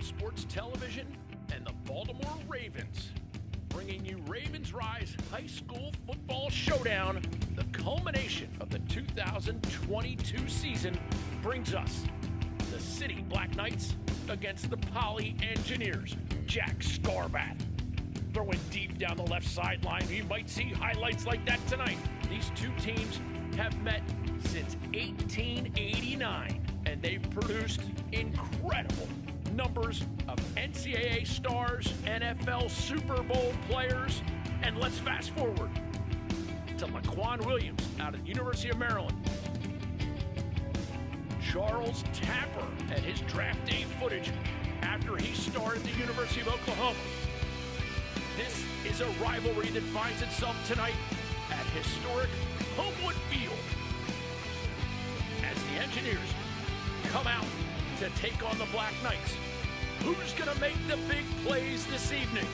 Sports Television and the Baltimore Ravens, bringing you Ravens Rise High School Football Showdown. The culmination of the 2022 season brings us the City Black Knights against the Poly Engineers. Jack Scarbat throwing deep down the left sideline. You might see highlights like that tonight. These two teams have met since 1889, and they've produced incredible numbers of NCAA stars, NFL Super Bowl players, and let's fast forward to Laquan Williams out of the University of Maryland, Charles Tapper and his draft day footage after he started the University of Oklahoma. This is a rivalry that finds itself tonight at historic Homewood Field as the Engineers come out to take on the Black Knights. Who's going to make the big plays this evening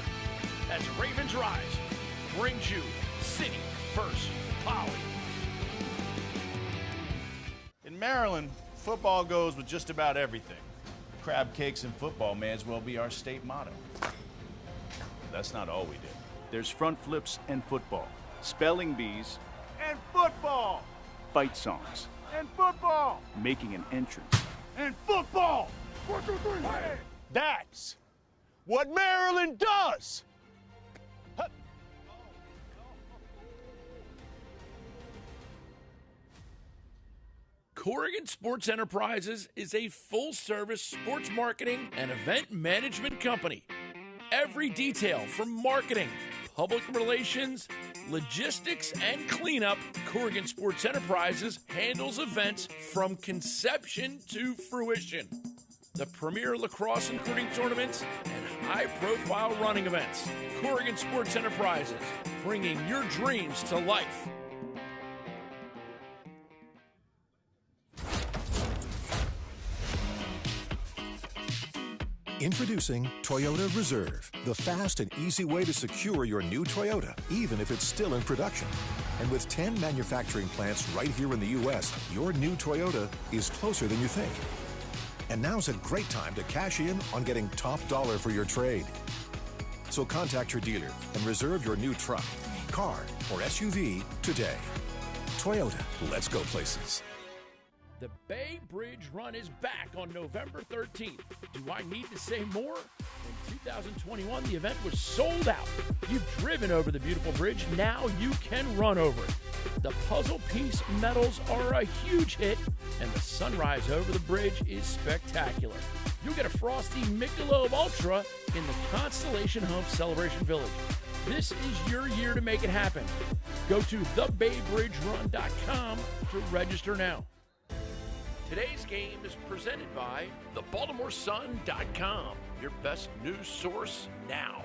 as Ravens Rise brings you City vs. Poly. In Maryland, football goes with just about everything. Crab cakes and football may as well be our state motto. That's not all we do. There's front flips and football, spelling bees and football, fight songs and football, making an entrance and football. 1, 2, 3. Hey. That's what Maryland does. Corrigan Sports Enterprises is a full-service sports marketing and event management company. Every detail from marketing, public relations, logistics, and cleanup, Corrigan Sports Enterprises handles events from conception to fruition. The premier lacrosse and recruiting tournaments and high-profile running events. Corrigan Sports Enterprises, bringing your dreams to life. Introducing Toyota Reserve, the fast and easy way to secure your new Toyota, even if it's still in production. And with 10 manufacturing plants right here in the U.S., your new Toyota is closer than you think. And now's a great time to cash in on getting top dollar for your trade. So contact your dealer and reserve your new truck, car, or SUV today. Toyota, let's go places. The Bay Bridge Run is back on November 13th. Do I need to say more? In 2021, the event was sold out. You've driven over the beautiful bridge. Now you can run over it. The puzzle piece medals are a huge hit, and the sunrise over the bridge is spectacular. You'll get a frosty Michelob Ultra in the Constellation Home Celebration Village. This is your year to make it happen. Go to thebaybridgerun.com to register now. Today's game is presented by thebaltimoresun.com, your best news source now.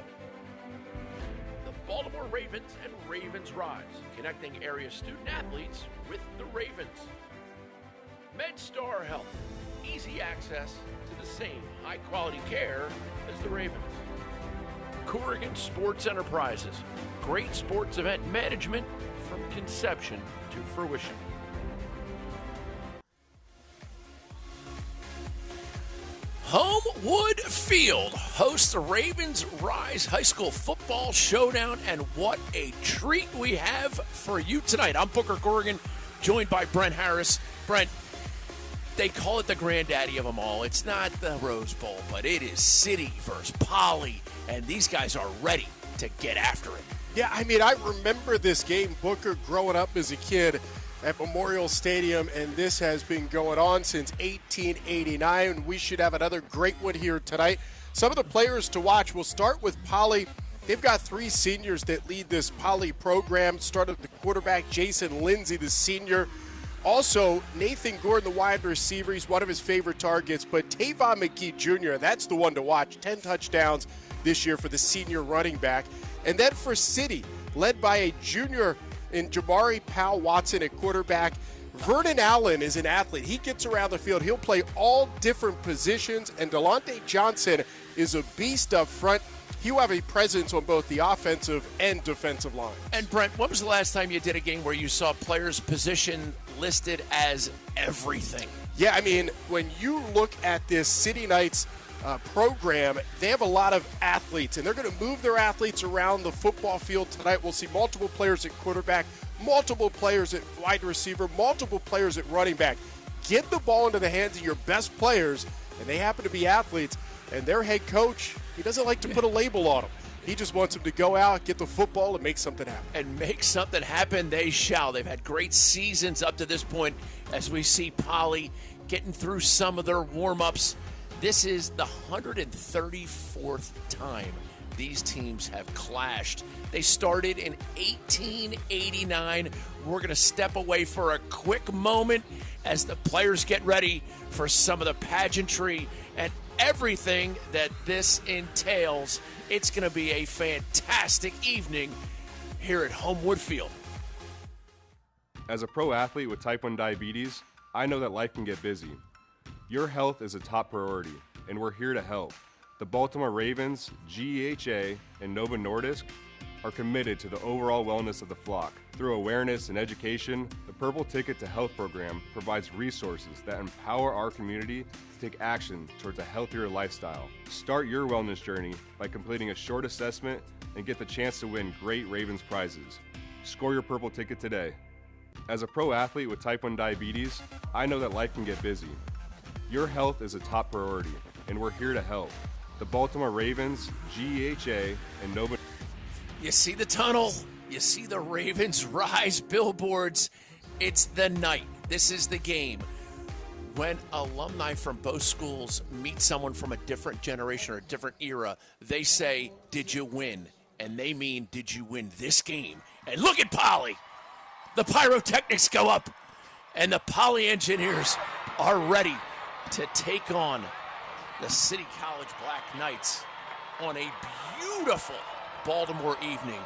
The Baltimore Ravens and Ravens Rise, connecting area student athletes with the Ravens. MedStar Health, easy access to the same high-quality care as the Ravens. Corrigan Sports Enterprises, great sports event management from conception to fruition. Homewood Field hosts the Ravens Rise High School Football Showdown, and what a treat we have for you tonight. I'm Booker Corrigan, joined by Brent Harris. Brent, they call it the granddaddy of them all. It's not the Rose Bowl, but it is City versus Poly, and these guys are ready to get after it. Yeah, I mean, I remember this game, Booker, growing up as a kid at Memorial Stadium, and this has been going on since 1889. We should have another great one here tonight. Some of the players to watch, we'll start with Poly. They've got 3 seniors that lead this Poly program. Started with the quarterback, Jason Lindsay, the senior. Also, Nathan Gordon, the wide receiver, he's one of his favorite targets. But Tavon McGee Jr., that's the one to watch. 10 touchdowns this year for the senior running back. And then for City, led by a junior in Jamari Powell Watson at quarterback. Vernon Allen is an athlete. He gets around the field. He'll play all different positions. And Delonte Johnson is a beast up front. He'll have a presence on both the offensive and defensive line. And Brent, when was the last time you did a game where you saw players' position listed as everything? Yeah, I mean, when you look at this, City Knights program, they have a lot of athletes, and they're going to move their athletes around the football field tonight. We'll see multiple players at quarterback, multiple players at wide receiver, multiple players at running back. Get the ball into the hands of your best players, and they happen to be athletes, and their head coach, he doesn't like to put a label on them. He just wants them to go out, get the football, and make something happen. And make something happen they shall. They've had great seasons up to this point as we see Poly getting through some of their warm-ups. This is the 134th time these teams have clashed. They started in 1889. We're going to step away for a quick moment as the players get ready for some of the pageantry and everything that this entails. It's going to be a fantastic evening here at Homewood Field. As a pro athlete with type 1 diabetes, I know that life can get busy. Your health is a top priority, and we're here to help. The Baltimore Ravens, GEHA, and Novo Nordisk are committed to the overall wellness of the flock. Through awareness and education, the Purple Ticket to Health program provides resources that empower our community to take action towards a healthier lifestyle. Start your wellness journey by completing a short assessment and get the chance to win great Ravens prizes. Score your Purple Ticket today. As a pro athlete with type 1 diabetes, I know that life can get busy. Your health is a top priority, and we're here to help. The Baltimore Ravens, GEHA, and Novo. You see the tunnel, you see the Ravens rise billboards. It's the night. This is the game. When alumni from both schools meet someone from a different generation or a different era, they say, "Did you win?" And they mean, "Did you win this game?" And look at Poly. The pyrotechnics go up, and the Poly engineers are ready to take on the City College Black Knights on a beautiful Baltimore evening.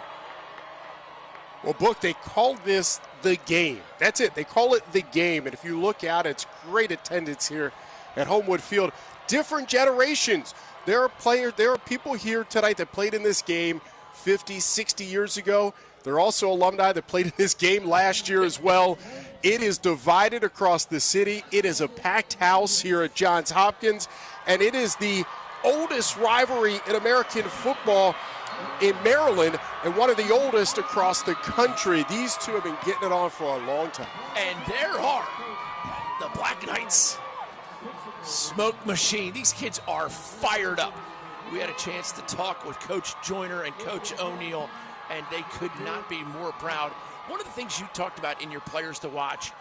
Well, Book, they call this the game. That's it. They call it the game. And if you look out, it's great attendance here at Homewood Field. Different generations. There are people here tonight that played in this game 50, 60 years ago. There are also alumni that played in this game last year as well. It is divided across the city. It is a packed house here at Johns Hopkins, and it is the oldest rivalry in American football in Maryland and one of the oldest across the country. These two have been getting it on for a long time. And there are the Black Knights smoke machine. These kids are fired up. We had a chance to talk with Coach Joyner and Coach O'Neill, and they could not be more proud. One of the things you talked about in your players to watch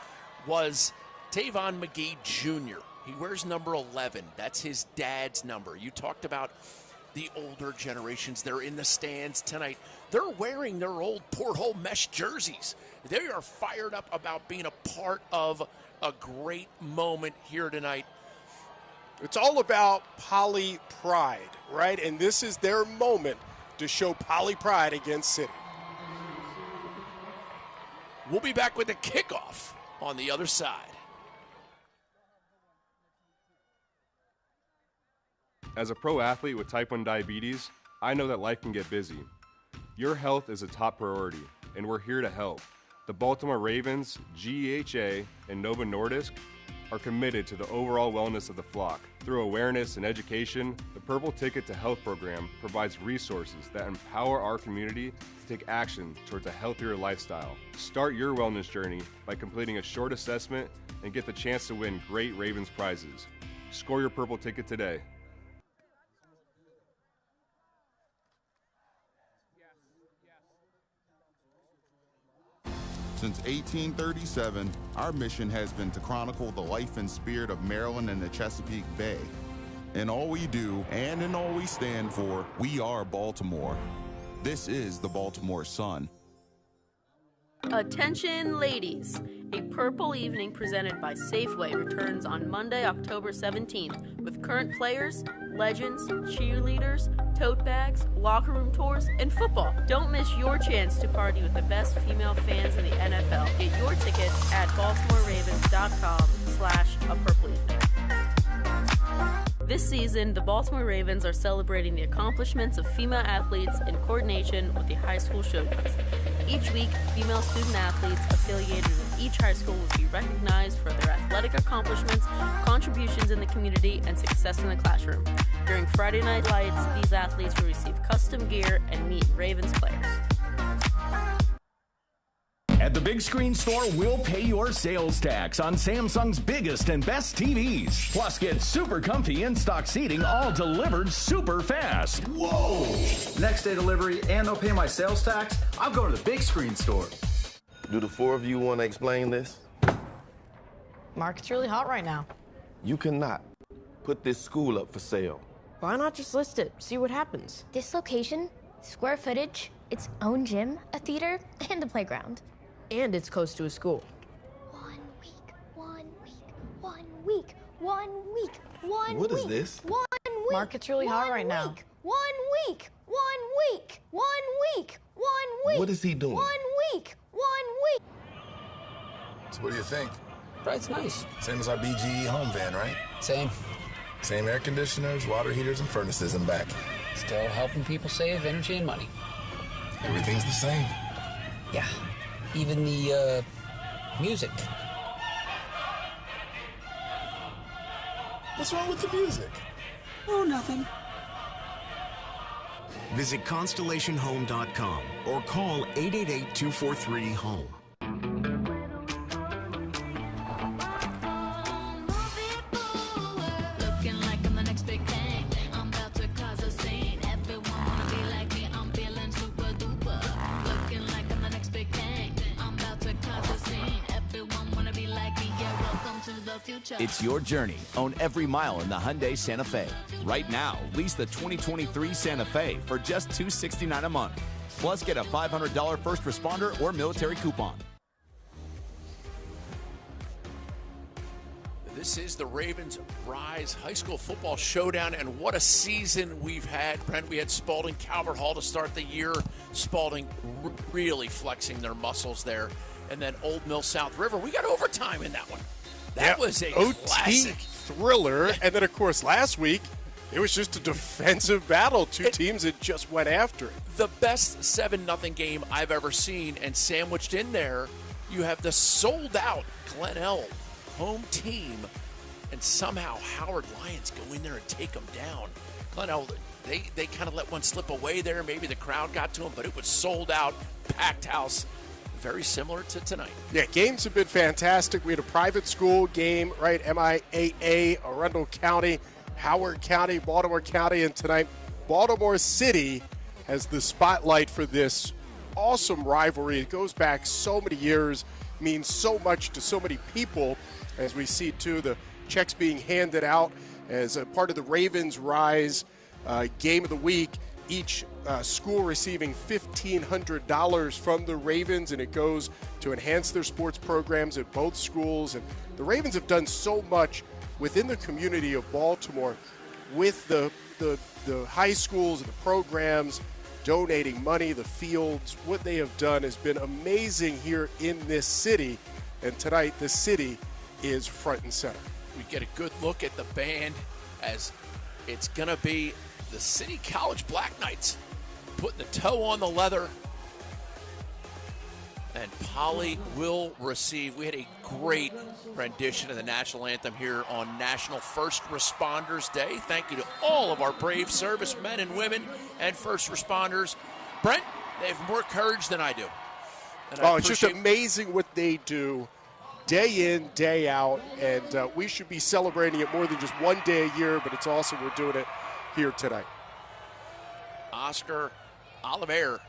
was Tavon McGee Jr. He wears number 11. That's his dad's number. You talked about the older generations. They're in the stands tonight. They're wearing their old porthole mesh jerseys. They are fired up about being a part of a great moment here tonight. It's all about Poly pride, right? And this is their moment to show Poly pride against City. We'll be back with the kickoff on the other side. As a pro athlete with type 1 diabetes, I know that life can get busy. Your health is a top priority, and we're here to help. The Baltimore Ravens, GEHA, and Novo Nordisk are committed to the overall wellness of the flock. Through awareness and education, the Purple Ticket to Health program provides resources that empower our community to take action towards a healthier lifestyle. Start your wellness journey by completing a short assessment and get the chance to win great Ravens prizes. Score your Purple Ticket today. Since 1837, our mission has been to chronicle the life and spirit of Maryland and the Chesapeake Bay. In all we do and in all we stand for, we are Baltimore. This is the Baltimore Sun. Attention ladies, a purple evening presented by Safeway returns on Monday, October 17th with current players, legends, cheerleaders, tote bags, locker room tours, and football. Don't miss your chance to party with the best female fans in the NFL. Get your tickets at baltimoreravens.com/apurpleevening. This season, the Baltimore Ravens are celebrating the accomplishments of female athletes in coordination with the high school Showdowns. Each week, female student athletes affiliated with each high school will be recognized for their athletic accomplishments, contributions in the community, and success in the classroom. During Friday Night Lights, these athletes will receive custom gear and meet Ravens players. At the Big Screen Store, we'll pay your sales tax on Samsung's biggest and best TVs. Plus, get super comfy in-stock seating, all delivered super fast. Whoa! Next day delivery, and they'll pay my sales tax? I'm going to the Big Screen Store. Do the four of you want to explain this? Market's really hot right now. You cannot put this school up for sale. Why not just list it, see what happens? This location, square footage, its own gym, a theater, and a playground. And it's close to a school. 1 week, 1 week, 1 week, 1 week, 1 What week. is this? 1 week. Market's really hot right now. 1 week, 1 week, 1 week, 1 week. What is he doing? 1 week, 1 week. So what do you think? Price nice. Same as our BGE home van, right? Same. Same air conditioners, water heaters, and furnaces in back. Still helping people save energy and money. Everything's the same. Yeah. Even the, music. What's wrong with the music? Oh, nothing. Visit ConstellationHome.com or call 888-243-HOME. It's your journey. Own every mile in the Hyundai Santa Fe. Right now, lease the 2023 Santa Fe for just $269 a month. Plus, get a $500 first responder or military coupon. This is the Ravens Rise High School Football Showdown, and what a season we've had. Brent, we had Spalding Calvert Hall to start the year. Spalding really flexing their muscles there. And then Old Mill South River. We got overtime in that one. That was a OT classic thriller. And then, of course, last week, it was just a defensive battle. Two teams that just went after it. The best 7-0 game I've ever seen, and sandwiched in there, you have the sold-out Glenelg home team, and somehow Howard Lions go in there and take them down. Glenelg, they kind of let one slip away there. Maybe the crowd got to them, but it was sold out, packed house. Very similar to tonight. Yeah, games have been fantastic. We had a private school game, right? MIAA, Arundel County, Howard County, Baltimore County, and tonight Baltimore City has the spotlight for this awesome rivalry. It goes back so many years, means so much to so many people, as we see, too, the checks being handed out as a part of the Ravens Rise Game of the Week. Each school receiving $1,500 from the Ravens, and it goes to enhance their sports programs at both schools. And the Ravens have done so much within the community of Baltimore with the high schools and the programs, donating money, the fields. What they have done has been amazing here in this city. And tonight, the city is front and center. We get a good look at the band, as it's going to be the City College Black Knights putting the toe on the leather. And Polly will receive. We had a great rendition of the national anthem here on National First Responders Day. Thank you to all of our brave servicemen and women and first responders. Brent, they have more courage than I do. And it's just amazing what they do day in, day out. And we should be celebrating it more than just one day a year, but it's awesome we're doing it here tonight. Oscar Oliver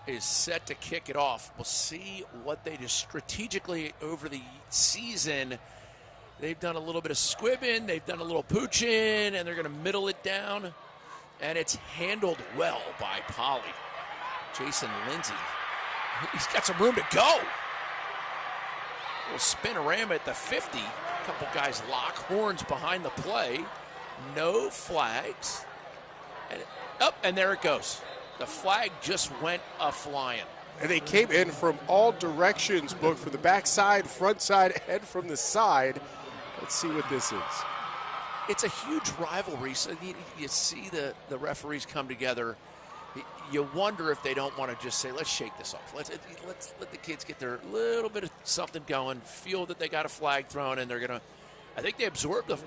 is set to kick it off. We'll see what they do strategically over the season. They've done a little bit of squibbing, they've done a little pooching, and they're going to middle it down. And it's handled well by Polly. Jason Lindsay, he's got some room to go. Little spin-a-ram at the 50. A couple guys lock horns behind the play. No flags. And there it goes. The flag just went a-flying. And they came in from all directions, Book, from the backside, front side, and from the side. Let's see what this is. It's a huge rivalry, so you see the referees come together. You wonder if they don't want to just say, let's shake this off. Let's let the kids get their little bit of something going, feel that they got a flag thrown, and they're going to – I think they absorb the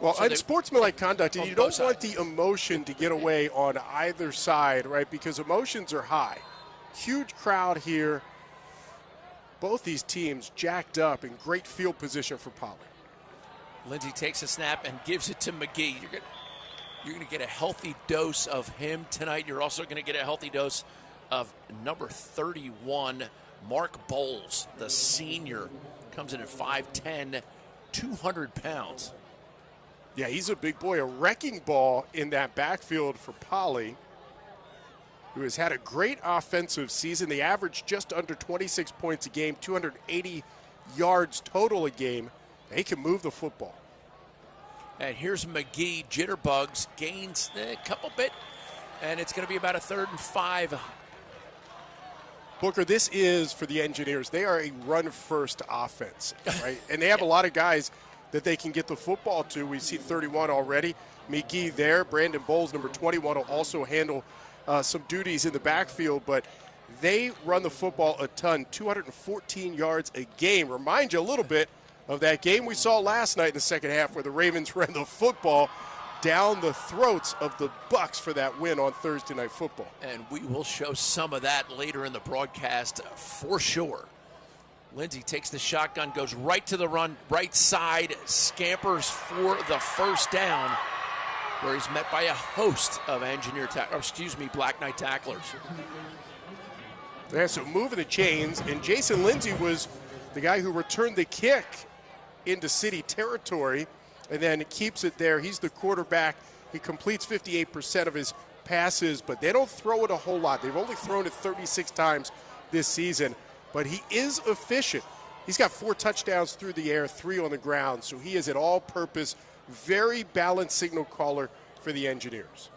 Well, so unsportsmanlike conduct, and you don't want the emotion to get away on either side, right, because emotions are high. Huge crowd here. Both these teams jacked up in great field position for Poly. Lindsey takes a snap and gives it to McGee. You're going to get a healthy dose of him tonight. You're also going to get a healthy dose of number 31, Mark Bowles, the senior. Comes in at 5'10", 200 pounds. Yeah, he's a big boy, a wrecking ball in that backfield for Poly, who has had a great offensive season. They average just under 26 points a game, 280 yards total a game. They can move the football. And here's McGee, jitterbugs, gains a couple bit, and it's going to be about a 3rd and 5. Booker, this is for the Engineers. They are a run-first offense, right? And they have a lot of guys that they can get the football to. We see 31 already. McGee there. Brandon Bowles, number 21, will also handle some duties in the backfield, but they run the football a ton, 214 yards a game. Remind you a little bit of that game we saw last night in the second half where the Ravens ran the football down the throats of the Bucs for that win on Thursday Night Football. And we will show some of that later in the broadcast for sure. Lindsey takes the shotgun, goes right to the run, right side, scampers for the first down, where he's met by a host of Black Knight tacklers. Yeah, so moving the chains, and Jason Lindsey was the guy who returned the kick into city territory and then keeps it there. He's the quarterback. He completes 58% of his passes, but they don't throw it a whole lot. They've only thrown it 36 times this season, but he is efficient. He's got 4 touchdowns through the air, 3 on the ground, so he is an all-purpose, very balanced signal caller for the Engineers.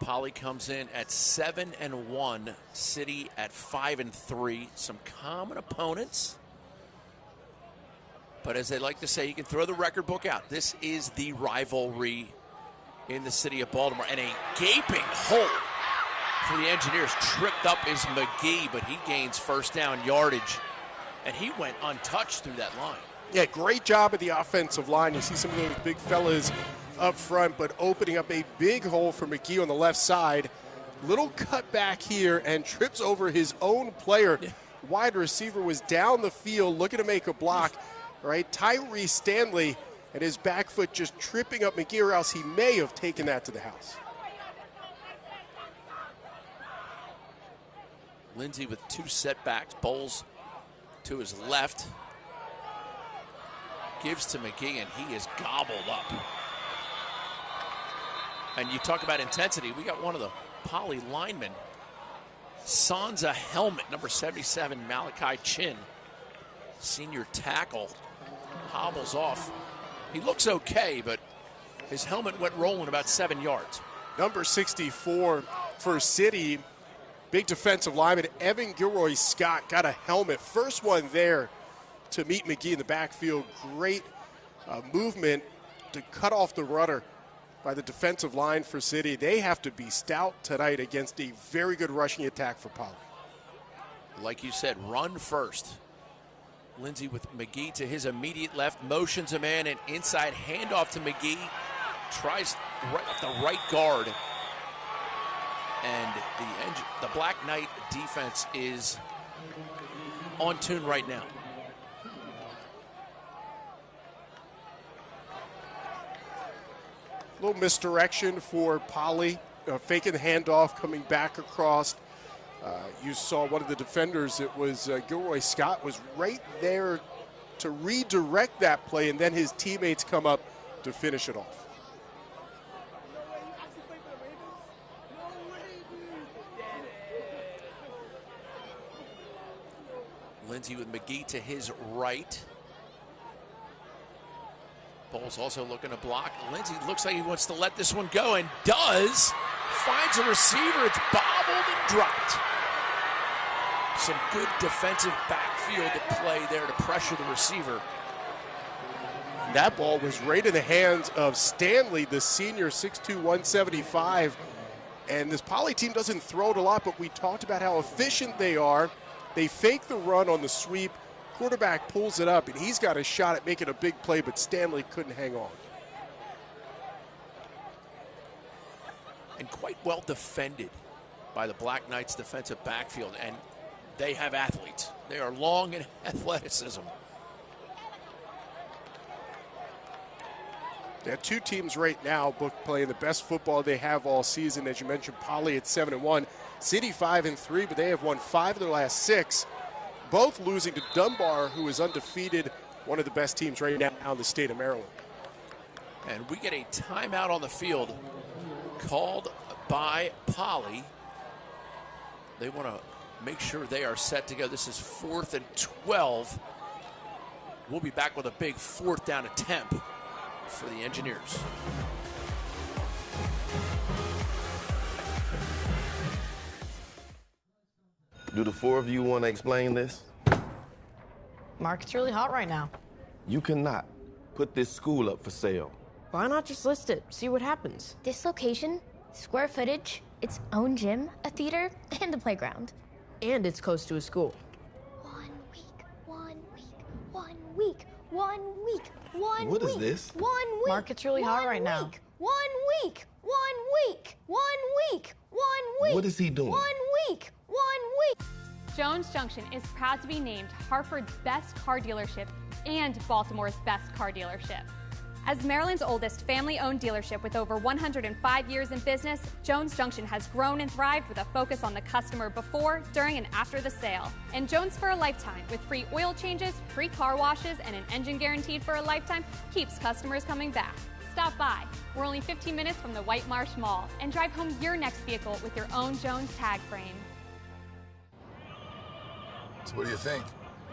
Poly comes in at 7-1, City at 5-3. Some common opponents. But as they like to say, you can throw the record book out. This is the rivalry in the city of Baltimore. And a gaping hole for the Engineers. Tripped up is McGee, but he gains first down yardage. And he went untouched through that line. Yeah, great job at the offensive line. You see some of those big fellas up front, but opening up a big hole for McGee on the left side. Little cut back here and trips over his own player. Yeah. Wide receiver was down the field looking to make a block. Right, Tyree Stanley and his back foot just tripping up McGee, or else he may have taken that to the house. Lindsey with 2 setbacks. Bowles to his left. Gives to McGee, and he is gobbled up. And you talk about intensity. We got one of the Poly linemen. Sansa helmet, number 77, Malachi Chin. Senior tackle. Hobbles off. He looks okay, but his helmet went rolling about 7 yards. Number 64 for City, big defensive lineman, Evan Gilroy Scott got a helmet. First one there to meet McGee in the backfield. Great movement to cut off the runner by the defensive line for City. They have to be stout tonight against a very good rushing attack for Poly. Like you said, run first. Lindsey with McGee to his immediate left, motions a man, and inside handoff to McGee. Tries right off the right guard. And the Black Knight defense is on tune right now. A little misdirection for Poly, faking the handoff, coming back across. You saw one of the defenders, it was Gilroy Scott, was right there to redirect that play, and then his teammates come up to finish it off. Lindsey with McGee to his right. Bowles also looking to block. Lindsey looks like he wants to let this one go, and does. Finds a receiver. It's bobbled and dropped. Some good defensive backfield play there to pressure the receiver. That ball was right in the hands of Stanley, the senior, 6'2", 175. And this Poly team doesn't throw it a lot, but we talked about how efficient they are. They fake the run on the sweep. Quarterback pulls it up, and he's got a shot at making a big play, but Stanley couldn't hang on. And quite well defended by the Black Knights defensive backfield, and they have athletes. They are long in athleticism. They have two teams right now playing the best football they have all season. As you mentioned, Poly at 7-1, City 5-3, but they have won 5 of their last 6, both losing to Dunbar, who is undefeated, one of the best teams right now in the state of Maryland. And we get a timeout on the field called by Poly. They want to make sure they are set to go. This is 4th and 12. We'll be back with a big 4th down attempt for the Engineers. Do the 4 of you want to explain this? Mark, it's really hot right now. You cannot put this school up for sale. Why not just list it? See what happens. This location, square footage, its own gym, a theater, and a playground. And it's close to a school. 1 week, 1 week, 1 week, 1 week, 1 What week. is this? 1 week. Mark, it's really hot right now. 1 week, 1 week, 1 week, 1 week. What is he doing? 1 week, 1 week. Jones Junction is proud to be named Hartford's best car dealership and Baltimore's best car dealership. As Maryland's oldest family-owned dealership with over 105 years in business, Jones Junction has grown and thrived with a focus on the customer before, during, and after the sale. And Jones for a lifetime, with free oil changes, free car washes, and an engine guaranteed for a lifetime, keeps customers coming back. Stop by. We're only 15 minutes from the White Marsh Mall, and drive home your next vehicle with your own Jones tag frame. So what do you think?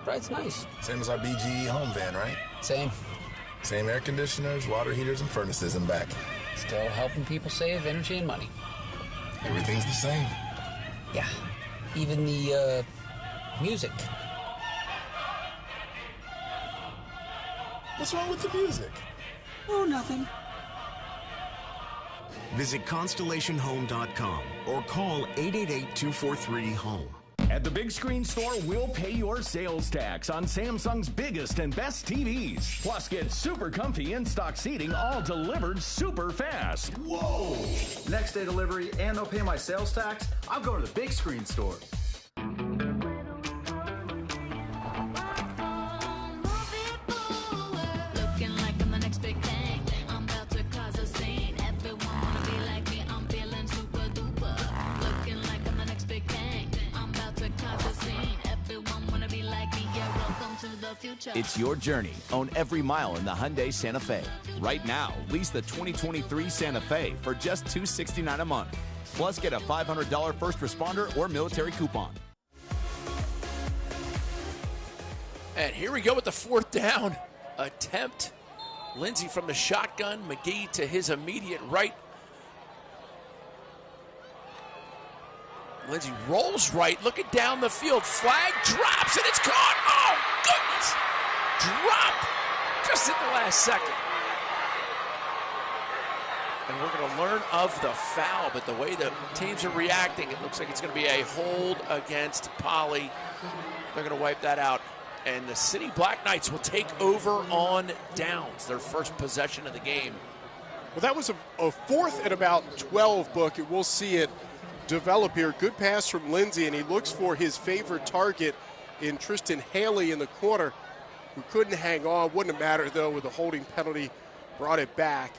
It's nice. Same as our BGE home van, right? Same. Same air conditioners, water heaters, and furnaces and back. Still helping people save energy and money. Everything's the same. Yeah. Even the, music. What's wrong with the music? Oh, nothing. Visit ConstellationHome.com or call 888-243-HOME. At the Big Screen Store, we'll pay your sales tax on Samsung's biggest and best TVs. Plus, get super comfy in-stock seating, all delivered super fast. Whoa! Next day delivery and they'll pay my sales tax? I'm going to the Big Screen Store. It's your journey. Own every mile in the Hyundai Santa Fe. Right now, lease the 2023 Santa Fe for just $269 a month. Plus, get a $500 first responder or military coupon. And here we go with the 4th down attempt. Lindsey from the shotgun, McGee to his immediate right. Lindsey rolls right, looking down the field. Flag drops, and it's caught. Oh, goodness. Drop just at the last second. And we're going to learn of the foul, but the way the teams are reacting, it looks like it's going to be a hold against Poly. They're going to wipe that out. And the City Black Knights will take over on downs, their first possession of the game. Well, that was a 4th and about 12, Book, and we'll see it develop here. Good pass from Lindsey, and he looks for his favorite target in Tristan Haley in the corner, who couldn't hang on. Wouldn't have mattered, though, with the holding penalty, brought it back.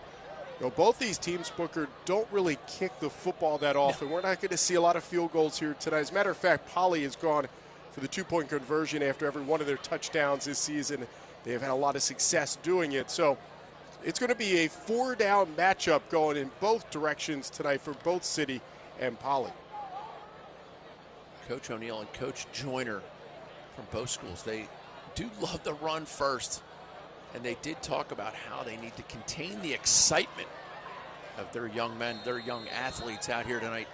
You know, both these teams, Booker, don't really kick the football that often. No. We're not going to see a lot of field goals here tonight. As a matter of fact, Poly has gone for the 2-point conversion after every one of their touchdowns this season. They have had a lot of success doing it. So it's going to be a 4-down matchup going in both directions tonight for both City and Poly. Coach O'Neill and Coach Joyner from both schools, they do love the run first, and they did talk about how they need to contain the excitement of their young men, their young athletes out here tonight.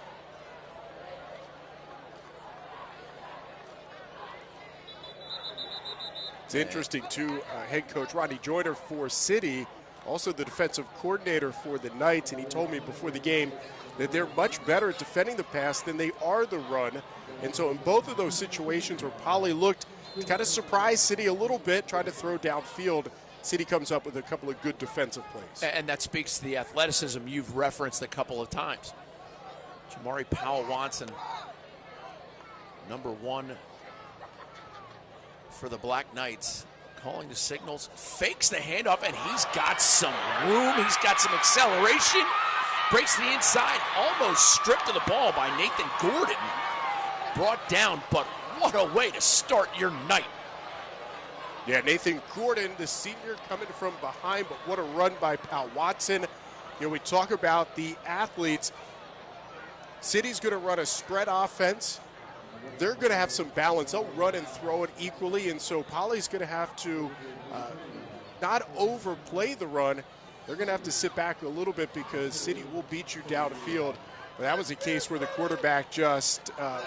It's interesting, too, head coach Rodney Joyner for City, also the defensive coordinator for the Knights, and he told me before the game that they're much better at defending the pass than they are the run. And so in both of those situations where Poly looked to kind of surprise City a little bit, trying to throw downfield, City comes up with a couple of good defensive plays. And that speaks to the athleticism you've referenced a couple of times. Jamari Powell-Watson, number 1 for the Black Knights, calling the signals, fakes the handoff, and he's got some room. He's got some acceleration. Breaks the inside, almost stripped of the ball by Nathan Gordon. Brought down, but what a way to start your night. Yeah, Nathan Gordon, the senior, coming from behind, but what a run by Powell-Watson. You know, we talk about the athletes. City's going to run a spread offense. They're going to have some balance. They'll run and throw it equally, and so Poly's going to have to not overplay the run. They're going to have to sit back a little bit because City will beat you downfield. But that was a case where the quarterback just,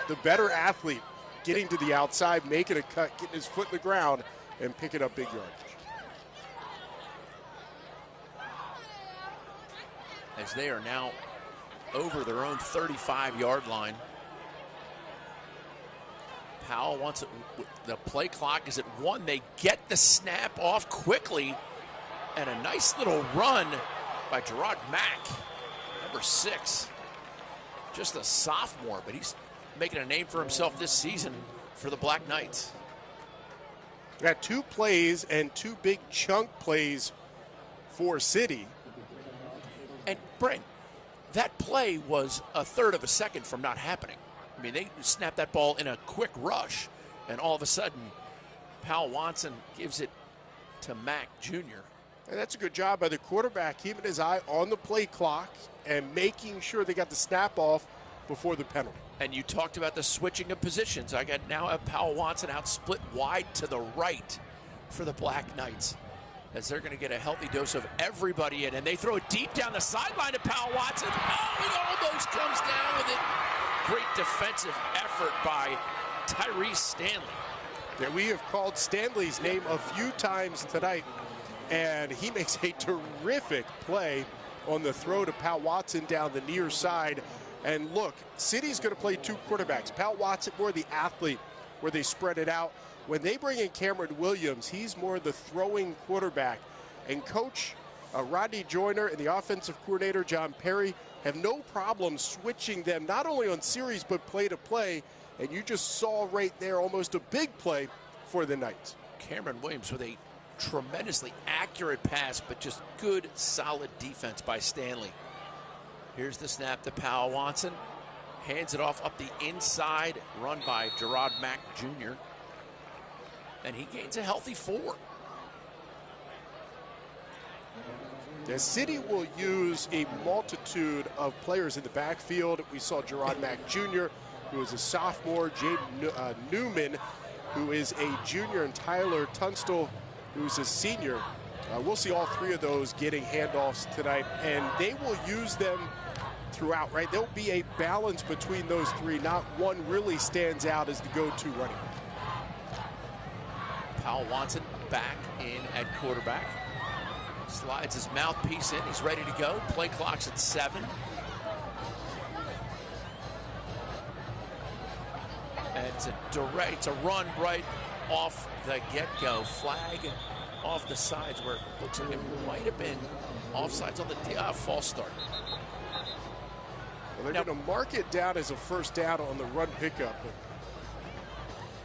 the better athlete, getting to the outside, making a cut, getting his foot in the ground, and picking up big yardage. As they are now over their own 35-yard line. Powell wants it. The play clock is at 1. They get the snap off quickly, and a nice little run by Gerard Mack, number 6. Just a sophomore, but he's making a name for himself this season for the Black Knights. Got 2 plays and 2 big chunk plays for City. And Brent, that play was a third of a second from not happening. I mean, they snapped that ball in a quick rush, and all of a sudden, Powell-Watson gives it to Mack Jr. And that's a good job by the quarterback, keeping his eye on the play clock and making sure they got the snap off before the penalty. And you talked about the switching of positions. I got now have Powell-Watson out split wide to the right for the Black Knights, as they're going to get a healthy dose of everybody in. And they throw it deep down the sideline to Powell-Watson. Oh, he almost comes down with it. Great defensive effort by Tyrese Stanley. Yeah, we have called Stanley's name a few times tonight, and he makes a terrific play on the throw to Powell-Watson down the near side. And look, City's going to play 2 quarterbacks. Powell-Watson more the athlete, where they spread it out. When they bring in Cameron Williams, he's more the throwing quarterback. And Coach Rodney Joyner and the offensive coordinator John Perry have no problem switching them, not only on series, but play to play. And you just saw right there almost a big play for the Knights. Cameron Williams with a tremendously accurate pass, but just good, solid defense by Stanley. Here's the snap to Powell-Watson. Hands it off up the inside, run by Gerard Mack Jr. And he gains a healthy 4. The City will use a multitude of players in the backfield. We saw Gerard Mack Jr., who is a sophomore, Jaden Newman, who is a junior, and Tyler Tunstall, who's a senior. We'll see all 3 of those getting handoffs tonight, and they will use them throughout, right? There'll be a balance between those 3. Not one really stands out as the go-to running back. Powell-Watson back in at quarterback. Slides his mouthpiece in. He's ready to go. Play clock's at 7. And it's a run right off the get-go. Flag off the sides where it looks like it might have been offsides on the false start. Well, they're going to mark it down as a first down on the run pickup. But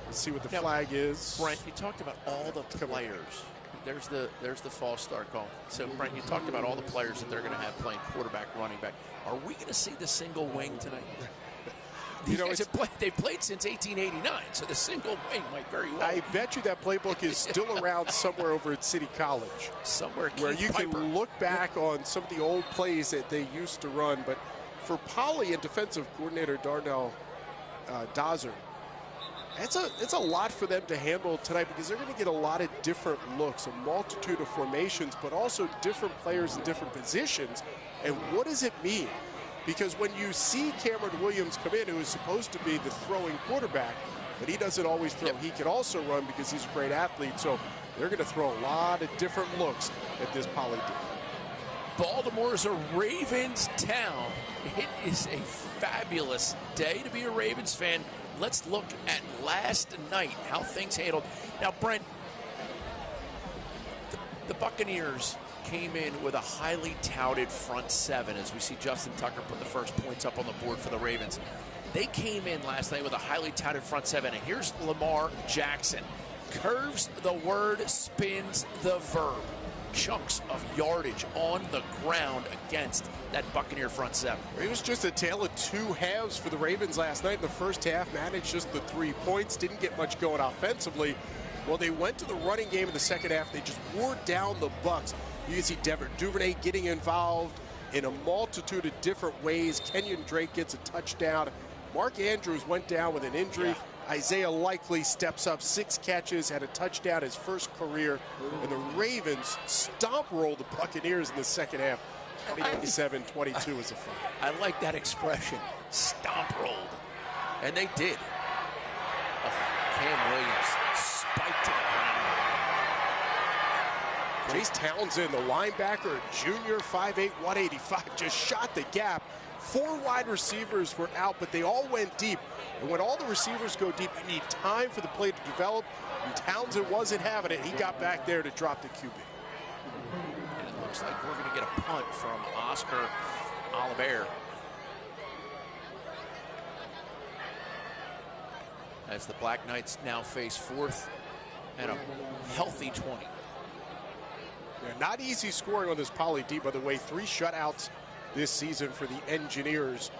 let's see what the flag is. Brent, you talked about all the players. There's the false start call. So, Brent, you talked about all the players that they're going to have playing quarterback, running back. Are we going to see the single wing tonight? You know, they've played since 1889, so the single wing might very well. I bet you that playbook is still around somewhere over at City College. Somewhere where you can look back on some of the old plays that they used to run. But for Poly and defensive coordinator Darnell Dozer, it's a lot for them to handle tonight, because they're going to get a lot of different looks, a multitude of formations, but also different players in different positions. And what does it mean? Because when you see Cameron Williams come in, who is supposed to be the throwing quarterback, but he doesn't always throw. He can also run because he's a great athlete, so they're going to throw a lot of different looks at this Poly D. Baltimore's a Ravens town. It is a fabulous day to be a Ravens fan. Let's look at last night, how things handled. Now, Brent, the Buccaneers came in with a highly touted front seven as we see Justin Tucker put the first points up on the board for the Ravens. They came in last night with a highly touted front seven, and here's Lamar Jackson. Curves the word, spins the verb. Chunks of yardage on the ground against that Buccaneer front seven. It was just a tale of two halves for the Ravens last night. In the first half, managed just the 3 points, didn't get much going offensively. Well, they went to the running game in the second half. They just wore down the Bucs. You can see Devin Duvernay getting involved in a multitude of different ways. Kenyon Drake gets a touchdown. Mark Andrews went down with an injury. Yeah. Isaiah Likely steps up, 6 catches, had a touchdown, his first career. And the Ravens stomp rolled the Buccaneers in the second half. 27-22 was a fight. I like that expression, stomp rolled. And they did. Oh, Cam Williams spiked to the ground. Chase Townsend, the linebacker, junior, 5'8", 185, just shot the gap. 4 wide receivers were out, but they all went deep. And when all the receivers go deep, you need time for the play to develop. And Townsend wasn't having it. He got back there to drop the QB. And it looks like we're going to get a punt from Oscar Oliver. As the Black Knights now face 4th and a healthy 20. Yeah, not easy scoring on this Poly D, by the way. 3 shutouts this season for the Engineers,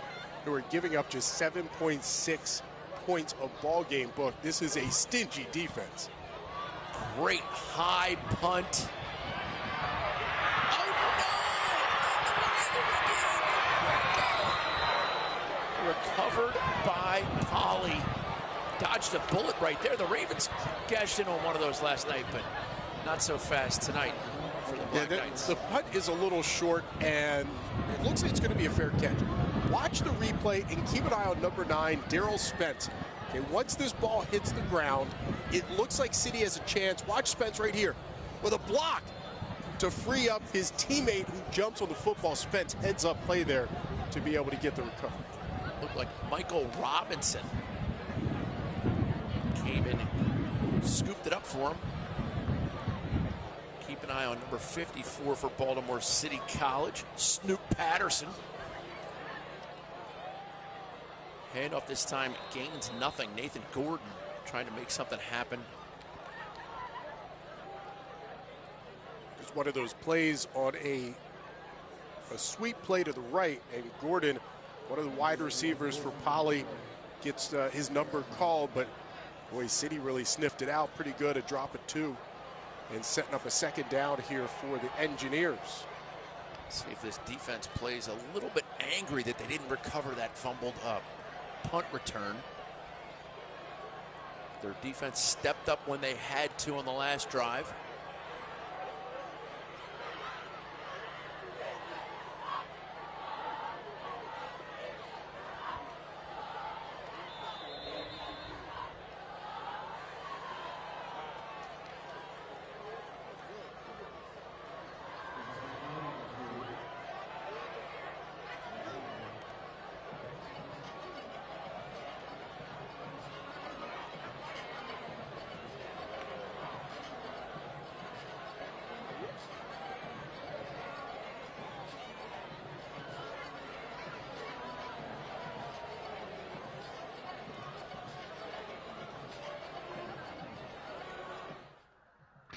who are giving up just 7.6 points a ball game book. This is a stingy defense. Great high punt. Oh no! Recovered by Poly. Dodged a bullet right there. The Ravens gashed in on one of those last night, but not so fast tonight for the Black Knights. The punt is a little short, and it looks like it's going to be a fair catch. Watch the replay and keep an eye on number 9, Daryl Spence. Okay, once this ball hits the ground, it looks like City has a chance. Watch Spence right here with a block to free up his teammate who jumps on the football. Spence heads up play there to be able to get the recovery. Looked like Michael Robinson came in and scooped it up for him. Keep an eye on number 54 for Baltimore City College, Snoop Patterson. Handoff this time gains nothing. Nathan Gordon trying to make something happen. Just one of those plays on a sweep play to the right, and Gordon, one of the wide receivers for Poly, gets his number called, but boy, City really sniffed it out pretty good, a drop of 2, and setting up a second down here for the Engineers. Let's see if this defense plays a little bit angry that they didn't recover that fumbled up punt return. Their defense stepped up when they had to on the last drive.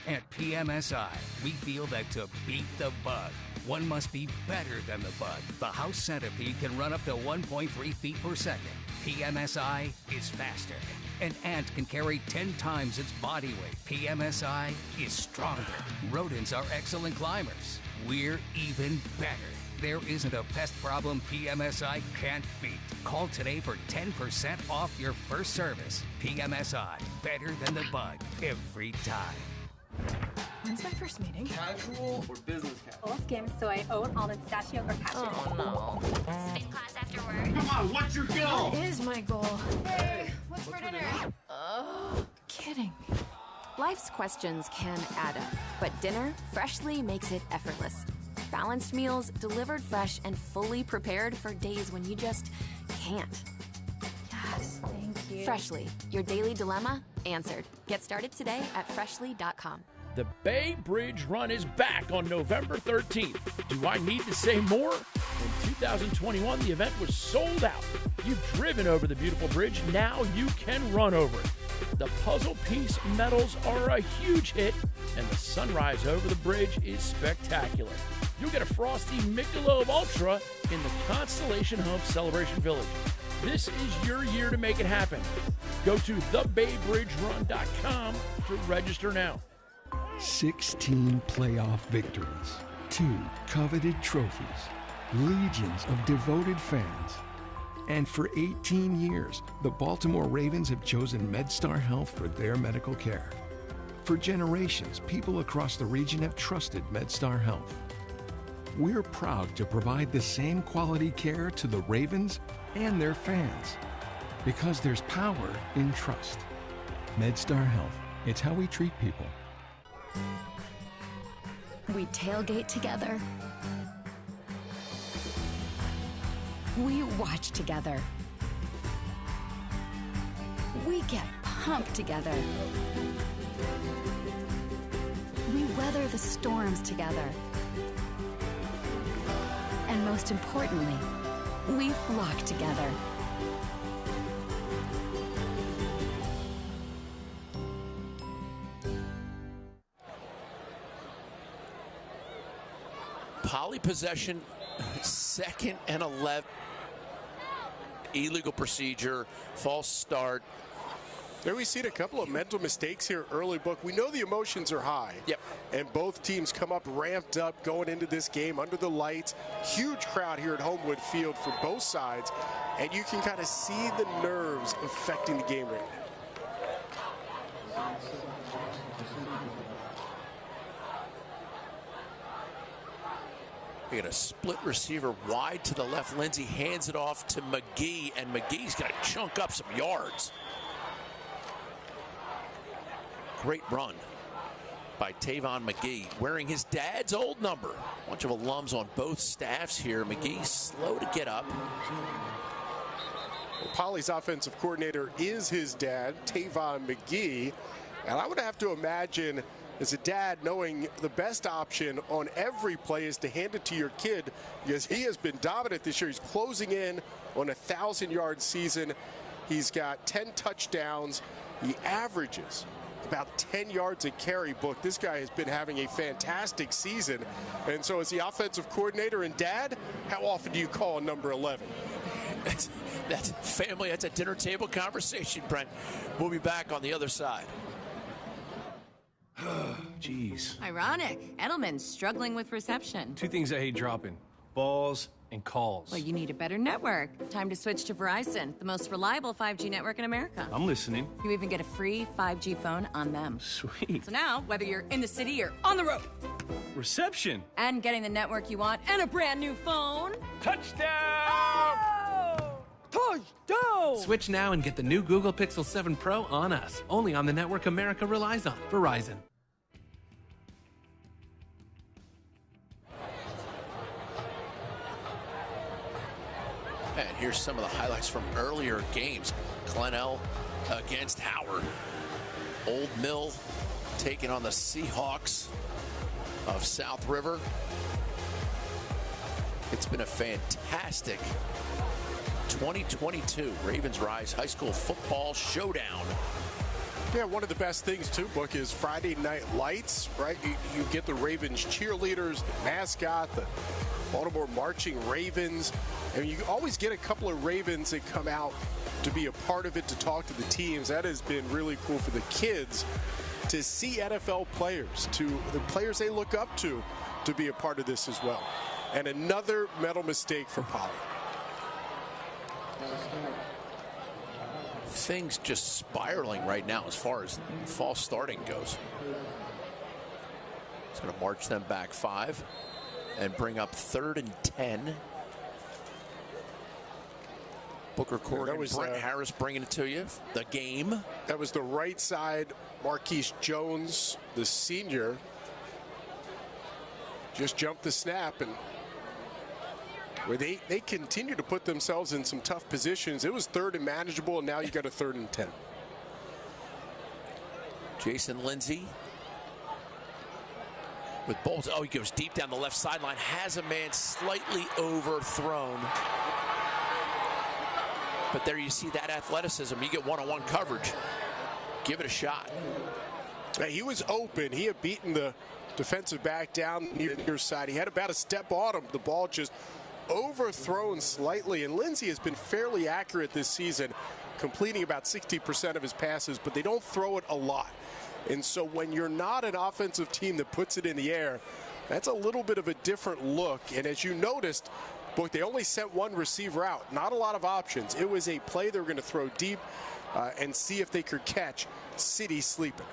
At PMSI, we feel that to beat the bug, one must be better than the bug. The house centipede can run up to 1.3 feet per second. PMSI is faster. An ant can carry 10 times its body weight. PMSI is stronger. Rodents are excellent climbers. We're even better. There isn't a pest problem PMSI can't beat. Call today for 10% off your first service. PMSI, better than the bug, every time. When's my first meeting? Casual or business casual? Full skim soy oat almond pistachio or cashew. Oh no. Spin class after work. Come on, what's your goal? What is my goal? Hey, What's for dinner? Kidding. Life's questions can add up, but dinner Freshly makes it effortless. Balanced meals delivered fresh and fully prepared for days when you just can't. Yes, thank you. Freshly, your daily dilemma answered. Get started today at freshly.com. The Bay Bridge Run is back on November 13th. Do I need to say more? In 2021, the event was sold out. You've driven over the beautiful bridge. Now you can run over it. The puzzle piece medals are a huge hit, and the sunrise over the bridge is spectacular. You'll get a frosty Michelob Ultra in the Constellation Home Celebration Village. This is your year to make it happen. Go to thebaybridgerun.com to register now. 16 playoff victories, 2 coveted trophies, legions of devoted fans. And for 18 years, the Baltimore Ravens have chosen MedStar Health for their medical care. For generations, people across the region have trusted MedStar Health. We're proud to provide the same quality care to the Ravens and their fans, because there's power in trust. MedStar Health, it's how we treat people. We tailgate together. We watch together. We get pumped together. We weather the storms together. And most importantly, we flock together. Poly possession, 2nd and 11. Illegal procedure, false start. There we've seen a couple of mental mistakes here early, Book. We know the emotions are high. Yep. And both teams come up ramped up going into this game under the lights. Huge crowd here at Homewood Field for both sides. And you can kind of see the nerves affecting the game right now. We got a split receiver wide to the left. Lindsey hands it off to McGee, and McGee's going to chunk up some yards. Great run by Tavon McGee, wearing his dad's old number. A bunch of alums on both staffs here. McGee slow to get up. Well, Poly's offensive coordinator is his dad, Tavon McGee. And I would have to imagine, as a dad, knowing the best option on every play is to hand it to your kid, because he has been dominant this year. He's closing in on a 1,000-yard season. He's got 10 touchdowns. He averages about 10 yards a carry. Book. This guy has been having a fantastic season. And so as the offensive coordinator and dad, how often do you call number 11? That's family. That's a dinner table conversation, Brent. We'll be back on the other side. Jeez. Ironic. Edelman's struggling with reception. 2 things I hate dropping: balls and calls. Well, you need a better network. Time to switch to Verizon, the most reliable 5G network in America. I'm listening. You even get a free 5G phone on them. Sweet. So now, whether you're in the city or on the road, Reception. and getting the network you want and a brand new phone. Touchdown! Oh! Touchdown! Switch now and get the new Google Pixel 7 Pro on us. Only on the network America relies on. Verizon. And here's some of the highlights from earlier games. Glenelg against Howard. Old Mill taking on the Seahawks of South River. It's been a fantastic 2022 Ravens Rise High School Football Showdown. Yeah, one of the best things, too, Book, is Friday Night Lights, right? You get the Ravens cheerleaders, the mascot, the Baltimore marching Ravens. And you always get a couple of Ravens that come out to be a part of it, to talk to the teams. That has been really cool for the kids to see NFL players, to the players they look up to be a part of this as well. And another mental mistake for Poly. Things just spiraling right now as far as false starting goes. It's going to march them back 5 and bring up 3rd and 10. Booker Corrigan, Brent Harris bringing it to you. The game. That was the right side. Marquise Jones, the senior, just jumped the snap, and where they continue to put themselves in some tough positions. It was third and manageable, and now you got a 3rd and 10. Jason Lindsay with Bolts. Oh, he goes deep down the left sideline. Has a man slightly overthrown. But there you see that athleticism. You get one-on-one coverage. Give it a shot. He was open. He had beaten the defensive back down near side. He had about a step on him. The ball just overthrown slightly. And Lindsay has been fairly accurate this season, completing about 60% of his passes, but they don't throw it a lot. And so when you're not an offensive team that puts it in the air, that's a little bit of a different look. And as you noticed, boy, they only sent one receiver out. Not a lot of options. It was a play they were going to throw deep and see if they could catch City sleeping.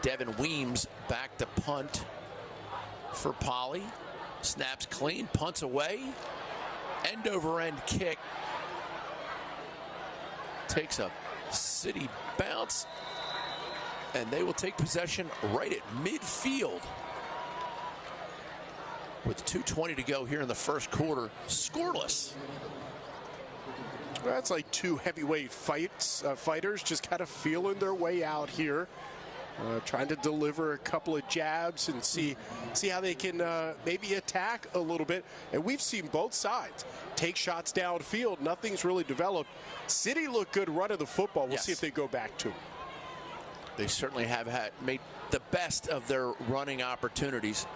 Devin Weems back to punt for Poly. Snaps clean, punts away. End over end kick. Takes a City bounce. And they will take possession right at midfield. With 2:20 to go here in the first quarter. Scoreless. That's like two heavyweight fighters just kind of feeling their way out here. Trying to deliver a couple of jabs and see how they can maybe attack a little bit. And we've seen both sides take shots downfield. Nothing's really developed. City look good running the football. We'll see if they go back to it. They certainly have made the best of their running opportunities.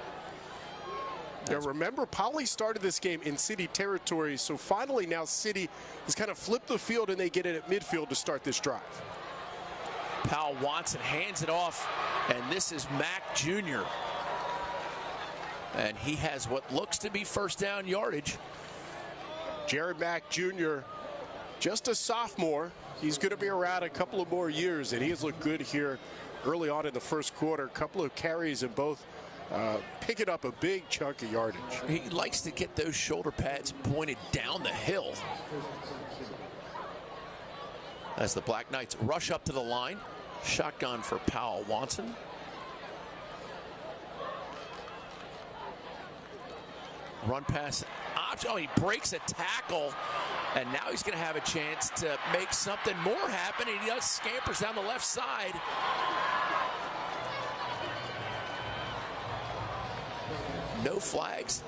Now remember, Poly started this game in City territory, so finally now City has kind of flipped the field and they get it at midfield to start this drive. Powell Watson hands it off, and this is Mack Jr. And he has what looks to be first down yardage. Jared Mack Jr., just a sophomore. He's going to be around a couple of more years, and he has looked good here early on in the first quarter. A couple of carries and both picking up a big chunk of yardage. He likes to get those shoulder pads pointed down the hill. As the Black Knights rush up to the line. Shotgun for Powell Watson. Run pass. Oh, he breaks a tackle. And now he's going to have a chance to make something more happen. And he does scampers down the left side. No flags.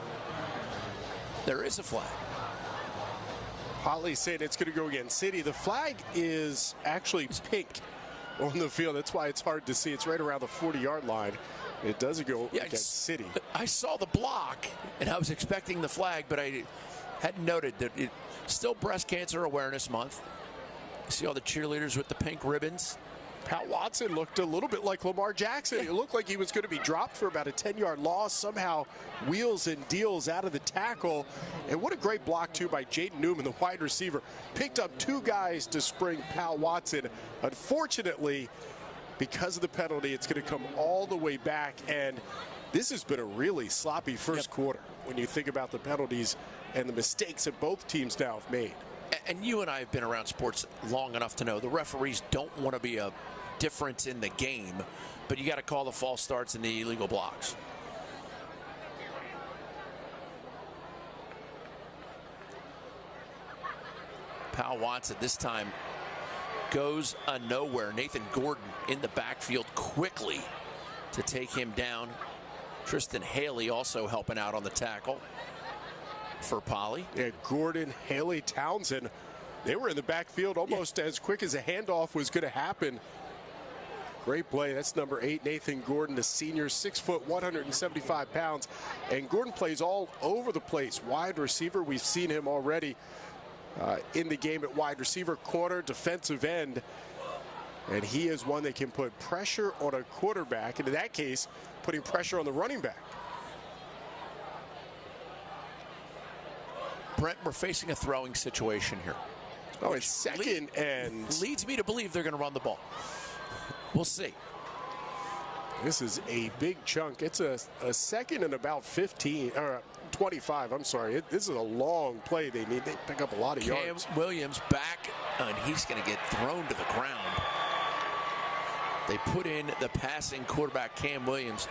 There is a flag. Poly saying it's going to go against City. The flag is actually pink on the field. That's why it's hard to see. It's right around the 40-yard line. It doesn't go against City. I saw the block, and I was expecting the flag, but I hadn't noted that it's still Breast Cancer Awareness Month. You see all the cheerleaders with the pink ribbons. Pat Watson looked a little bit like Lamar Jackson. It looked like he was going to be dropped for about a 10-yard loss. Somehow wheels and deals out of the tackle. And what a great block, too, by Jaden Newman, the wide receiver. Picked up two guys to spring Pat Watson. Unfortunately, because of the penalty, it's going to come all the way back. And this has been a really sloppy first quarter when you think about the penalties and the mistakes that both teams now have made. And you and I have been around sports long enough to know the referees don't want to be a difference in the game, but you got to call the false starts and the illegal blocks. Powell Watson this time goes nowhere. Nathan Gordon in the backfield quickly to take him down. Tristan Haley also helping out on the tackle for Poly. Yeah, Gordon, Haley, Townsend, they were in the backfield almost as quick as a handoff was going to happen. Great play. That's number 8, Nathan Gordon, the senior, 6 foot, 175 pounds. And Gordon plays all over the place. Wide receiver, we've seen him already in the game at wide receiver, corner, defensive end. And he is one that can put pressure on a quarterback. And in that case, putting pressure on the running back. Brent, we're facing a throwing situation here. Oh, it's second and... leads me to believe they're going to run the ball. We'll see. This is a big chunk. It's a second and about 15, or 25, I'm sorry. This is a long play they need. They pick up a lot of yards. Cam Williams back, and he's going to get thrown to the ground. They put in the passing quarterback, Cam Williams,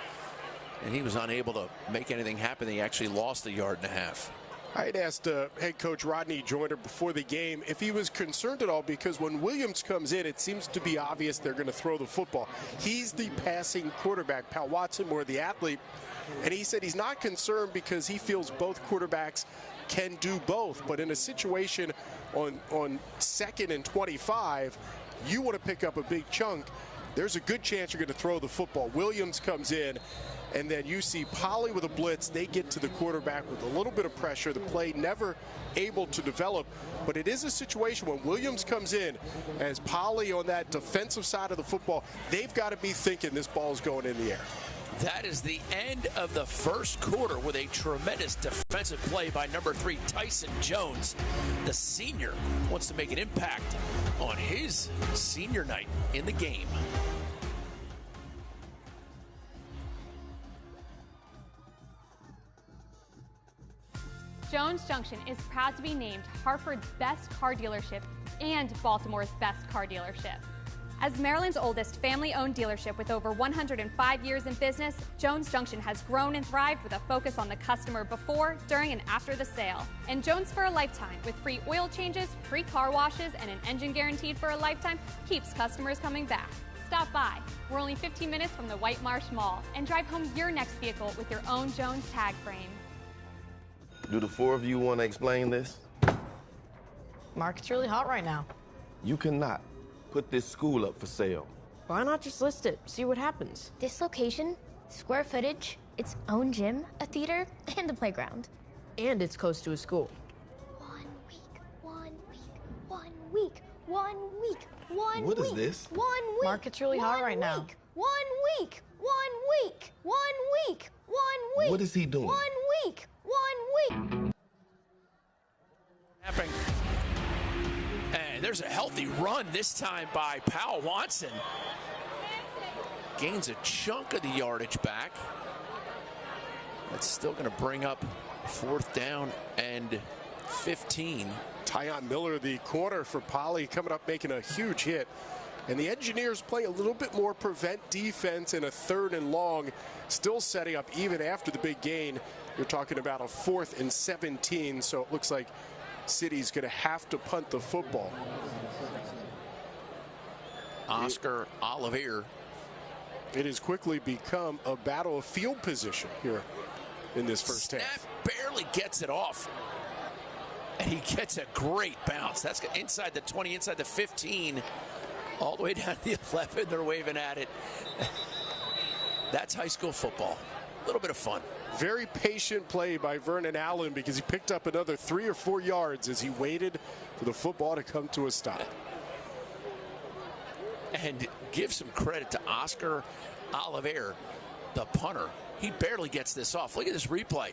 and he was unable to make anything happen. He actually lost a yard and a half. I had asked head coach Rodney Joyner before the game if he was concerned at all, because when Williams comes in, it seems to be obvious they're going to throw the football. He's the passing quarterback. Pal Watson more the athlete. And he said he's not concerned because he feels both quarterbacks can do both. But in a situation on 2nd and 25, you want to pick up a big chunk. There's a good chance you're going to throw the football. Williams comes in, and then you see Polley with a blitz. They get to the quarterback with a little bit of pressure. The play never able to develop. But it is a situation when Williams comes in as Polley on that defensive side of the football, they've got to be thinking this ball is going in the air. That is the end of the first quarter with a tremendous defensive play by number 3, Tyson Jones. The senior wants to make an impact on his senior night in the game. Jones Junction is proud to be named Hartford's best car dealership and Baltimore's best car dealership. As Maryland's oldest family-owned dealership with over 105 years in business, Jones Junction has grown and thrived with a focus on the customer before, during, and after the sale. And Jones for a lifetime, with free oil changes, free car washes, and an engine guaranteed for a lifetime, keeps customers coming back. Stop by. We're only 15 minutes from the White Marsh Mall, and drive home your next vehicle with your own Jones tag frame. Do the 4 of you want to explain this? Market's really hot right now. You cannot put this school up for sale. Why not just list it, see what happens? This location, square footage, its own gym, a theater, and a playground. And it's close to a school. 1 week, 1 week, 1 week, 1 week, 1 What week. is this? 1 week. Market's really hot right now. 1 week, 1 week, 1 week, 1 week. What is he doing? 1 week, 1 week. Happening. And there's a healthy run this time by Powell Watson. Gains a chunk of the yardage back. That's still going to bring up 4th down and 15. Tyon Miller, the corner for Polley, coming up making a huge hit. And the Engineers play a little bit more prevent defense in a 3rd and long, still setting up even after the big gain. You're talking about a 4th and 17, so it looks like City's going to have to punt the football. Oscar Olivier. It has quickly become a battle of field position here in this first half. Barely gets it off. And he gets a great bounce. That's inside the 20, inside the 15, all the way down to the 11. They're waving at it. That's high school football. A little bit of fun. Very patient play by Vernon Allen, because he picked up another 3 or 4 yards as he waited for the football to come to a stop. And give some credit to Oscar Olivier, the punter. He barely gets this off. Look at this replay.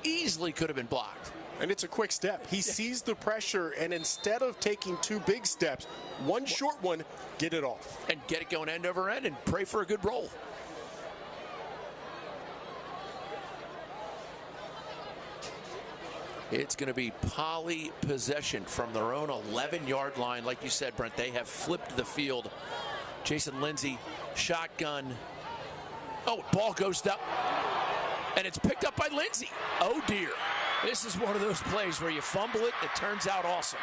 Easily could have been blocked. And it's a quick step. He sees the pressure, and instead of taking 2 big steps, 1 short one, get it off. And get it going end over end and pray for a good roll. It's going to be Polley possession from their own 11-yard line. Like you said, Brent, they have flipped the field. Jason Lindsay, shotgun. Oh, ball goes up. And it's picked up by Lindsay. Oh, dear. This is one of those plays where you fumble it, it turns out awesome.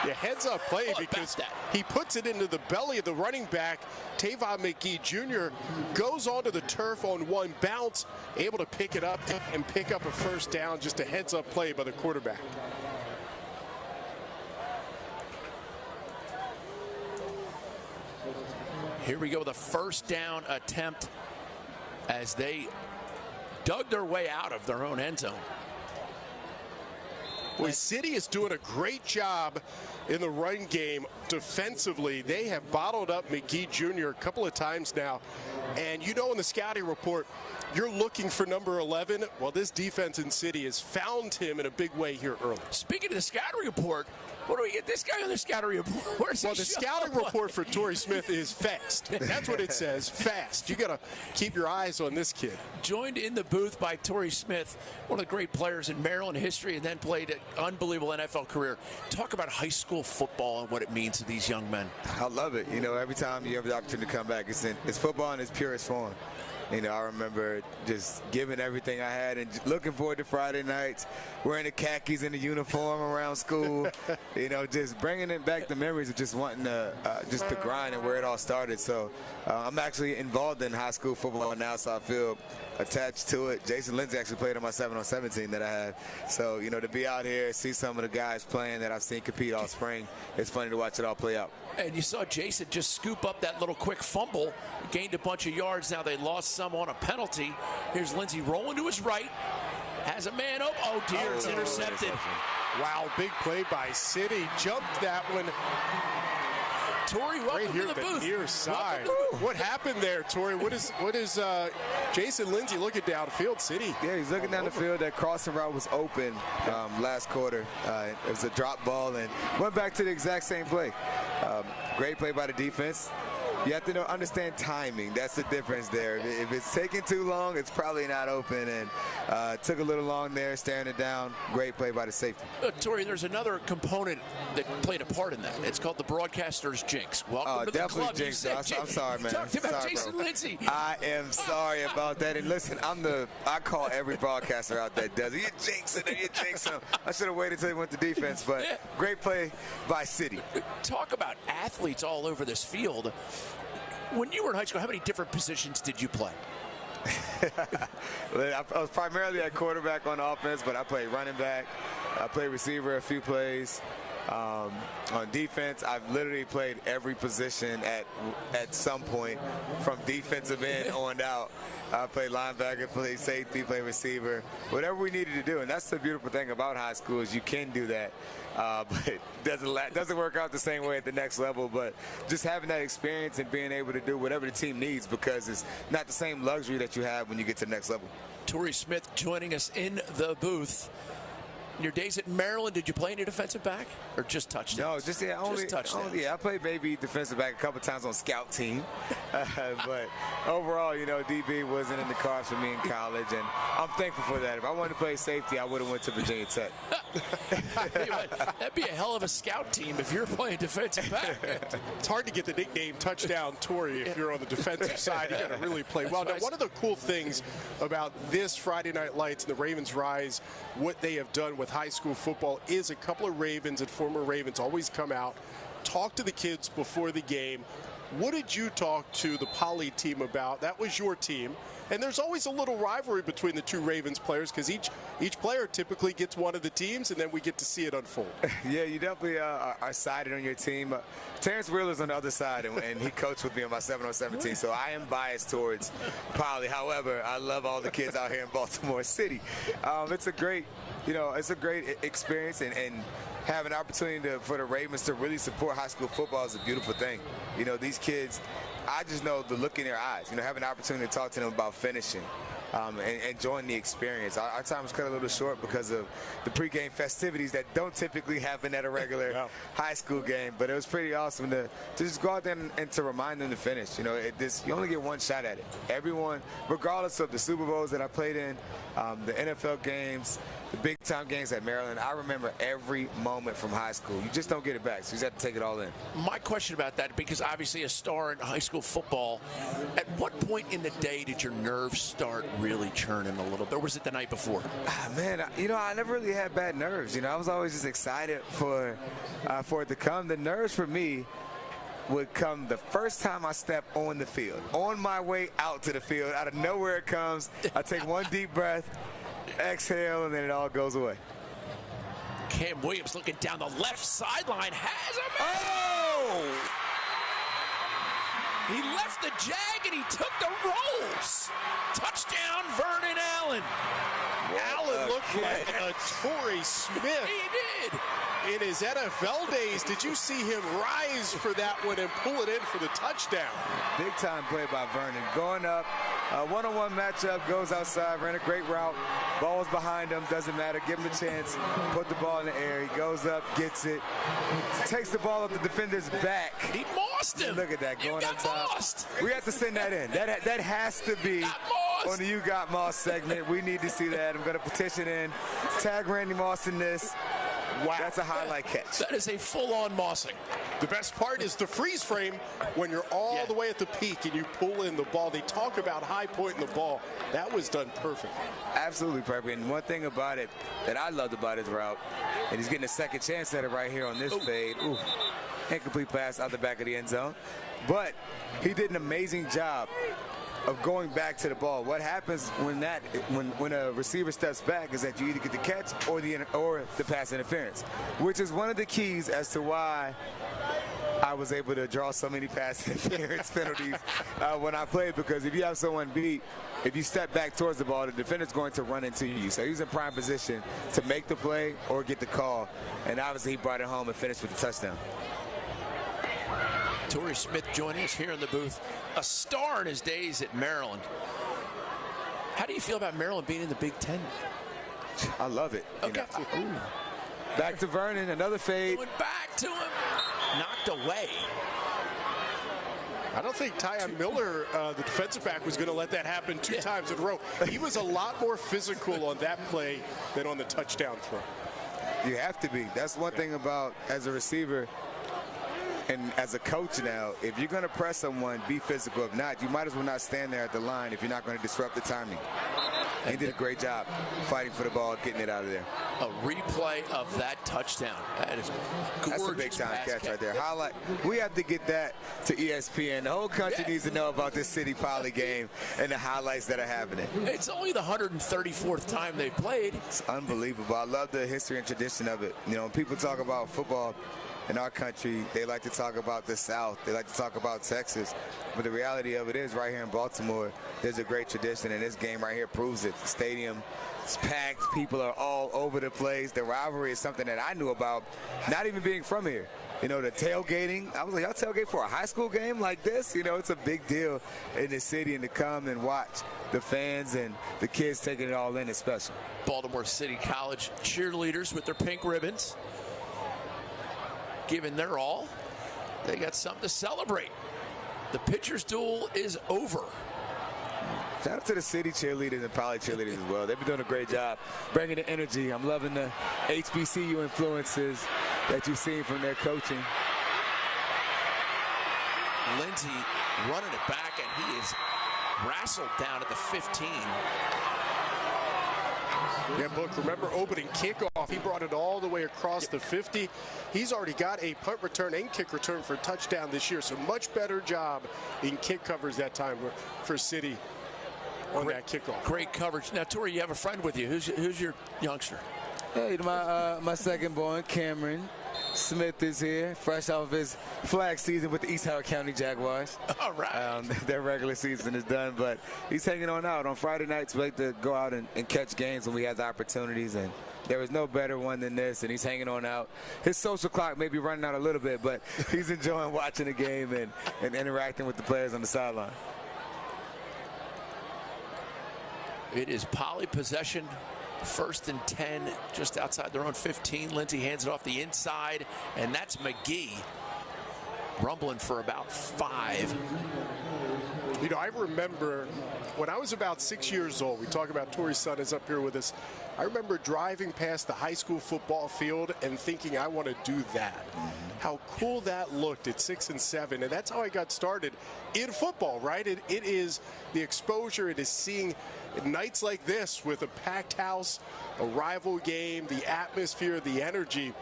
Yeah, heads up play because he puts it into the belly of the running back. Tavon McGee Jr. goes onto the turf on 1 bounce, able to pick it up and pick up a 1st down. Just a heads up play by the quarterback. Here we go, the 1st down attempt as they dug their way out of their own end zone. Boy, City is doing a great job in the run game defensively. They have bottled up McGee Jr. a couple of times now. And you know, in the scouting report, you're looking for number 11. Well, this defense in City has found him in a big way here early. Speaking of the scouting report, What do we get this guy on the scouting report? Well, the scouting report for Torrey Smith is fast. That's what it says, fast. You got to keep your eyes on this kid. Joined in the booth by Torrey Smith, one of the great players in Maryland history, and then played an unbelievable NFL career. Talk about high school football and what it means to these young men. I love it. You know, every time you have the opportunity to come back, it's football in its purest form. You know, I remember just giving everything I had and looking forward to Friday nights, wearing the khakis and the uniform around school. You know, just bringing it back the memories of just wanting to just the grind and where it all started. So I'm actually involved in high school football now, so I feel attached to it. Jason Lindsay actually played on my 7-on-7 team that I had. So, you know, to be out here, see some of the guys playing that I've seen compete all spring, it's funny to watch it all play out. And you saw Jason just scoop up that little quick fumble, gained a bunch of yards. Now they lost some on a penalty. Here's Lindsay rolling to his right, has a man up. Oh, dear, it's intercepted. Wow, big play by City. Jumped that one. Torrey, welcome right here to the booth. Near side. What happened there, Torrey? What is Jason Lindsay looking downfield? City. Yeah, he's looking down the field. That crossing route was open last quarter. It was a drop ball and went back to the exact same play. Great play by the defense. You have to understand timing. That's the difference there. If it's taking too long, it's probably not open. And took a little long there, staring it down. Great play by the safety. Torrey, there's another component that played a part in that. It's called the broadcaster's jinx. Welcome to the club. Jinx. I'm sorry, man. Talked about sorry, Jason Lindsay. I am sorry about that. And listen, I call every broadcaster out that does it. You jinxing him. You jinxing him. I should have waited until he went to defense. But great play by City. Talk about athletes all over this field. When you were in high school, how many different positions did you play? I was primarily at quarterback on offense, but I played running back. I played receiver a few plays. On defense, I've literally played every position at some point, from defensive end on out. I played linebacker, played safety, played receiver, whatever we needed to do. And that's the beautiful thing about high school is you can do that. But it doesn't work out the same way at the next level. But just having that experience and being able to do whatever the team needs, because it's not the same luxury that you have when you get to the next level. Torrey Smith joining us in the booth. In your days at Maryland, did you play any defensive back or just touchdowns? No, just touchdowns. I played maybe defensive back a couple times on scout team. But overall, you know, DB wasn't in the cards for me in college, and I'm thankful for that. If I wanted to play safety, I would have went to Virginia Tech. That'd be a hell of a scout team if you're playing defensive back. It's hard to get the nickname Touchdown Torrey if you're on the defensive side. You got to really play well. Now, one of the cool things about this Friday Night Lights and the Ravens Rise, what they have done with high school football, is a couple of Ravens and former Ravens always come out, talk to the kids before the game. What did you talk to the Poly team about? That was your team. And there's always a little rivalry between the two Ravens players because each player typically gets one of the teams, and then we get to see it unfold. Yeah, you definitely are sided on your team. Terrence Wheeler's on the other side, and he coached with me on my 7-on-7 team, so I am biased towards Poly. However, I love all the kids out here in Baltimore City. It's a great experience, and have an opportunity for the Ravens to really support high school football is a beautiful thing. You know, these kids, I just know the look in their eyes. You know, have an opportunity to talk to them about finishing and enjoying the experience. Our time was cut a little short because of the pregame festivities that don't typically happen at a regular high school game. But it was pretty awesome to just go out there and to remind them to finish. You know, you only get one shot at it. Everyone, regardless of the Super Bowls that I played in, the NFL games, the big-time games at Maryland, I remember every moment from high school. You just don't get it back, so you just have to take it all in. My question about that, because obviously a star in high school football, at what point in the day did your nerves start really churning a little bit, or was it the night before? Man, you know, I never really had bad nerves. You know, I was always just excited for it to come. The nerves for me would come the first time I step on the field. On my way out to the field, out of nowhere it comes. I take one deep breath, exhale, and then it all goes away. Cam Williams looking down the left sideline, has a man. Oh! He left the jag and he took the rolls. Touchdown, Vernon Allen. Allen looked like a Torrey Smith. He did. In his NFL days, did you see him rise for that one and pull it in for the touchdown? Big time play by Vernon. Going up, one-on-one matchup, goes outside, ran a great route. Ball's behind him, doesn't matter. Give him a chance. Put the ball in the air. He goes up, gets it, takes the ball up the defender's back. He mossed him. Look at that, going on top. Mossed. We have to send that in. That has to be on the You Got Moss segment. We need to see that. I'm going to petition in. Tag Randy Moss in this. Wow. That's a highlight catch. That is a full-on mossing. The best part is the freeze frame when you're all the way at the peak and you pull in the ball. They talk about high point in the ball. That was done perfect. Absolutely perfect. And one thing about it that I loved about his route, and he's getting a second chance at it right here on this fade. Ooh. Incomplete pass out the back of the end zone. But he did an amazing job of going back to the ball. What happens when a receiver steps back is that you either get the catch or the pass interference, which is one of the keys as to why I was able to draw so many pass interference penalties when I played, because if you have someone beat, if you step back towards the ball, the defender's going to run into you. So he was in prime position to make the play or get the call, and obviously he brought it home and finished with the touchdown. Torrey Smith joining us here in the booth. A star in his days at Maryland. How do you feel about Maryland being in the Big Ten? I love it. Okay. Back to Vernon, another fade. Going back to him. Knocked away. I don't think Tyon Miller, the defensive back, was going to let that happen two times in a row. He was a lot more physical on that play than on the touchdown throw. You have to be. That's one thing about, as a receiver, and as a coach now, if you're going to press someone, be physical. If not, you might as well not stand there at the line if you're not going to disrupt the timing. And he did a great job fighting for the ball, getting it out of there. A replay of that touchdown. That is gorgeous. That's a big-time catch right there. Highlight. We have to get that to ESPN. The whole country needs to know about this City Poly game and the highlights that are happening. It's only the 134th time they've played. It's unbelievable. I love the history and tradition of it. You know, when people talk about football in our country, they like to talk about the South. They like to talk about Texas. But the reality of it is, right here in Baltimore, there's a great tradition, and this game right here proves it. The stadium is packed. People are all over the place. The rivalry is something that I knew about, not even being from here. You know, the tailgating. I was like, y'all tailgate for a high school game like this? You know, it's a big deal in the city, and to come and watch the fans and the kids taking it all in is special. Baltimore City College cheerleaders with their pink ribbons, giving their all. They got something to celebrate. The pitcher's duel is over. Shout out to the city cheerleaders and Poly cheerleaders as well. They've been doing a great job bringing the energy. I'm loving the HBCU influences that you've seen from their coaching. Lindsey running it back, and he is wrestled down at the 15. Yeah, Book, remember opening kickoff, he brought it all the way across the 50. He's already got a punt return and kick return for a touchdown this year, so much better job in kick covers that time for City on that kickoff. Great coverage. Now, Torrey, you have a friend with you. Who's your youngster? Hey, my second born, Cameron Smith, is here, fresh off his flag season with the East Howard County Jaguars. All right. Their regular season is done, but he's hanging on out. On Friday nights, we like to go out and catch games when we have the opportunities, and there was no better one than this, and he's hanging on out. His social clock may be running out a little bit, but he's enjoying watching the game and interacting with the players on the sideline. It is Poly possession. 1st and 10, just outside their own 15. Lindsey hands it off the inside, and that's McGee rumbling for about 5. You know, I remember when I was about 6 years old, we talk about Torrey's son is up here with us. I remember driving past the high school football field and thinking, I want to do that. How cool that looked at 6 and 7, and that's how I got started in football, right? It is the exposure, it is seeing nights like this with a packed house, a rival game, the atmosphere, the energy,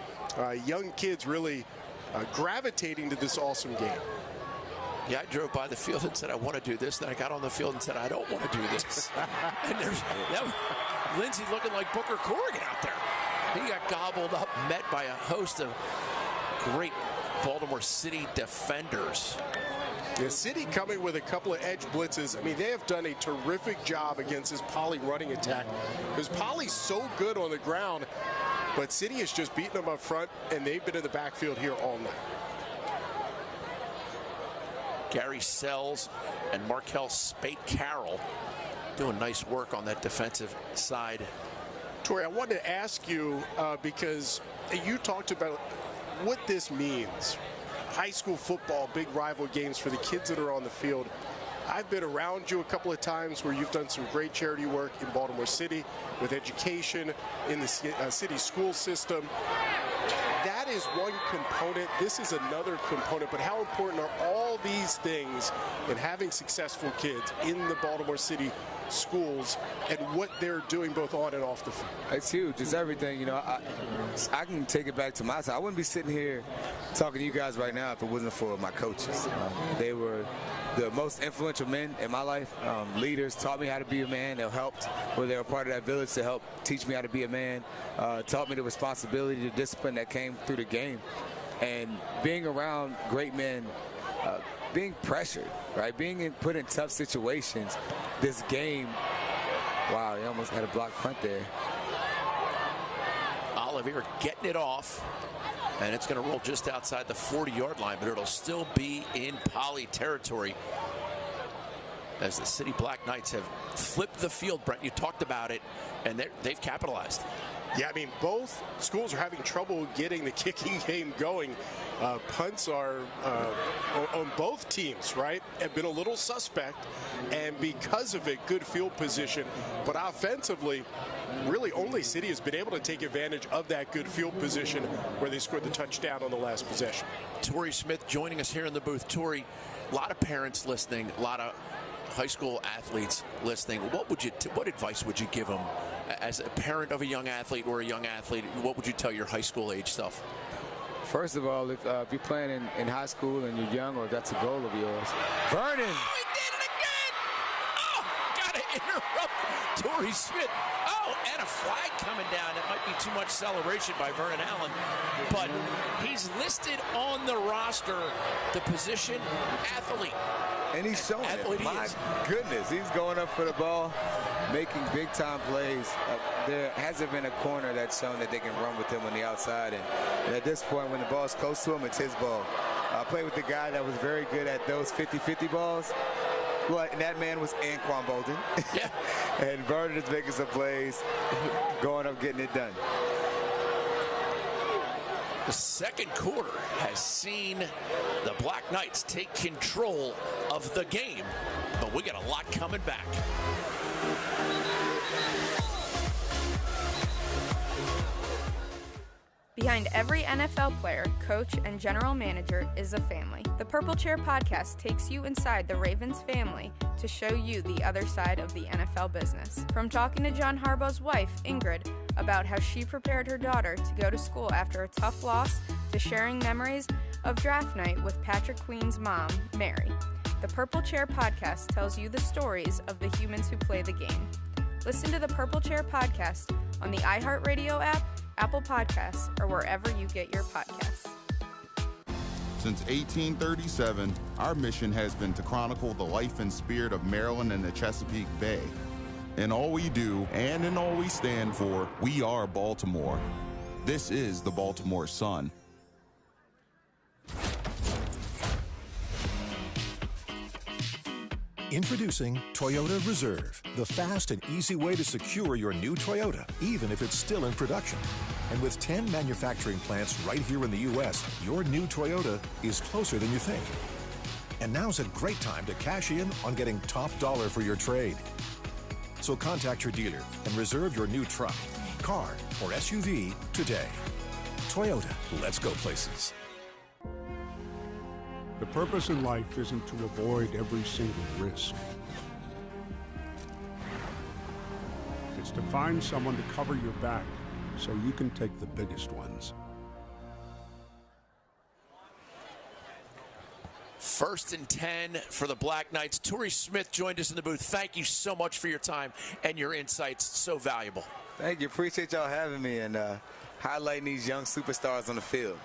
young kids really gravitating to this awesome game. Yeah, I drove by the field and said, I want to do this. Then I got on the field and said, I don't want to do this. And there's Lindsey looking like Booker Corrigan out there. He got gobbled up, met by a host of great Baltimore City defenders. The City coming with a couple of edge blitzes. I mean, they have done a terrific job against this Poly running attack because Poly's so good on the ground, but City has just beaten them up front, and they've been in the backfield here all night. Gary Sells and Markel Spate-Carroll doing nice work on that defensive side. Tori, I wanted to ask you, because you talked about what this means. High school football, big rival games for the kids that are on the field. I've been around you a couple of times where you've done some great charity work in Baltimore City with education in the city school system. That is one component. This is another component. But how important are all these things in having successful kids in the Baltimore City schools and what they're doing both on and off the field? It's huge. It's everything. You know, I can take it back to my time. I wouldn't be sitting here talking to you guys right now if it wasn't for my coaches. They were the most influential men in my life. Leaders taught me how to be a man. They helped, where they were part of that village, to help teach me how to be a man. Taught me the responsibility, the discipline that came through the game. And being around great men, being pressured, right? Being put in tough situations. This game, wow, he almost had a block punt there. Olivier getting it off, and it's going to roll just outside the 40-yard line, but it'll still be in Poly territory as the City Black Knights have flipped the field. Brent, you talked about it, and they've capitalized. Yeah, I mean, both schools are having trouble getting the kicking game going. Punts are on both teams, right, have been a little suspect, and because of it, good field position. But offensively, really only City has been able to take advantage of that good field position where they scored the touchdown on the last possession. Torrey Smith joining us here in the booth. Torrey, a lot of parents listening, a lot of high school athletes listening. What advice would you give them as a parent of a young athlete or a young athlete? What would you tell your high school age self? First of all, if you're playing in high school and you're young, or that's a goal of yours, Vernon. Oh, he did it again! Oh, got to interrupt Torrey Smith. Oh, and a flag coming down. It might be too much celebration by Vernon Allen, but he's listed on the roster, the position athlete. And he's showing it. My goodness, he's going up for the ball, making big-time plays. There hasn't been a corner that's shown that they can run with him on the outside. And at this point, when the ball's close to him, it's his ball. I played with the guy that was very good at those 50-50 balls. Well, and that man was Anquan Bolden. Yeah. And Vernon is making some plays, going up, getting it done. The second quarter has seen the Black Knights take control of the game, but we got a lot coming back. Behind every NFL player, coach, and general manager is a family. The Purple Chair podcast takes you inside the Ravens family to show you the other side of the NFL business. From talking to John Harbaugh's wife, Ingrid, about how she prepared her daughter to go to school after a tough loss, to sharing memories of draft night with Patrick Queen's mom, Mary. The Purple Chair podcast tells you the stories of the humans who play the game. Listen to the Purple Chair podcast on the iHeartRadio app, Apple Podcasts, or wherever you get your podcasts. Since 1837, our mission has been to chronicle the life and spirit of Maryland and the Chesapeake Bay. In all we do and in all we stand for, we are Baltimore. This is the Baltimore Sun. Introducing Toyota Reserve, the fast and easy way to secure your new Toyota, even if it's still in production. And with 10 manufacturing plants right here in the U.S., your new Toyota is closer than you think. And now's a great time to cash in on getting top dollar for your trade. So contact your dealer and reserve your new truck, car, or SUV today. Toyota, let's go places. The purpose in life isn't to avoid every single risk. It's to find someone to cover your back so you can take the biggest ones. First and 10 for the Black Knights. Torrey Smith joined us in the booth. Thank you so much for your time and your insights. So valuable. Thank you. Appreciate y'all having me and highlighting these young superstars on the field.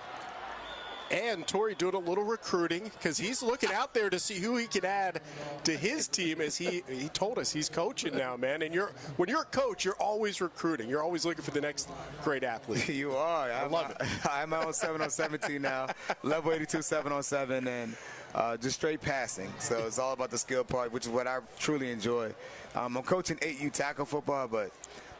And Torrey doing a little recruiting because he's looking out there to see who he can add to his team. As he told us he's coaching now, man. And when you're a coach, you're always recruiting. You're always looking for the next great athlete. You are. I love it. I'm my own 7-on-7 team now. Level 82 7-on-7 and just straight passing. So it's all about the skill part, which is what I truly enjoy. I'm coaching 8U tackle football, but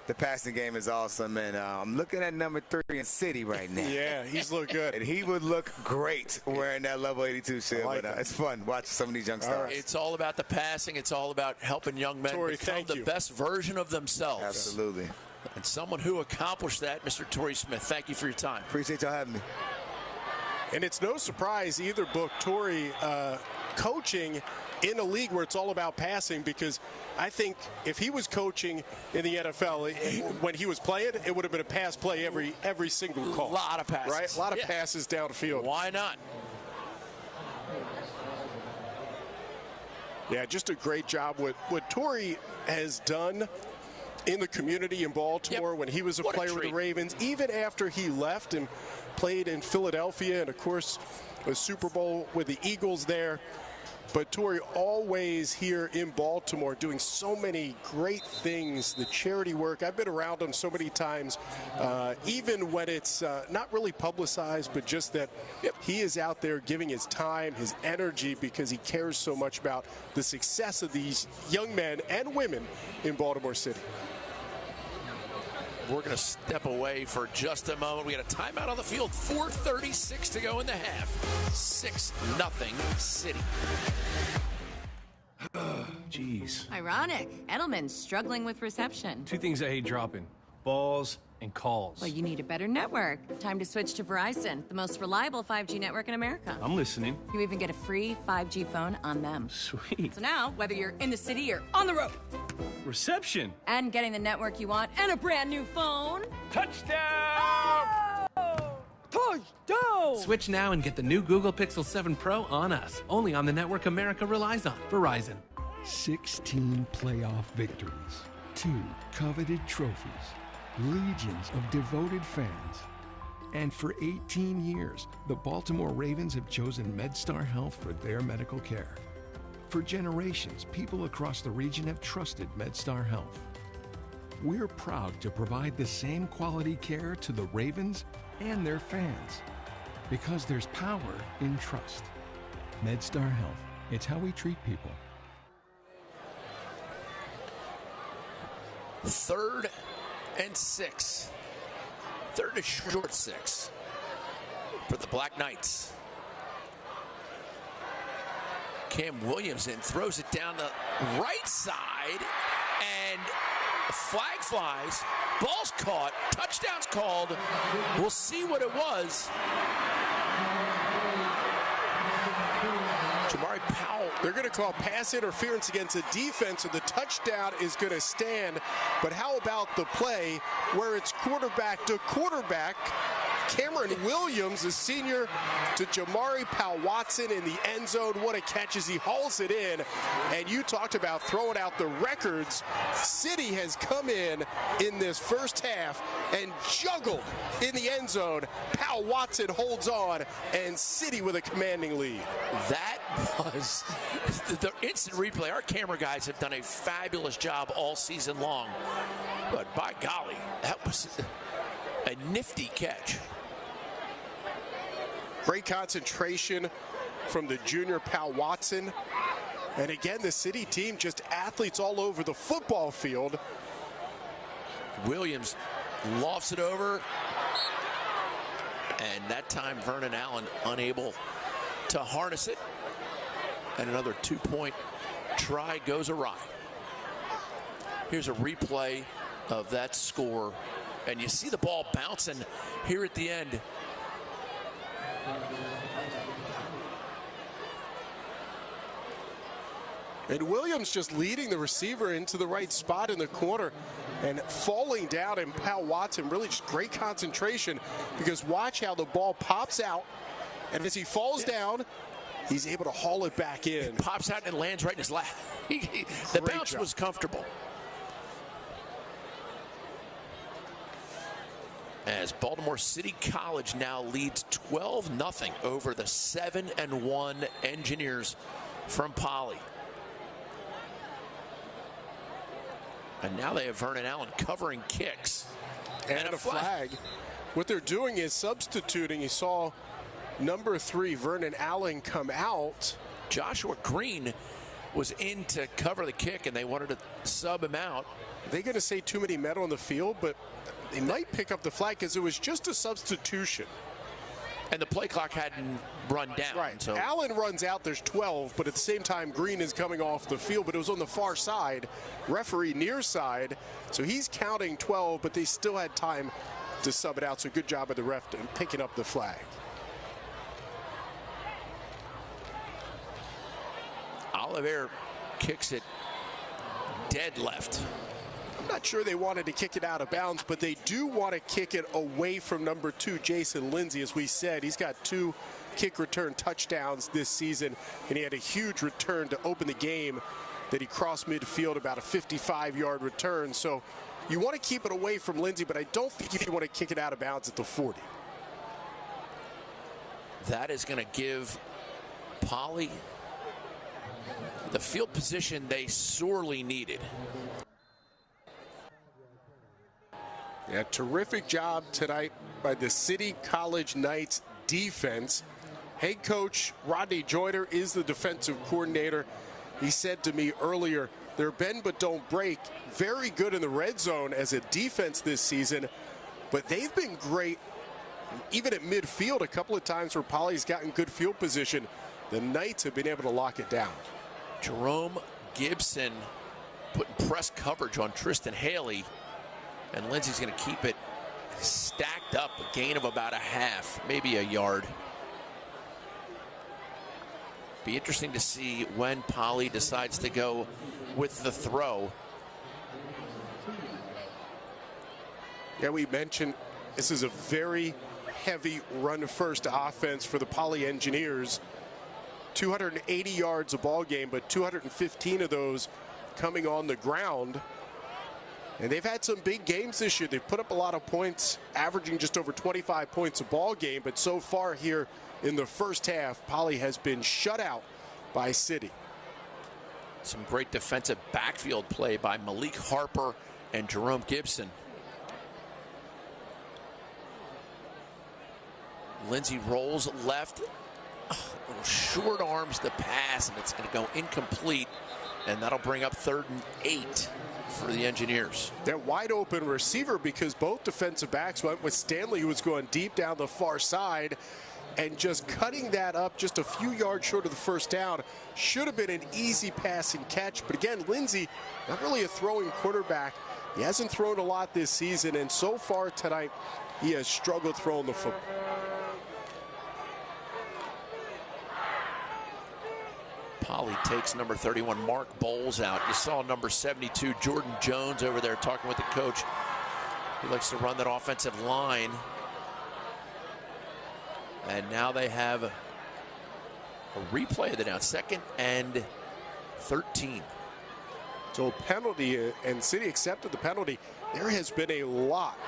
the passing game is awesome, and I'm looking at number 3 in City right now. Yeah, he's look good. And he would look great wearing that level 82 shirt. Like but it's fun watching some of these young stars. It's all about the passing. It's all about helping young men Torrey, become the best version of themselves. Absolutely. And someone who accomplished that, Mr. Torrey Smith, thank you for your time. Appreciate y'all having me. And it's no surprise either, Book, Torrey coaching in a league where it's all about passing, because I think if he was coaching in the NFL when he was playing, it would have been a pass play every single call. A lot of passes. Right? A lot of passes downfield. Why not? Yeah, just a great job. What Torrey has done in the community in Baltimore when he was a player with the Ravens, even after he left and played in Philadelphia and, of course, a Super Bowl with the Eagles there. But Torrey always here in Baltimore doing so many great things, the charity work. I've been around him so many times, even when it's not really publicized, but just that he is out there giving his time, his energy, because he cares so much about the success of these young men and women in Baltimore City. We're going to step away for just a moment. We got a timeout on the field. 4:36 to go in the half. 6-0 City. Jeez. Ironic. Edelman's struggling with reception. 2 things I hate dropping: balls and calls. Well, you need a better network. Time to switch to Verizon, the most reliable 5G network in America. I'm listening. You even get a free 5G phone on them. Sweet. So now, whether you're in the city or on the road, Reception. and getting the network you want and a brand new phone. Touchdown! Touchdown! Switch now and get the new Google Pixel 7 Pro on us. Only on the network America relies on. Verizon. 16 playoff victories, 2 coveted trophies, legions of devoted fans. And for 18 years, the Baltimore Ravens have chosen MedStar Health for their medical care. For generations, people across the region have trusted MedStar Health. We're proud to provide the same quality care to the Ravens and their fans, because there's power in trust. MedStar Health. It's how we treat people. 3rd and 6. 3rd and short 6 for the Black Knights. Cam Williams in, throws it down the right side, and flag flies. Ball's caught. Touchdown's called. We'll see what it was. Jamari Powell. They're going to call pass interference against a defense, and the touchdown is going to stand. But how about the play where it's quarterback to quarterback? Cameron Williams, a senior, to Jamari Powell-Watson in the end zone. What a catch as he hauls it in. And you talked about throwing out the records. City has come in this first half and juggled in the end zone. Powell-Watson holds on, and City with a commanding lead. That was the instant replay. Our camera guys have done a fabulous job all season long. But by golly, that was a nifty catch. Great concentration from the junior Powell-Watson. And again, the City team, just athletes all over the football field. Williams lofts it over. And that time, Vernon Allen unable to harness it. And another 2-point try goes awry. Here's a replay of that score. And you see the ball bouncing here at the end. And Williams just leading the receiver into the right spot in the corner and falling down, and Powell-Watson really just great concentration, because watch how the ball pops out, and as he falls down, he's able to haul it back in. It pops out and it lands right in his lap. The bounce was comfortable. as Baltimore City College now leads 12-0 over the 7-1 Engineers from Poly. And now they have Vernon Allen covering kicks. And a flag. What they're doing is substituting. You saw number 3, Vernon Allen, come out. Joshua Green was in to cover the kick, and they wanted to sub him out. They're going to say too many men on the field, but they might pick up the flag because it was just a substitution. And the play clock hadn't run down. Right. So Allen runs out, there's 12, but at the same time, Green is coming off the field, but it was on the far side, referee near side, so he's counting 12, but they still had time to sub it out, so good job of the ref in picking up the flag. Oliver kicks it dead left. I'm not sure they wanted to kick it out of bounds, but they do want to kick it away from number 2, Jason Lindsay. As we said, he's got 2 kick return touchdowns this season, and he had a huge return to open the game that he crossed midfield, about a 55-yard return. So you want to keep it away from Lindsay, but I don't think you want to kick it out of bounds at the 40. That is going to give Poly the field position they sorely needed. Yeah, terrific job tonight by the City College Knights defense. Head coach Rodney Joyner is the defensive coordinator. He said to me earlier, they're bend but don't break. Very good in the red zone as a defense this season, but they've been great even at midfield a couple of times where Poly's gotten good field position. The Knights have been able to lock it down. Jerome Gibson putting press coverage on Tristan Haley, and Lindsay's going to keep it stacked up, a gain of about a half, maybe a yard. Be interesting to see when Poly decides to go with the throw. Yeah, we mentioned this is a very heavy run-first offense for the Poly Engineers. 280 yards a ball game, but 215 of those coming on the ground. And they've had some big games this year. They've put up a lot of points, averaging just over 25 points a ball game. But so far here in the first half, Poly has been shut out by City. Some great defensive backfield play by Malik Harper and Jerome Gibson. Lindsay rolls left, short arms the pass, and it's going to go incomplete, and that'll bring up 3rd and 8 for the Engineers. That wide open receiver, because both defensive backs went with Stanley, who was going deep down the far side, and just cutting that up just a few yards short of the first down. Should have been an easy passing catch, but again, Lindsay, not really a throwing quarterback. He hasn't thrown a lot this season, and so far tonight, he has struggled throwing the football. Poly takes number 31, Mark Bowles, out. You saw number 72, Jordan Jones, over there talking with the coach. He likes to run that offensive line. And now they have a replay of the down, 2nd and 13. So penalty, and City accepted the penalty. There has been a lot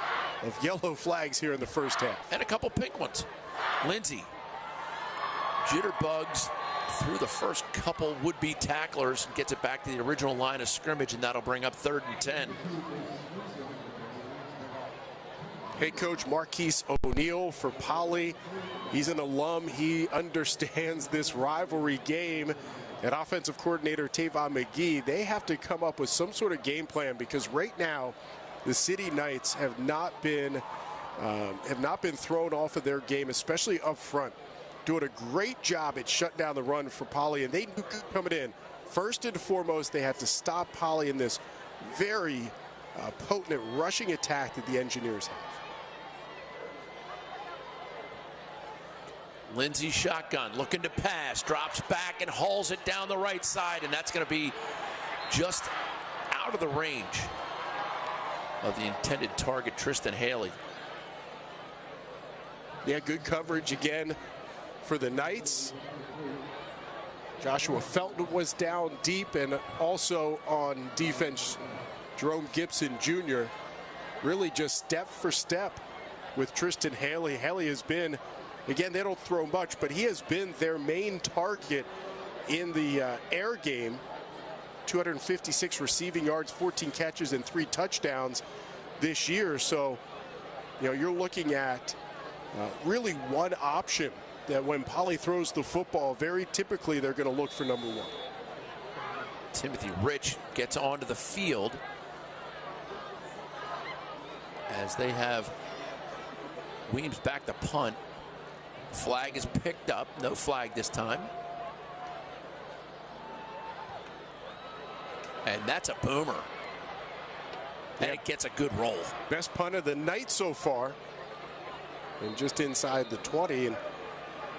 of yellow flags here in the first half. And a couple pink ones. Lindsay jitterbugs through the first couple would-be tacklers and gets it back to the original line of scrimmage, and that'll bring up 3rd and 10. Head coach Marquise O'Neal for Poly. He's an alum. He understands this rivalry game. And offensive coordinator Tavon McGee, they have to come up with some sort of game plan, because right now the City Knights have not been thrown off of their game, especially up front. Doing a great job at shutting down the run for Poly, and they knew coming in. First and foremost, they had to stop Poly in this very potent rushing attack that the Engineers have. Lindsay shotgun, looking to pass, drops back and hauls it down the right side, and that's going to be just out of the range of the intended target, Tristan Haley. Yeah, good coverage again for the Knights. Joshua Felton was down deep, and also on defense, Jerome Gibson Jr. really just step for step with Tristan Haley. Haley has been, again, they don't throw much, but he has been their main target in the air game. 256 receiving yards, 14 catches, and 3 touchdowns this year. So, you're looking at really one option that when Poly throws the football, very typically they're going to look for number 1. Timothy Rich gets onto the field as they have Weems back to punt. Flag is picked up. No flag this time. And that's a boomer. And it gets a good roll. Best punt of the night so far. And just inside the 20. And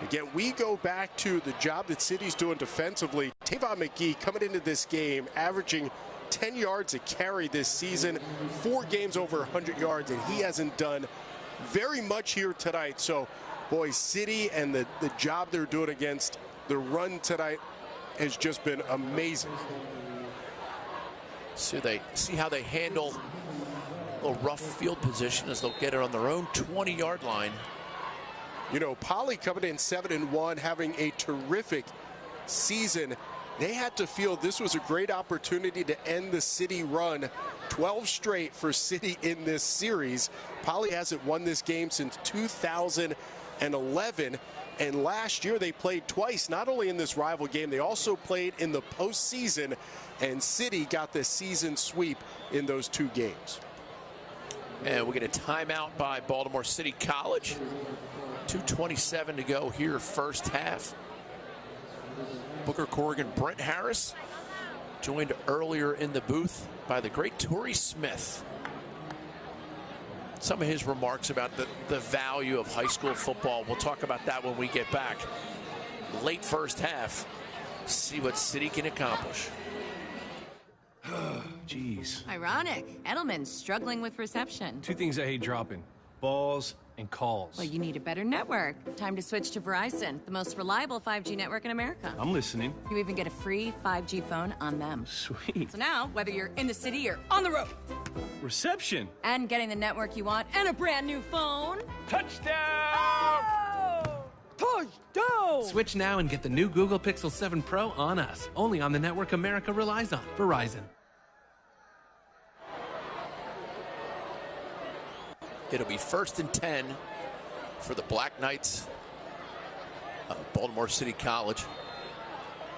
again, we go back to the job that City's doing defensively. Tavon McGee coming into this game, averaging 10 yards a carry this season, 4 games over 100 yards, and he hasn't done very much here tonight. So, boy, City and the job they're doing against the run tonight has just been amazing. So they see how they handle a little rough field position as they'll get it on their own 20-yard line. Poly coming in 7-1, having a terrific season. They had to feel this was a great opportunity to end the City run. 12 straight for City in this series. Poly hasn't won this game since 2011. And last year they played twice, not only in this rival game, they also played in the postseason. And City got the season sweep in those 2 games. And we get a timeout by Baltimore City College. 2:27 to go here, first half. Booker Corrigan, Brent Harris, joined earlier in the booth by the great Torrey Smith. Some of his remarks about the value of high school football. We'll talk about that when we get back. Late first half, see what City can accomplish. Jeez. Ironic. Edelman's struggling with reception. 2 things I hate dropping: balls and calls. Well, you need a better network. Time to switch to Verizon, the most reliable 5G network in America. I'm listening. You even get a free 5G phone on them. Sweet. So now, whether you're in the city or on the road, Reception. and getting the network you want and a brand new phone. Touchdown! Touchdown! Switch now and get the new Google Pixel 7 Pro on us. Only on the network America relies on. Verizon. It'll be 1st and 10 for the Black Knights of Baltimore City College.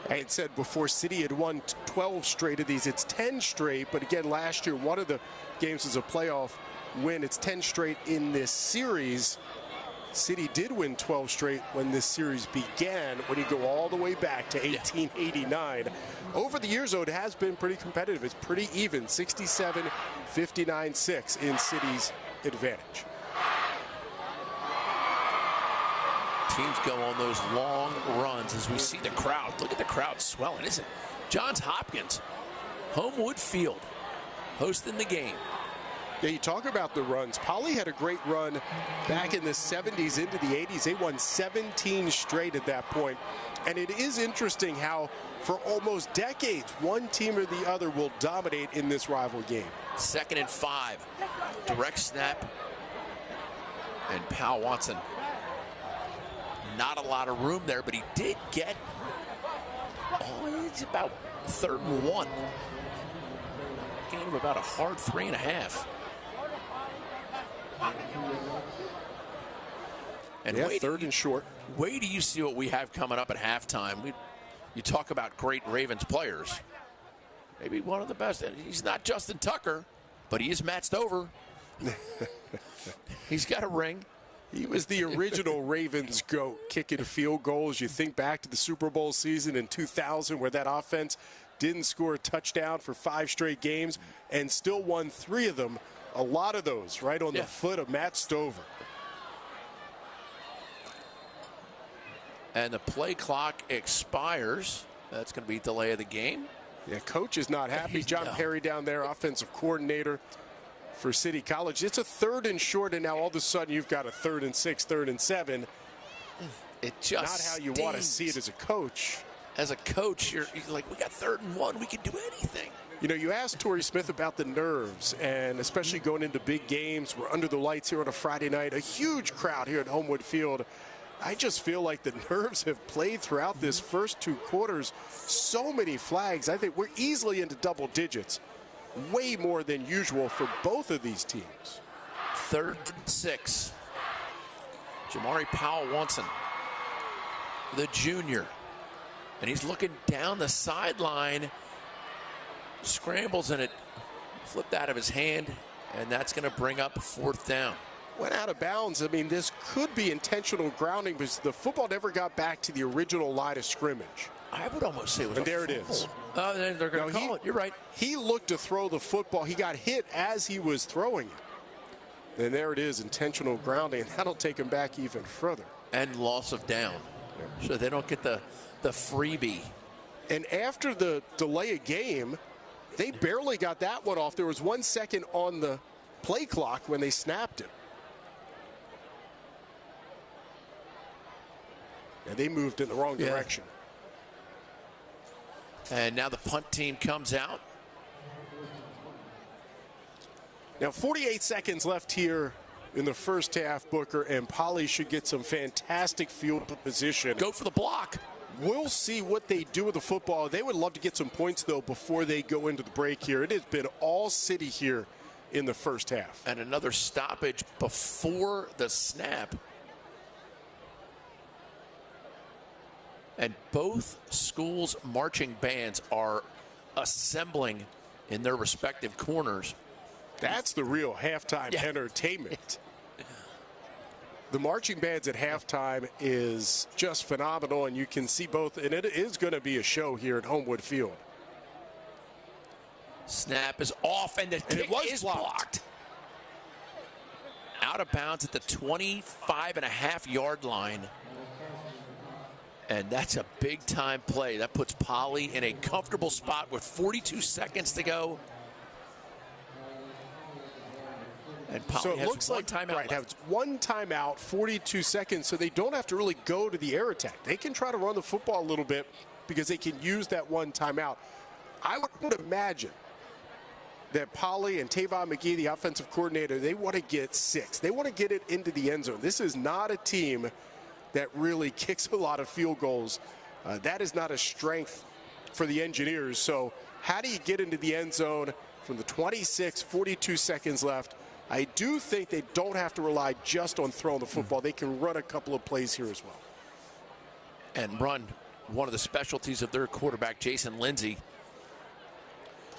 I had said before, City had won 12 straight of these. It's 10 straight, but again, last year, one of the games was a playoff win. It's 10 straight in this series. City did win 12 straight when this series began, when you go all the way back to 1889. Over the years, though, it has been pretty competitive. It's pretty even, 67, 59, 6 in City's advantage. Teams go on those long runs as we see the crowd. Look at the crowd swelling, isn't it? Johns Hopkins, Homewood Field, hosting the game. Yeah, you talk about the runs. Poly had a great run back in the 70s into the 80s. They won 17 straight at that point. And it is interesting how for almost decades, one team or the other will dominate in this rival game. 2nd and 5. Direct snap. And Powell Watson. Not a lot of room there, but he did get, it's about 3rd and 1. Gain of about a hard 3.5. And yeah, 3rd and short. Wait till you see what we have coming up at halftime. You talk about great Ravens players. Maybe one of the best. He's not Justin Tucker, but he is Matt Stover. He's got a ring. He was the original Ravens GOAT, kicking field goals. You think back to the Super Bowl season in 2000 where that offense didn't score a touchdown for 5 straight games and still won 3 of them. A lot of those right on the foot of Matt Stover. And the play clock expires. That's going to be delay of the game. Yeah, coach is not happy. John Perry down there, offensive coordinator for City College. It's a 3rd and short, and now all of a sudden you've got a 3rd and 6, 3rd and 7. It just not how you want to see it as a coach. as a coach, you're like, we got 3rd and 1. We can do anything. You know, you asked Torrey Smith about the nerves, and especially going into big games. We're under the lights here on a Friday night, a huge crowd here at Homewood Field. I just feel like the nerves have played throughout this first 2 quarters. So many flags. I think we're easily into double digits, way more than usual for both of these teams. 3rd and 6. Jamari Powell-Watson, the junior, and he's looking down the sideline. Scrambles and it flipped out of his hand, and that's going to bring up 4th down. Went out of bounds. I mean, this could be intentional grounding because the football never got back to the original line of scrimmage. I would almost say it was and a there fumble. It is. Then they're going to call it. You're right. He looked to throw the football. He got hit as he was throwing it. And there it is, intentional grounding, and that'll take him back even further. And loss of down. So they don't get the freebie. And after the delay of game, they barely got that one off. There was 1 second on the play clock when they snapped it. And they moved in the wrong direction. And now the punt team comes out. Now 48 seconds left here in the first half, Booker, and Poly should get some fantastic field position. Go for the block. We'll see what they do with the football. They would love to get some points, though, before they go into the break here. It has been all city here in the first half. And another stoppage before the snap. And both schools' marching bands are assembling in their respective corners. That's the real halftime entertainment. The marching bands at halftime is just phenomenal, and you can see both, and it is going to be a show here at Homewood Field. Snap is off, and the kick is blocked. Out of bounds at the 25.5-yard line. And that's a big-time play. That puts Poly in a comfortable spot with 42 seconds to go. And Poly has one timeout left. Has one timeout, 42 seconds, so they don't have to really go to the air attack. They can try to run the football a little bit because they can use that one timeout. I would imagine that Poly and Tavon McGee, the offensive coordinator, they want to get 6. They want to get it into the end zone. This is not a team that really kicks a lot of field goals. That is not a strength for the Engineers. So how do you get into the end zone from the 26, 42 seconds left? I do think they don't have to rely just on throwing the football. They can run a couple of plays here as well. And run one of the specialties of their quarterback, Jason Lindsay.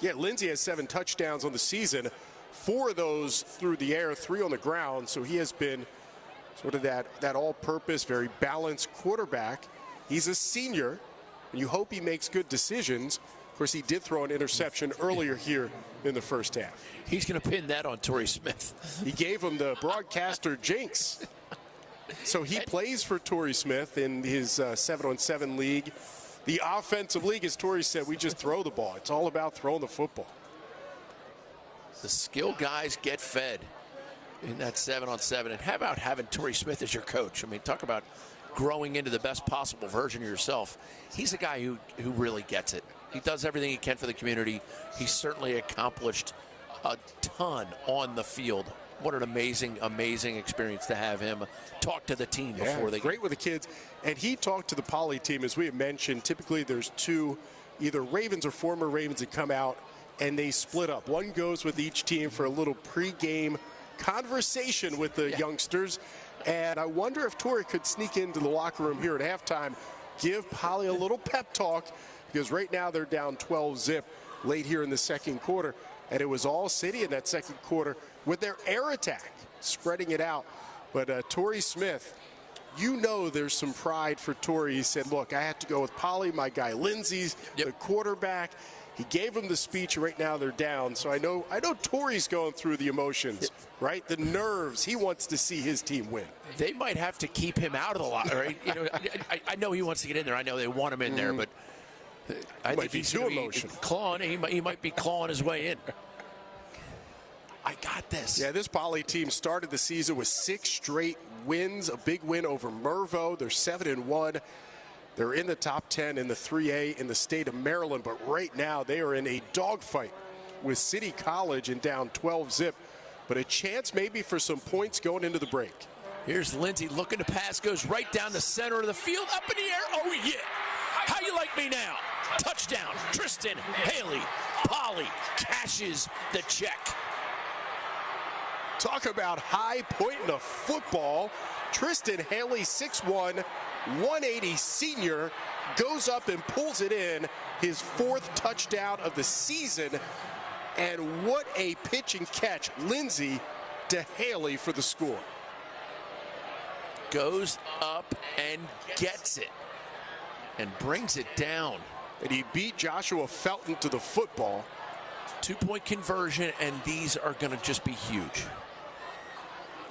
Yeah, Lindsay has 7 touchdowns on the season. 4 of those through the air, 3 on the ground. So he has been sort of that all-purpose, very balanced quarterback. He's a senior, and you hope he makes good decisions. Of course, he did throw an interception earlier here in the first half. He's going to pin that on Torrey Smith. He gave him the broadcaster jinx. So he plays for Torrey Smith in his 7-on-7 league. The offensive league, as Torrey said, we just throw the ball. It's all about throwing the football. The skill guys get fed in that 7-on-7. And how about having Torrey Smith as your coach? I mean, talk about growing into the best possible version of yourself. He's a guy who really gets it. He does everything he can for the community. He's certainly accomplished a ton on the field. What an amazing, amazing experience to have him talk to the team before they great with the kids. And he talked to the Poly team, as we have mentioned. Typically, there's 2 either Ravens or former Ravens that come out, and they split up. One goes with each team for a little pregame conversation with the youngsters. And I wonder if Torrey could sneak into the locker room here at halftime, give Poly a little pep talk, because right now they're down 12-zip late here in the second quarter. And it was all city in that second quarter with their air attack, spreading it out. But Torrey Smith, you know there's some pride for Torrey. He said, look, I had to go with Poly, my guy Lindsay's the quarterback. He gave him the speech, and right now they're down. So I know Torrey's going through the emotions, right? The nerves. He wants to see his team win. They might have to keep him out of the lot, right? You know, I know he wants to get in there. I know they want him in there, but I think he's too emotional. He might be clawing his way in. I got this. Yeah, this Poly team started the season with 6 straight wins, a big win over Mervo. They're 7-1. They're in the top 10 in the 3A in the state of Maryland, but right now they are in a dogfight with City College and down 12-zip. But a chance maybe for some points going into the break. Here's Lindsey looking to pass, goes right down the center of the field, up in the air. Oh, yeah. How you like me now? Touchdown. Tristan Haley. Polly cashes the check. Talk about high point in a football. Tristan Haley, 6'1", 180 senior, goes up and pulls it in. His 4th touchdown of the season. And what a pitch and catch. Lindsey to Haley for the score. Goes up and gets it and brings it down. And he beat Joshua Felton to the football. 2-point conversion, and these are going to just be huge.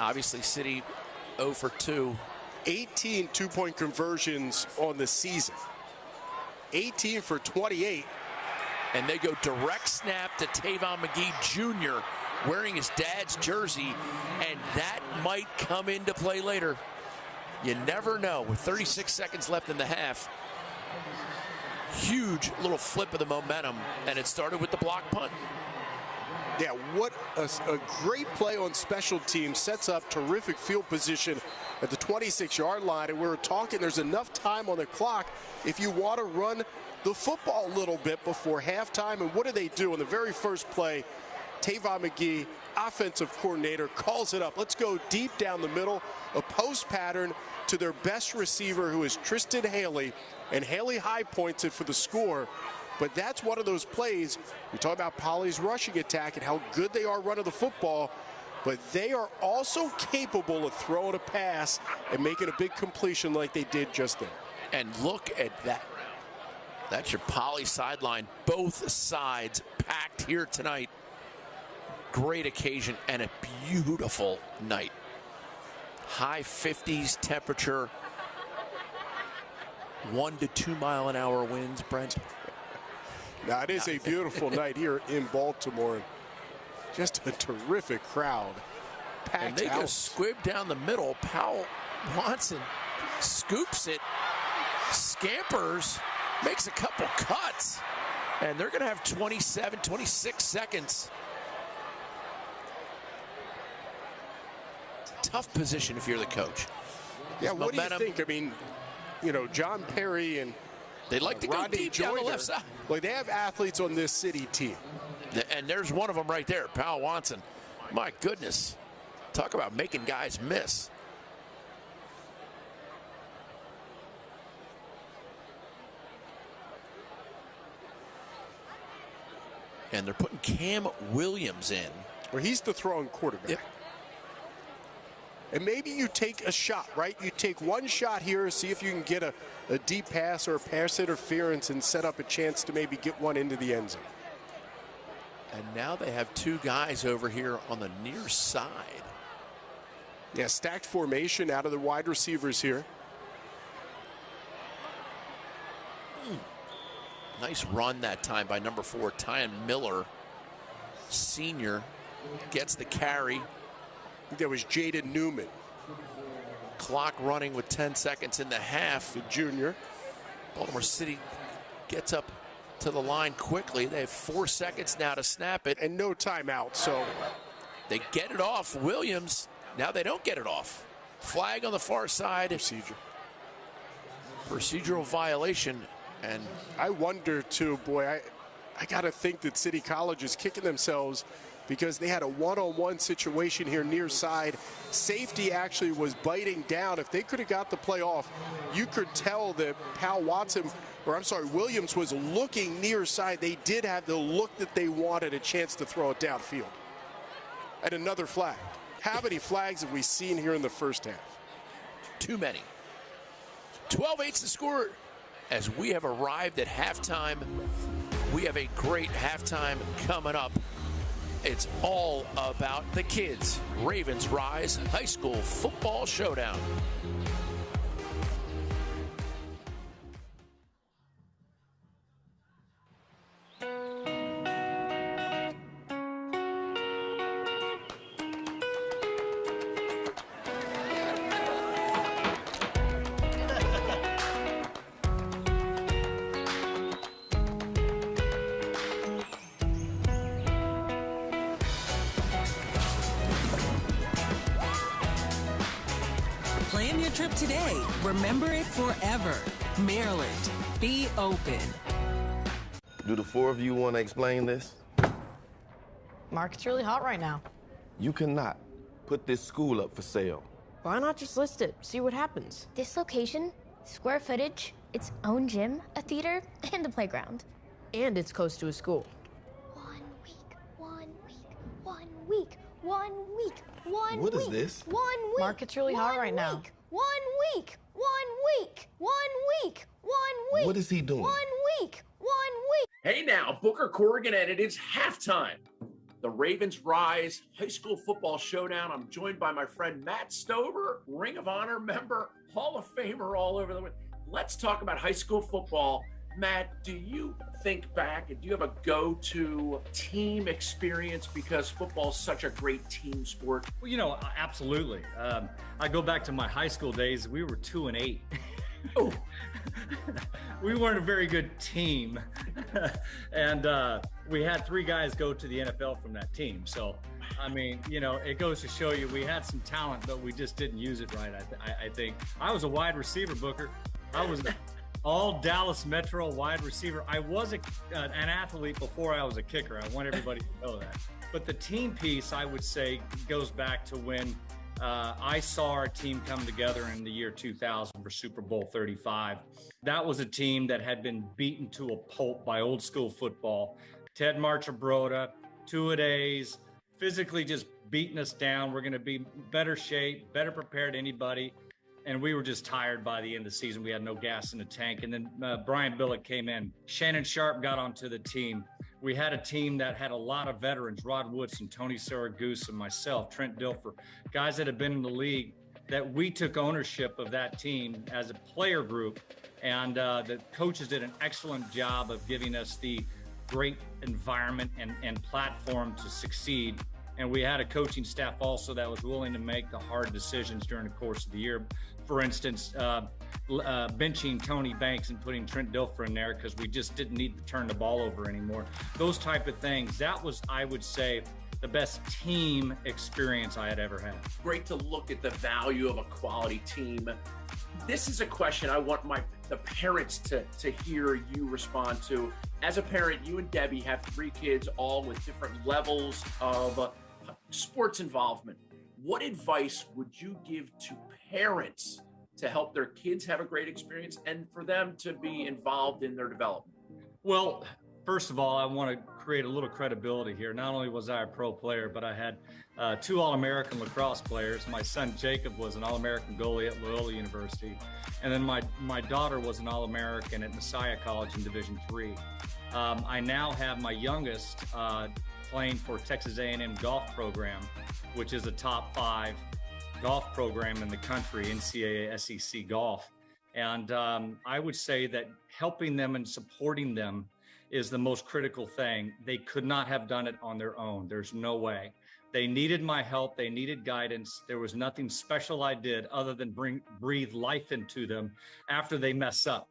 Obviously, City 0 for 2. 18 2-point conversions on the season. 18 for 28. And they go direct snap to Tavon McGee Jr. wearing his dad's jersey, and that might come into play later. You never know. With 36 seconds left in the half, huge little flip of the momentum, and it started with the block punt. Yeah, what a great play on special teams. Sets up terrific field position at the 26-yard line, and we were talking there's enough time on the clock if you want to run the football a little bit before halftime. And what do they do? On the very first play, Tavon McGee, offensive coordinator, calls it up. Let's go deep down the middle, a post pattern to their best receiver, who is Tristan Haley, and Haley high points it for the score. But that's one of those plays. We talk about Poly's rushing attack and how good they are running the football, but they are also capable of throwing a pass and making a big completion like they did just there. And look at that. That's your Poly sideline. Both sides packed here tonight. Great occasion and a beautiful night. High 50s temperature. 1 to 2 mile an hour winds, Brent. Now, it is a beautiful night here in Baltimore. Just a terrific crowd. Packed and they out. go squib down the middle. Powell Watson scoops it, scampers, makes a couple cuts, and they're going to have 27, 26 seconds. Tough position if you're the coach. Yeah, what do you think? I mean, you know, John Perry and they like to go deep down the left side. Like, they have athletes on this City team. And there's one of them right there, Powell Watson. My goodness. Talk about making guys miss. And they're putting Cam Williams in. Well, he's the throwing quarterback. Yep. And maybe you take a shot, right? You take one shot here, see if you can get a deep pass or a pass interference and set up a chance to maybe get one into the end zone. And now they have 2 guys over here on the near side. Yeah, stacked formation out of the wide receivers here. Nice run that time by number 4, Tyon Miller. Senior gets the carry. I think that was Jaden Newman. Clock running with 10 seconds in the half. The junior. Baltimore City gets up to the line quickly. They have 4 seconds now to snap it. And no timeout, so. They get it off. Williams, now they don't get it off. Flag on the far side. Procedural violation. And I wonder, too, boy, I got to think that City College is kicking themselves because they had a one-on-one situation here near side. Safety actually was biting down. If they could have got the play off, you could tell that Williams was looking near side. They did have the look that they wanted, a chance to throw it downfield. And another flag. How many flags have we seen here in the first half? Too many. 12-8's the score as we have arrived at halftime. We have a great halftime coming up. It's all about the kids. Ravens Rise High School Football Showdown. Plan your trip today. Remember it forever. Maryland. Be open. Do the four of you want to explain this? Mark, it's really hot right now. You cannot put this school up for sale. Why not just list it? See what happens. This location, square footage, its own gym, a theater, and a playground. And it's close to a school. 1 week, 1 week, 1 week, 1 week, 1 week. What is this? 1 week. Mark, it's really hot right now. 1 week, 1 week, 1 week, 1 week. What is he doing? 1 week, 1 week. Hey now, Booker Corrigan, and it is halftime. The Ravens Rise High School Football Showdown. I'm joined by my friend Matt Stover, Ring of Honor member, Hall of Famer all over the way. Let's talk about high school football. Matt, do you think back and do you have a go-to team experience because football is such a great team sport? Well, you know, absolutely. I go back to my high school days. We were 2-8. Oh, we weren't a very good team. And we had 3 guys go to the NFL from that team. So, I mean, you know, it goes to show you we had some talent, but we just didn't use it right, I think. I was a wide receiver, Booker. I was all Dallas Metro wide receiver. I was an athlete before I was a kicker. I want everybody to know that. But the team piece, I would say, goes back to when I saw our team come together in the year 2000 for Super Bowl 35. That was a team that had been beaten to a pulp by old school football. Ted Marchabroda, two-a-days, physically just beating us down. We're going to be better shape, better prepared than anybody. And we were just tired by the end of the season. We had no gas in the tank. And then Brian Billick came in. Shannon Sharp got onto the team. We had a team that had a lot of veterans, Rod Woodson, Tony Saragusa, and myself, Trent Dilfer, guys that had been in the league, that we took ownership of that team as a player group. And the coaches did an excellent job of giving us the great environment and platform to succeed. And we had a coaching staff also that was willing to make the hard decisions during the course of the year. For instance, benching Tony Banks and putting Trent Dilfer in there because we just didn't need to turn the ball over anymore. Those type of things. That was, I would say, the best team experience I had ever had. Great to look at the value of a quality team. This is a question I want the parents to hear you respond to. As a parent, you and Debbie have 3 kids, all with different levels of sports involvement. What advice would you give to parents to help their kids have a great experience and for them to be involved in their development? Well, first of all, I want to create a little credibility here. Not only was I a pro player, but I had 2 All-American lacrosse players. My son Jacob was an All-American goalie at Loyola University. And then my daughter was an All-American at Messiah College in Division III. I now have my youngest playing for Texas A&M golf program, which is a top 5 golf program in the country, NCAA SEC golf. And I would say that helping them and supporting them is the most critical thing. They could not have done it on their own. There's no way. They needed my help. They needed guidance. There was nothing special I did other than breathe life into them after they mess up.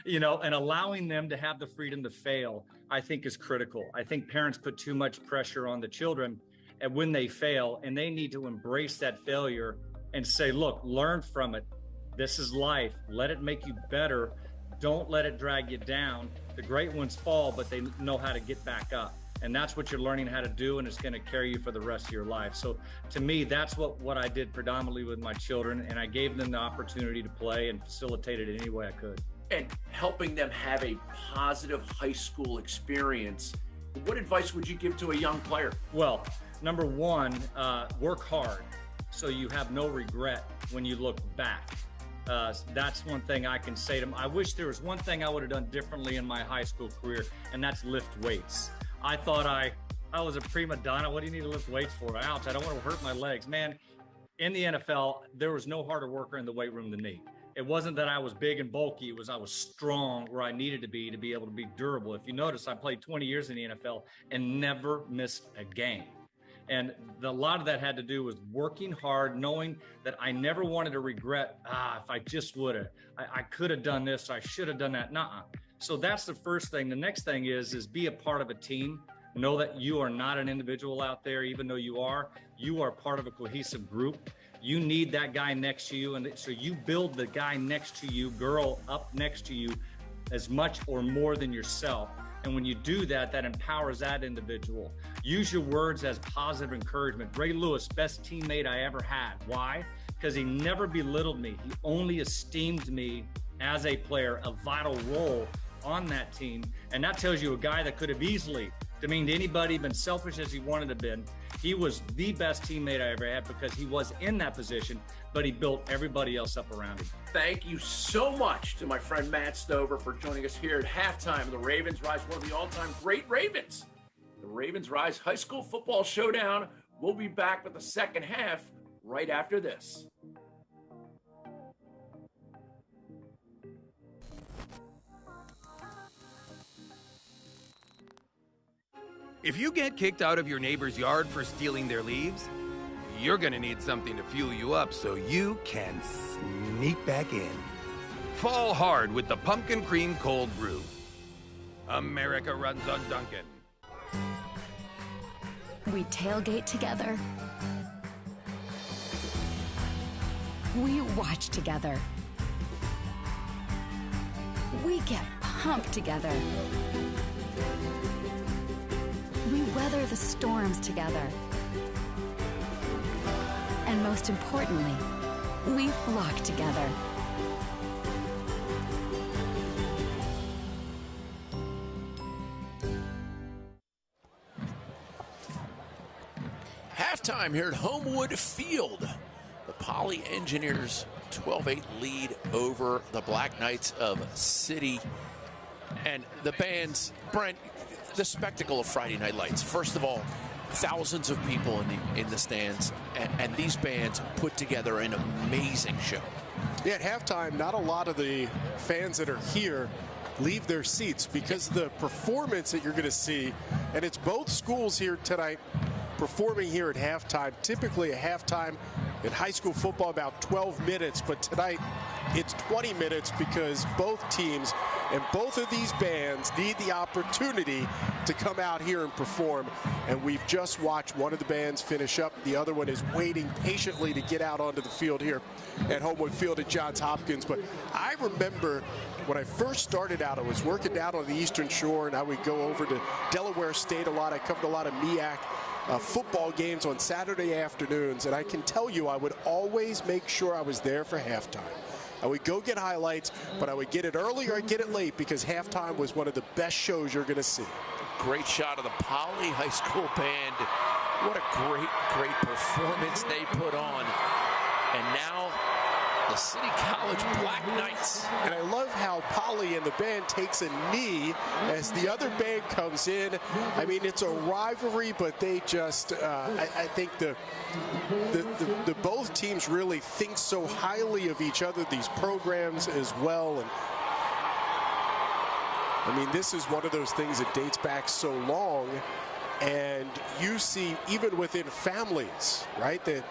You know, and allowing them to have the freedom to fail, I think is critical. I think parents put too much pressure on the children and when they fail, and they need to embrace that failure and say, look, learn from it. This is life. Let it make you better. Don't let it drag you down. The great ones fall, but they know how to get back up. And that's what you're learning how to do, and it's going to carry you for the rest of your life. So to me, that's what I did predominantly with my children, and I gave them the opportunity to play and facilitated it any way I could. And helping them have a positive high school experience. What advice would you give to a young player? Well, number one, work hard so you have no regret when you look back. That's one thing I can say to them. I wish there was one thing I would have done differently in my high school career, and that's lift weights. I thought I was a prima donna. What do you need to lift weights for? Ouch, I don't want to hurt my legs. Man, in the NFL, there was no harder worker in the weight room than me. It wasn't that I was big and bulky. It was I was strong where I needed to be able to be durable. If you notice, I played 20 years in the NFL and never missed a game. And a lot of that had to do with working hard, knowing that I never wanted to regret, if I just would have, I could have done this, I should have done that. Nuh-uh. So that's the first thing. The next thing is be a part of a team. Know that you are not an individual out there, even though you are part of a cohesive group. You need that guy next to you, and so you build the guy next to you, girl up next to you, as much or more than yourself. And when you do that, that empowers that individual. Use your words as positive encouragement. Ray Lewis, best teammate I ever had. Why? Because he never belittled me. He only esteemed me as a player, a vital role on that team. And that tells you a guy that could have easily demeaned anybody, been selfish as he wanted to be. He was the best teammate I ever had because he was in that position, but he built everybody else up around him. Thank you so much to my friend Matt Stover for joining us here at halftime of the Ravens Rise, one of the all-time great Ravens. The Ravens Rise High School Football Showdown. We'll be back with the second half right after this. If you get kicked out of your neighbor's yard for stealing their leaves, you're gonna need something to fuel you up so you can sneak back in. Fall hard with the Pumpkin Cream Cold Brew. America runs on Dunkin'. We tailgate together. We watch together. We get pumped together. We weather the storms together. And most importantly, we flock together. Halftime here at Homewood Field. The Poly Engineers 12-8 lead over the Black Knights of City. And the bands, Brent, the spectacle of Friday Night Lights. First of all, thousands of people in the stands, and these bands put together an amazing show. Yeah, at halftime, not a lot of the fans that are here leave their seats because of the performance that you're going to see, and it's both schools here tonight performing here at halftime. Typically a halftime in high school football about 12 minutes, but tonight it's 20 minutes because both teams and both of these bands need the opportunity to come out here and perform. And we've just watched one of the bands finish up. The other one is waiting patiently to get out onto the field here at Homewood Field at Johns Hopkins. But I remember when I first started out, I was working down on the Eastern Shore, and I would go over to Delaware State a lot. I covered a lot of MEAC football games on Saturday afternoons, and I can tell you I would always make sure I was there for halftime. I would go get highlights, but I would get it early or I'd get it late because halftime was one of the best shows you're going to see. Great shot of the Poly High School band. What a great performance they put on. And now the City College Black Knights. And I love how Poly and the band takes a knee as the other band comes in. I mean, it's a rivalry, but they just, I think the both teams really think so highly of each other, these programs as well. And I mean, this is one of those things that dates back so long, and you see even within families, right, that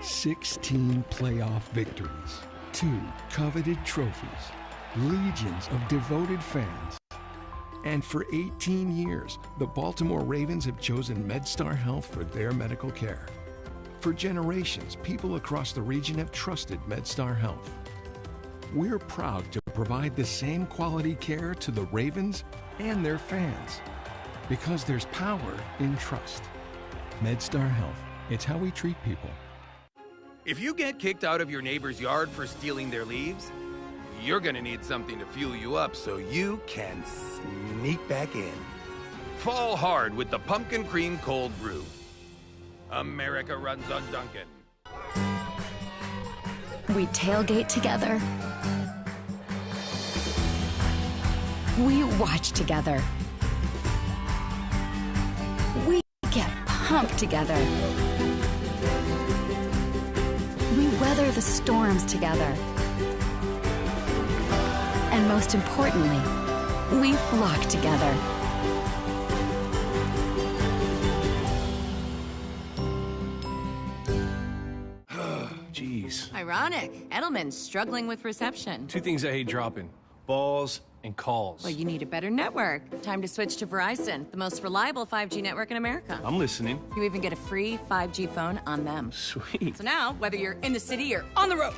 "16 playoff victories, 2 coveted trophies, legions of devoted fans. And for 18 years, the Baltimore Ravens have chosen MedStar Health for their medical care. For generations, people across the region have trusted MedStar Health. We're proud to provide the same quality care to the Ravens and their fans, because there's power in trust. MedStar Health, it's how we treat people." If you get kicked out of your neighbor's yard for stealing their leaves, you're gonna need something to fuel you up so you can sneak back in. Fall hard with the pumpkin cream cold brew. America runs on Dunkin'. We tailgate together. We watch together. We get pumped together. We weather the storms together. And most importantly, we flock together. Jeez. Ironic. Edelman's struggling with reception. Two things I hate dropping: balls and calls. Well, you need a better network. Time to switch to Verizon, the most reliable 5G network in America. I'm listening. You even get a free 5G phone on them. Sweet. So now, whether you're in the city or on the road,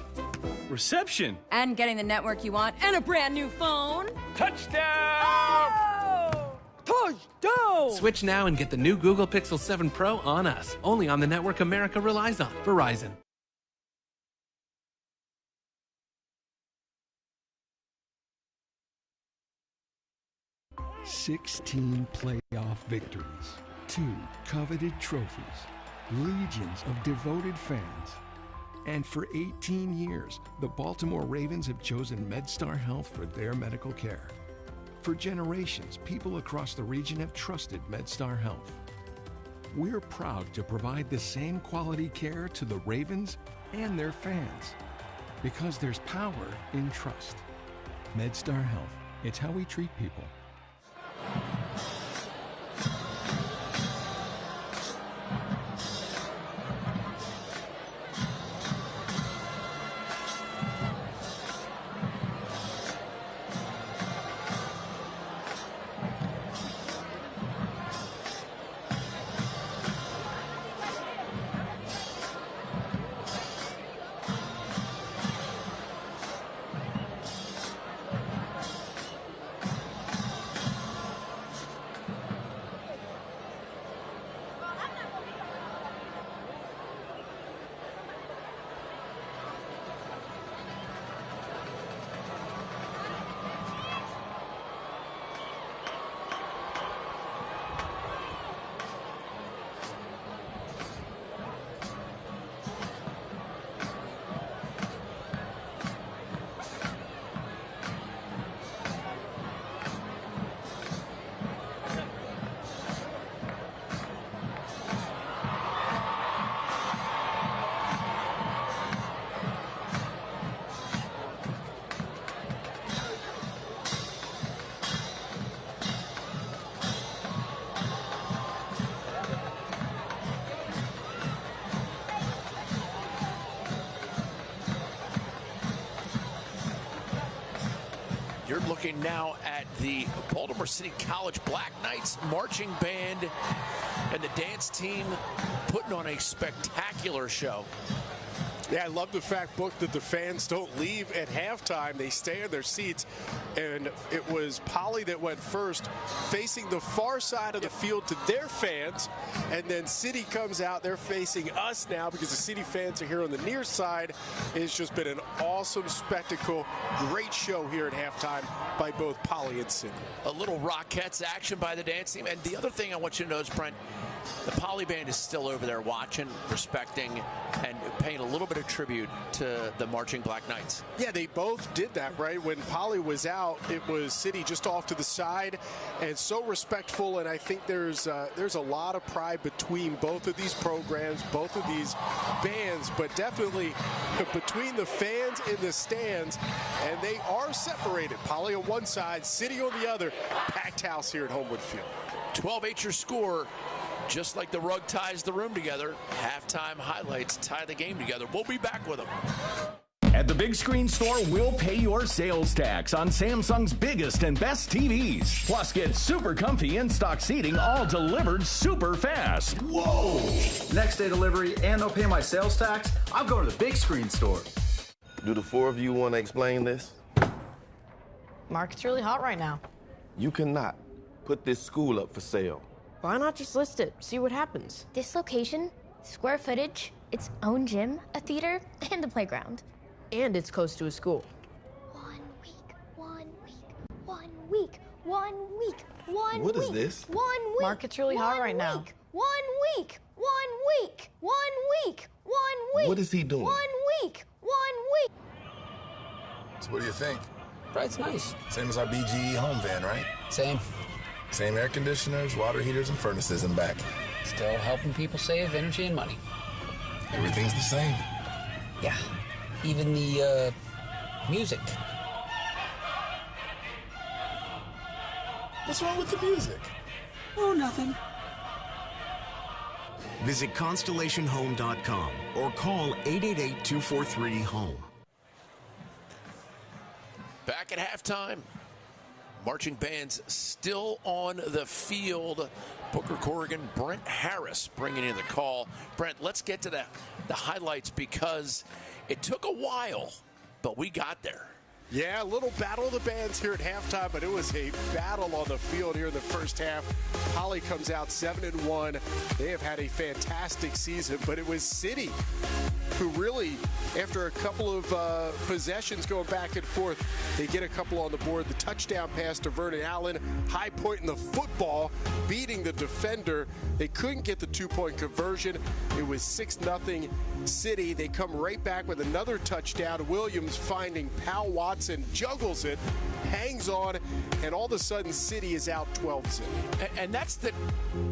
Reception. and getting the network you want and a brand new phone. Touchdown! Touchdown! Switch now and get the new Google Pixel 7 Pro on us. Only on the network America relies on. Verizon. "16 playoff victories, 2 coveted trophies, legions of devoted fans. And for 18 years, the Baltimore Ravens have chosen MedStar Health for their medical care. For generations, people across the region have trusted MedStar Health. We're proud to provide the same quality care to the Ravens and their fans, because there's power in trust. MedStar Health, it's how we treat people." You're looking now at the Baltimore City College Black Knights marching band and the dance team putting on a spectacular show. Yeah, I love the fact, Book, that the fans don't leave at halftime. They stay in their seats. And it was Poly that went first, facing the far side of the field to their fans. And then City comes out. They're facing us now because the City fans are here on the near side. It's just been an awesome spectacle. Great show here at halftime by both Poly and City. A little Rockettes action by the dance team. And the other thing I want you to know is, Brent, the Poly band is still over there watching, respecting, and paying a little bit of tribute to the marching Black Knights. Yeah, they both did that, right? When Poly was out, it was City just off to the side, and so respectful. And I think there's a lot of pride between both of these programs, both of these bands, but definitely between the fans in the stands. And they are separated. Poly on one side, City on the other. Packed house here at Homewood Field. 12-8 your score. Just like the rug ties the room together, halftime highlights tie the game together. We'll be back with them. At the Big Screen Store, we'll pay your sales tax on Samsung's biggest and best TVs. Plus, get super comfy in-stock seating, all delivered super fast. Whoa! Next day delivery, and they'll pay my sales tax? I'm going to the Big Screen Store. Do the four of you want to explain this? Market's really hot right now. You cannot put this school up for sale. Why not just list it? See what happens. This location, square footage, its own gym, a theater, and a playground. And it's close to a school. 1 week, 1 week, 1 week, 1 1 week, 1 What week. is this? 1 week. Mark, it's really hot right now. 1 week, 1 week, 1 week, 1 week. What is he doing? 1 week, 1 week. So what do you think? It's nice. Same as our BGE home van, right? Same. Same air conditioners, water heaters, and furnaces in the back. Still helping people save energy and money. Everything's the same. Yeah. Even the, music. What's wrong with the music? Oh, nothing. Visit ConstellationHome.com or call 888-243-HOME. Back at halftime. Marching bands still on the field. Booker Corrigan, Brent Harris bringing in the call. Brent, let's get to the highlights because it took a while, but we got there. Yeah, a little battle of the bands here at halftime, but it was a battle on the field here in the first half. Poly comes out 7-1. They have had a fantastic season, but it was City who really, after a couple of possessions going back and forth, they get a couple on the board. The touchdown pass to Vernon Allen, high point in the football, beating the defender. They couldn't get the two-point conversion. It was 6-0 City. They come right back with another touchdown. Williams finding Powell Watson, juggles it, hangs on, and all of a sudden City is out 12-0. And that's the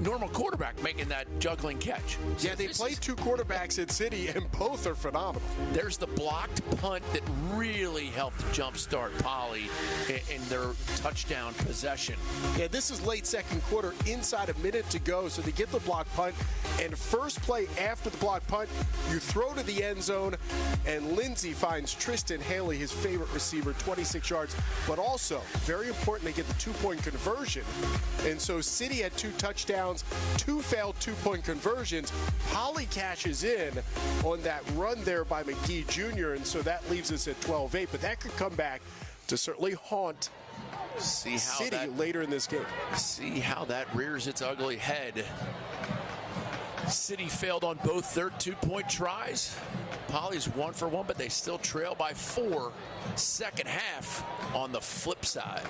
normal quarterback making that juggling catch. Yeah, they played two quarterbacks at City, and both are phenomenal. There's the blocked punt that really helped jumpstart Poly in their touchdown possession. Yeah, this is late second quarter, inside a minute to go, so they get the block punt, and first play after the block punt, you throw to the end zone, and Lindsey finds Tristan Haley, his favorite receiver, 26 yards, but also, very important, they get the two-point conversion, and so City had 2 touchdowns, 2 failed two-point conversions. Poly cashes in on that run there by McGee Jr., and so that leaves us at 12-8, but that could come back to certainly haunt City later in this game. See how that rears its ugly head. City failed on both their two-point tries. Poly's 1 for 1, but they still trail by 4. Second half on the flip side.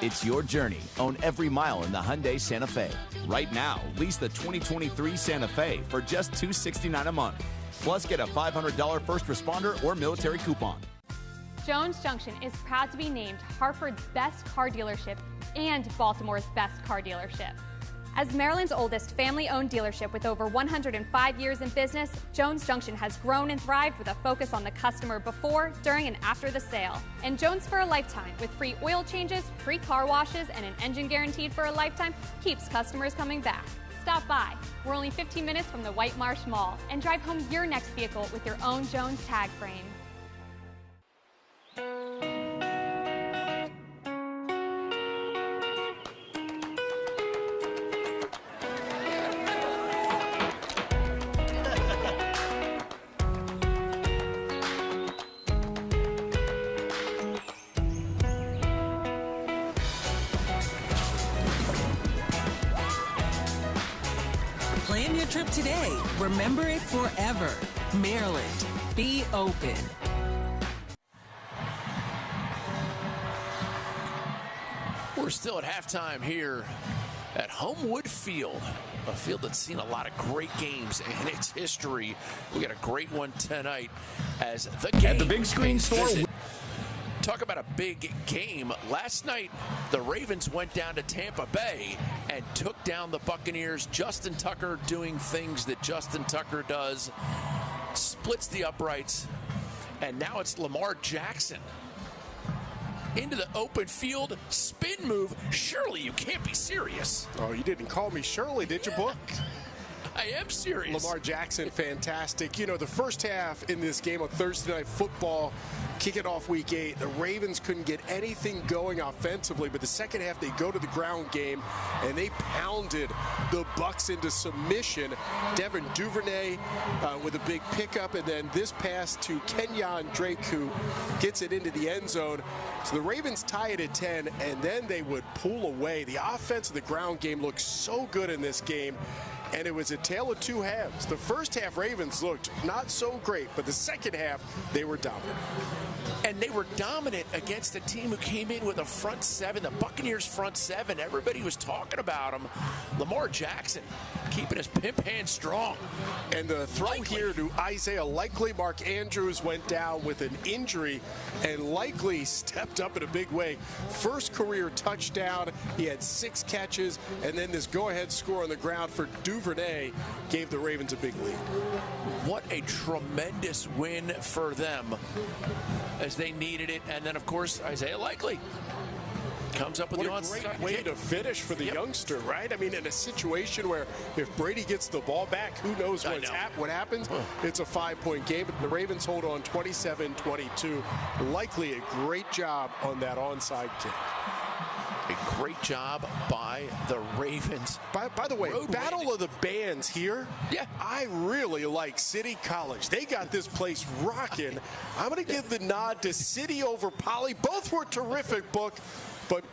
It's your journey. Own every mile in the Hyundai Santa Fe. Right now, lease the 2023 Santa Fe for just $269 a month. Plus, get a $500 first responder or military coupon. Jones Junction is proud to be named Hartford's best car dealership and Baltimore's best car dealership. As Maryland's oldest family-owned dealership with over 105 years in business, Jones Junction has grown and thrived with a focus on the customer before, during, and after the sale. And Jones for a lifetime, with free oil changes, free car washes, and an engine guaranteed for a lifetime, keeps customers coming back. Stop by. We're only 15 minutes from the White Marsh Mall, and drive home your next vehicle with your own Jones tag frame. Plan your trip today. Remember it forever. Maryland. Be open. We're still at halftime here at Homewood Field, a field that's seen a lot of great games in its history. We got a great one tonight as the game At the Big Screen Store. Talk about a big game. Last night, the Ravens went down to Tampa Bay and took down the Buccaneers. Justin Tucker doing things that Justin Tucker does. Splits the uprights. And now it's Lamar Jackson. Into the open field, spin move. Surely you can't be serious. Oh, you didn't call me Shirley, did you, Book? I am serious. Lamar Jackson, fantastic. You know, the first half in this game on Thursday Night Football, kicking off Week 8, the Ravens couldn't get anything going offensively, but the second half they go to the ground game, and they pounded the Bucs into submission. Devin Duvernay with a big pickup, and then this pass to Kenyon Drake, who gets it into the end zone. So the Ravens tie it at 10, and then they would pull away. The offense of the ground game looked so good in this game, and it was a tale of two halves. The first half, Ravens looked not so great, but the second half, they were dominant. And they were dominant against a team who came in with a front seven, the Buccaneers front seven. Everybody was talking about him. Lamar Jackson keeping his pimp hand strong. And the throw here to Isaiah Likely. Mark Andrews went down with an injury, and Likely stepped up in a big way. First career touchdown. He had 6 catches, and then this go-ahead score on the ground for Duvernay gave the Ravens a big lead. What a tremendous win for them as they needed it. And then, of course, Isaiah Likely comes up with the onside What a great way to finish for the youngster, right? I mean, in a situation where if Brady gets the ball back, who knows what happens? It's a 5-point game. The Ravens hold on 27-22. Likely a great job on that onside kick. A great job by the Ravens. By the way, Battle of the Bands here. Yeah. I really like City College. They got this place rocking. I'm going to give the nod to City over Poly. Both were terrific, Book, but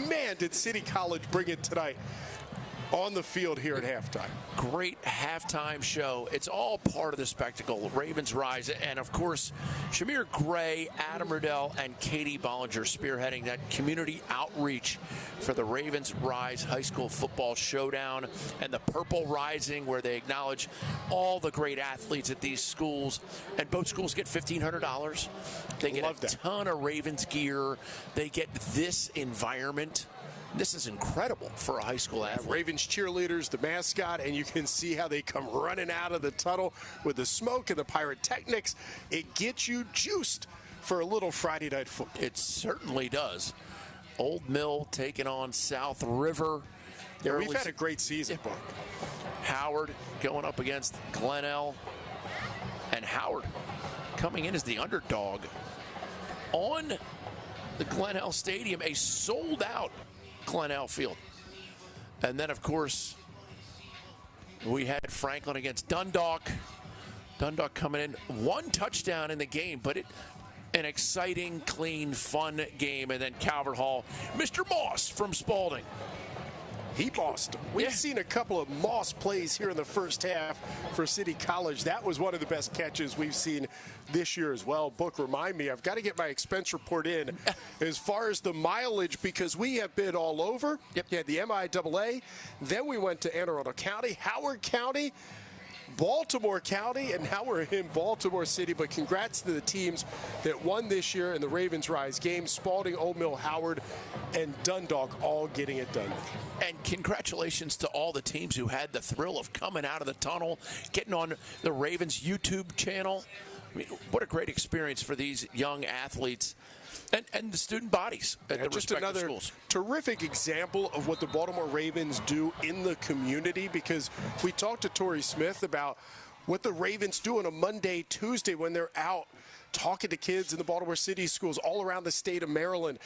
man, did City College bring it tonight on the field here at halftime. Great halftime show. It's all part of the spectacle. Ravens rise. And, of course, Shamir Gray, Adam Riddell, and Katie Bollinger spearheading that community outreach for the Ravens Rise High School Football Showdown and the Purple Rising, where they acknowledge all the great athletes at these schools. And both schools get $1,500. They get a ton of Ravens gear. They get this environment. This is incredible for a high school athlete. Ravens cheerleaders, the mascot, and you can see how they come running out of the tunnel with the smoke and the pyrotechnics. It gets you juiced for a little Friday night football. It certainly does. Old Mill taking on South River. Yeah, we've had a great season, Buck. Howard going up against Glenelg. And Howard coming in as the underdog on the Glenelg Stadium, a sold-out Glenelg Field. And then, of course, we had Franklin against Dundalk. Dundalk coming in, 1 touchdown in the game, but an exciting, clean, fun game. And then Calvert Hall, Mr. Moss from Spalding. He bossed him. We've seen a couple of Moss plays here in the first half for City College. That was one of the best catches we've seen this year as well. Book, remind me, I've got to get my expense report in as far as the mileage, because we have been all over. You had the MIAA, then we went to Anne Arundel County, Howard County, Baltimore County, and now we're in Baltimore City. But congrats to the teams that won this year in the Ravens Rise game. Spalding, Old Mill, Howard, and Dundalk all getting it done. And congratulations to all the teams who had the thrill of coming out of the tunnel, getting on the Ravens YouTube channel. I mean, what a great experience for these young athletes and the student bodies at the just respective another schools. Terrific example of what the Baltimore Ravens do in the community, because we talked to Torrey Smith about what the Ravens do on a Monday, Tuesday when they're out talking to kids in the Baltimore City schools all around the state of Maryland,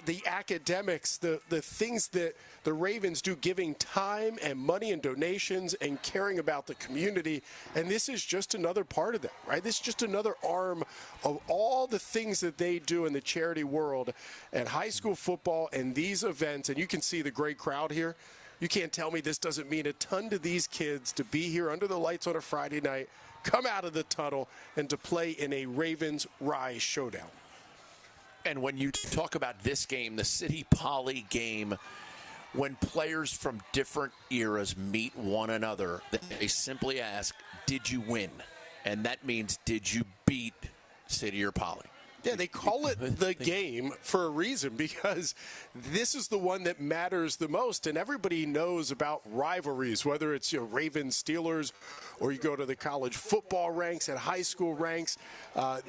the academics, the things that the Ravens do, giving time and money and donations and caring about the community. And this is just another part of that, right? This is just another arm of all the things that they do in the charity world at high school football and these events. And you can see the great crowd here. You can't tell me this doesn't mean a ton to these kids to be here under the lights on a Friday night, come out of the tunnel, and to play in a Ravens Rise showdown. And when you talk about this game, the City Poly game, when players from different eras meet one another, they simply ask, did you win? And that means, did you beat City or Poly? Yeah, they call it the game for a reason, because this is the one that matters the most. And everybody knows about rivalries, whether it's Ravens, Steelers, or you go to the college football ranks and high school ranks.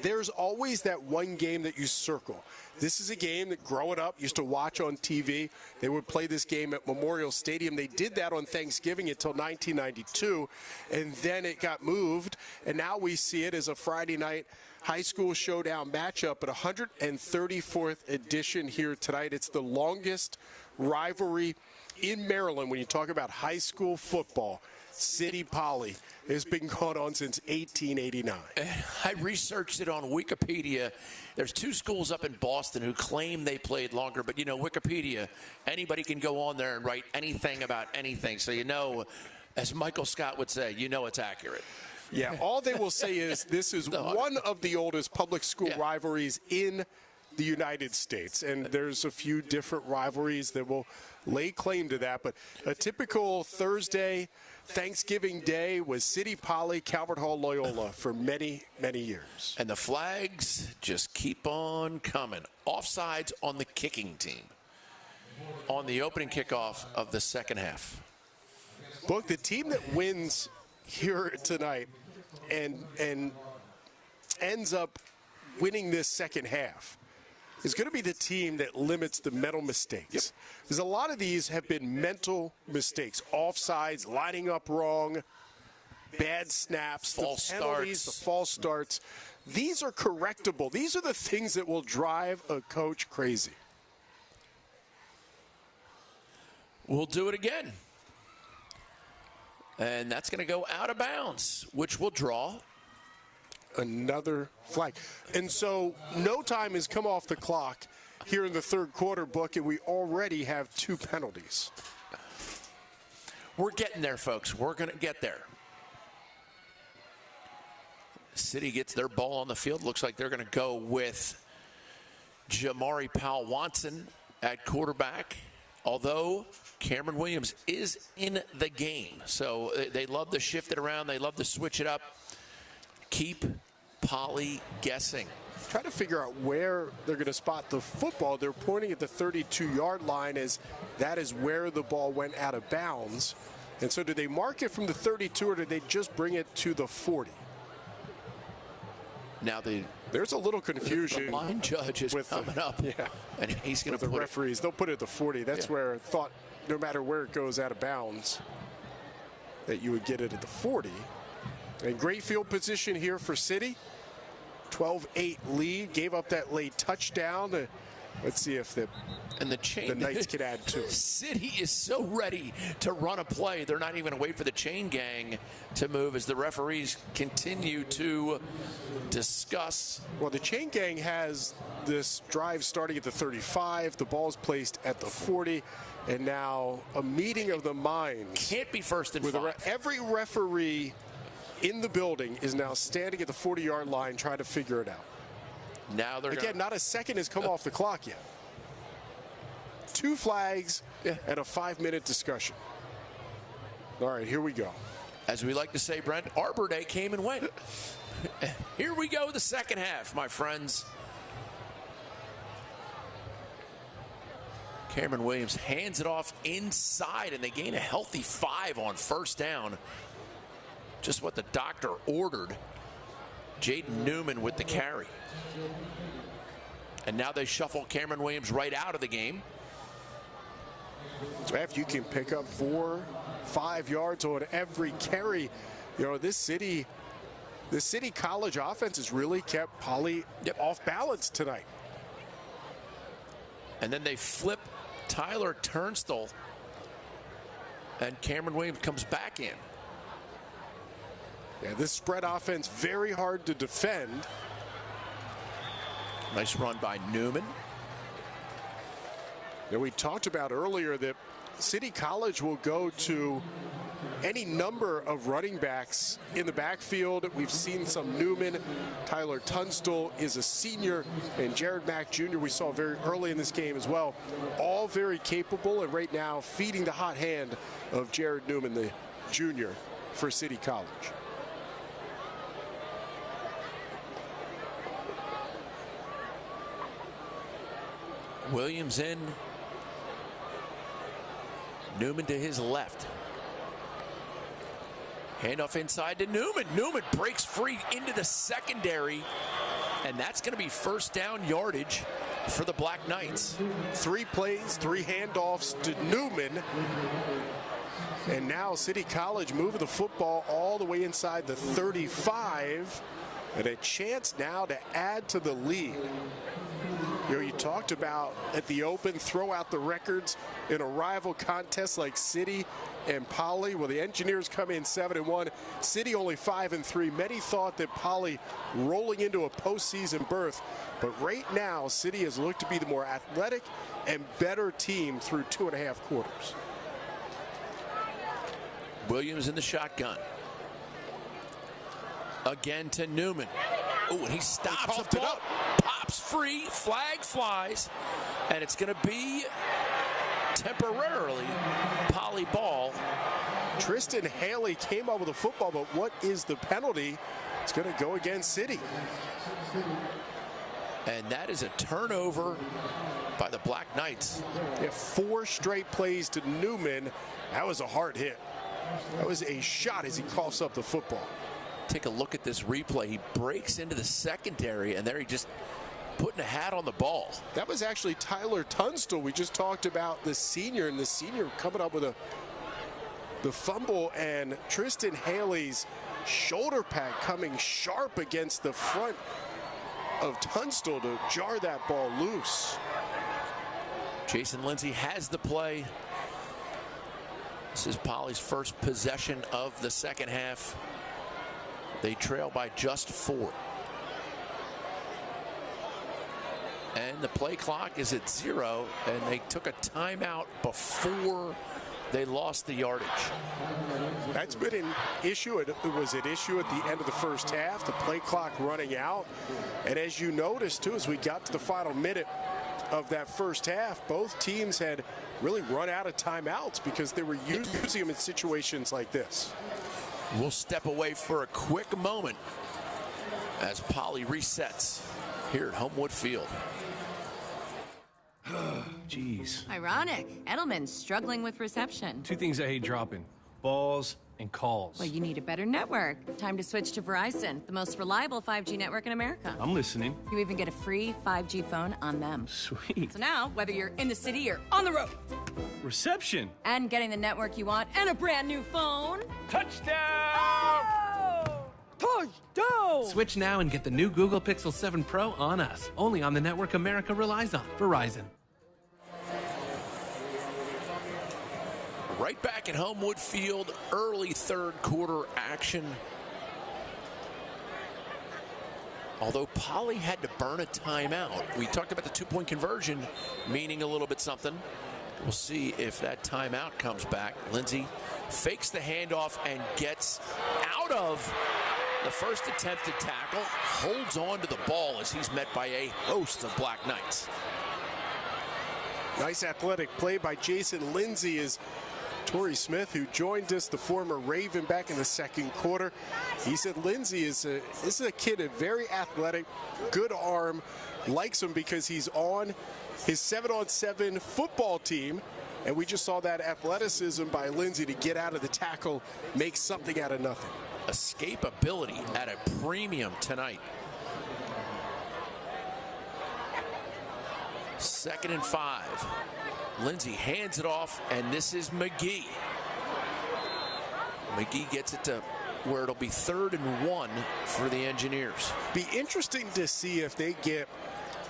There's always that one game that you circle. This is a game that growing up used to watch on TV. They would play this game at Memorial Stadium. They did that on Thanksgiving until 1992, and then it got moved, and now we see it as a Friday night high school showdown matchup at 134th edition here tonight. It's the longest rivalry in Maryland when you talk about high school football. City Poly has been going on since 1889. I researched it on Wikipedia. There's two schools up in Boston who claim they played longer, but Wikipedia, anybody can go on there and write anything about anything. So as Michael Scott would say, it's accurate. Yeah, all they will say is this is one of the oldest public school rivalries in the United States. And there's a few different rivalries that will lay claim to that. But a typical Thursday, Thanksgiving Day was City Poly, Calvert Hall, Loyola for many, many years. And the flags just keep on coming. Offsides on the kicking team on the opening kickoff of the second half. Book, the team that wins here tonight and ends up winning this second half is going to be the team that limits the mental mistakes. Because a lot of these have been mental mistakes. Offsides, lining up wrong, bad snaps, false the penalties, starts. the false starts. These are correctable. These are the things that will drive a coach crazy. We'll do it again. And that's going to go out of bounds, which will draw another flag. And so no time has come off the clock here in the third quarter, Book, and we already have two penalties. We're getting there, folks. We're going to get there. City gets their ball on the field. Looks like they're going to go with Jamari Powell-Watson at quarterback, although Cameron Williams is in the game. So they love to shift it around. They love to switch it up. Keep Poly guessing. Try to figure out where they're going to spot the football. They're pointing at the 32-yard line as that is where the ball went out of bounds. And so did they mark it from the 32 or did they just bring it to the 40? Now there's a little confusion. The line judge is coming up. Yeah. And he's going to put put the referees. They'll put it at the 40. That's where I thought no matter where it goes out of bounds that you would get it at the 40. And great field position here for City. 12-8 lead. Gave up that late touchdown. Let's see if the Knights can add to it. City is so ready to run a play. They're not even going to wait for the chain gang to move as the referees continue to discuss. Well, the chain gang has this drive starting at the 35. The ball's placed at the 40. And now a meeting of the minds. Can't be first and 5. Every referee in the building is now standing at the 40-yard line trying to figure it out. Now they're again, not a second has come off the clock yet. Two flags and a 5-minute discussion. All right, here we go. As we like to say, Brent, Arbor Day came and went. Here we go, the second half, my friends. Cameron Williams hands it off inside, and they gain a healthy 5 on first down. Just what the doctor ordered. Jaden Newman with the carry. And now they shuffle Cameron Williams right out of the game. If you can pick up 4-5 yards on every carry, this City College offense has really kept Poly off balance tonight. And then they flip Tyler Turnstile, and Cameron Williams comes back in. Yeah, this spread offense very hard to defend. Nice run by Newman. And we talked about earlier that City College will go to any number of running backs in the backfield. We've seen some Newman. Tyler Tunstall is a senior, and Jared Mack Jr. we saw very early in this game as well. All very capable, and right now feeding the hot hand of Jared Newman, the junior for City College. Williams in. Newman to his left. Handoff inside to Newman. Newman breaks free into the secondary, and that's going to be first down yardage for the Black Knights. 3 plays, 3 handoffs to Newman. And now City College moving the football all the way inside the 35. And a chance now to add to the lead. You know, you talked about at the Open, throw out the records in a rival contest like City and Poly. Well, the Engineers come in 7-1. City only 5-3. Many thought that Poly rolling into a postseason berth. But right now, City has looked to be the more athletic and better team through 2.5 quarters. Williams in the shotgun. Again to Newman. Oh, and he stops the ball. Pops free. Flag flies. And it's going to be temporarily Poly ball. Tristan Haley came up with a football, but what is the penalty? It's going to go against City. And that is a turnover by the Black Knights. Yeah, 4 straight plays to Newman. That was a hard hit. That was a shot as he coughs up the football. Take a look at this replay. He breaks into the secondary, and there he just putting a hat on the ball. That was actually Tyler Tunstall. We just talked about the senior, and the senior coming up with the fumble, and Tristan Haley's shoulder pad coming sharp against the front of Tunstall to jar that ball loose. Jason Lindsay has the play. This is Poly's first possession of the second half. They trail by just 4. And the play clock is at 0, and they took a timeout before they lost the yardage. That's been an issue. It was an issue at the end of the first half, the play clock running out. And as you noticed, too, as we got to the final minute of that first half, both teams had really run out of timeouts because they were using them in situations like this. We'll step away for a quick moment as Poly resets here at Homewood Field. Jeez. Ironic. Edelman's struggling with reception. 2 things I hate dropping: balls and calls. Well, you need a better network. Time to switch to Verizon, the most reliable 5G network in America. I'm listening. You even get a free 5G phone on them. Sweet. So now, whether you're in the city or on the road, Reception. and getting the network you want and a brand new phone. Touchdown! Oh! Touchdown! Switch now and get the new Google Pixel 7 Pro on us. Only on the network America relies on. Verizon. Right back at Homewood Field, early third quarter action. Although Poly had to burn a timeout. We talked about the 2-point conversion meaning a little bit something. We'll see if that timeout comes back. Lindsay fakes the handoff and gets out of the first attempt to tackle, holds on to the ball as he's met by a host of Black Knights. Nice athletic play by Jason Lindsay as Torrey Smith, who joined us, the former Raven, back in the second quarter. He said Lindsay is a kid, a very athletic, good arm, likes him because he's on his 7-on-7 football team. And we just saw that athleticism by Lindsay to get out of the tackle, make something out of nothing. Escapability at a premium tonight. 2nd and 5. Lindsay hands it off, and this is McGee. McGee gets it to where it'll be 3rd and 1 for the Engineers. Be interesting to see if they get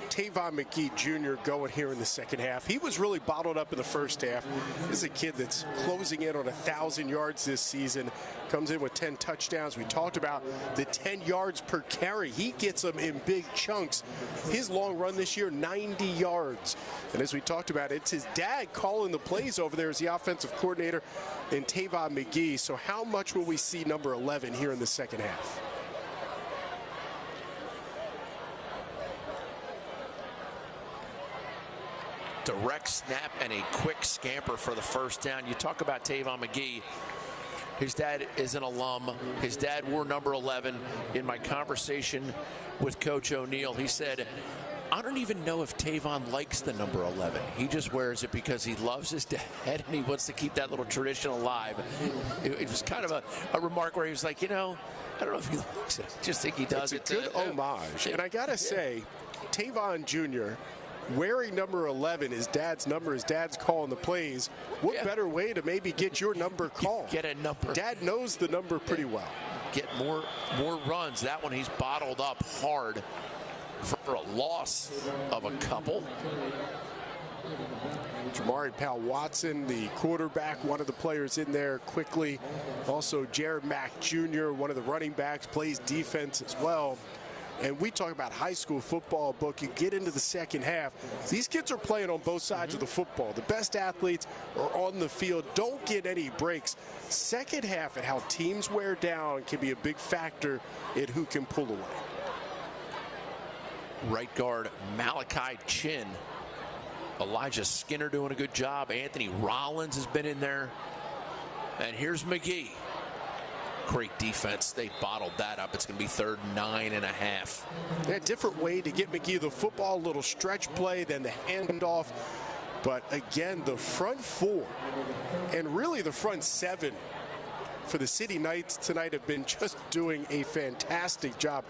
Tavon McGee Jr. going here in the second half. He was really bottled up in the first half. This is a kid that's closing in on 1,000 yards this season. Comes in with 10 touchdowns. We talked about the 10 yards per carry. He gets them in big chunks. His long run this year, 90 yards. And as we talked about, it's his dad calling the plays over there as the offensive coordinator in Tavon McGee. So how much will we see number 11 here in the second half? Direct snap and a quick scamper for the first down. You talk about Tavon McGee. His dad is an alum. His dad wore number 11. In my conversation with Coach O'Neill, he said I don't even know if Tavon likes the number 11. He just wears it because he loves his dad and he wants to keep that little tradition alive. It was kind of a remark where he was like, I don't know if he likes it. I just think he does. It's a good homage. And I got to say, Tavon Jr., wearing number 11, his dad's number, his dad's calling the plays. What better way to maybe get your number called? Get a number. Dad knows the number pretty well. Get more runs. That one he's bottled up hard for a loss of a couple. Jamari Powell-Watson, the quarterback, one of the players in there quickly. Also, Jared Mack Jr., one of the running backs, plays defense as well. And we talk about high school football, Book. You get into the second half. These kids are playing on both sides of the football. The best athletes are on the field. Don't get any breaks. Second half and how teams wear down can be a big factor in who can pull away. Right guard Malachi Chin. Elijah Skinner doing a good job. Anthony Rollins has been in there. And here's McGee. Great defense. They bottled that up. It's going to be 3rd and 9.5. Yeah, different way to get McGee the football. A little stretch play, then the handoff. But again, the front four and really the front seven for the City Knights tonight have been just doing a fantastic job.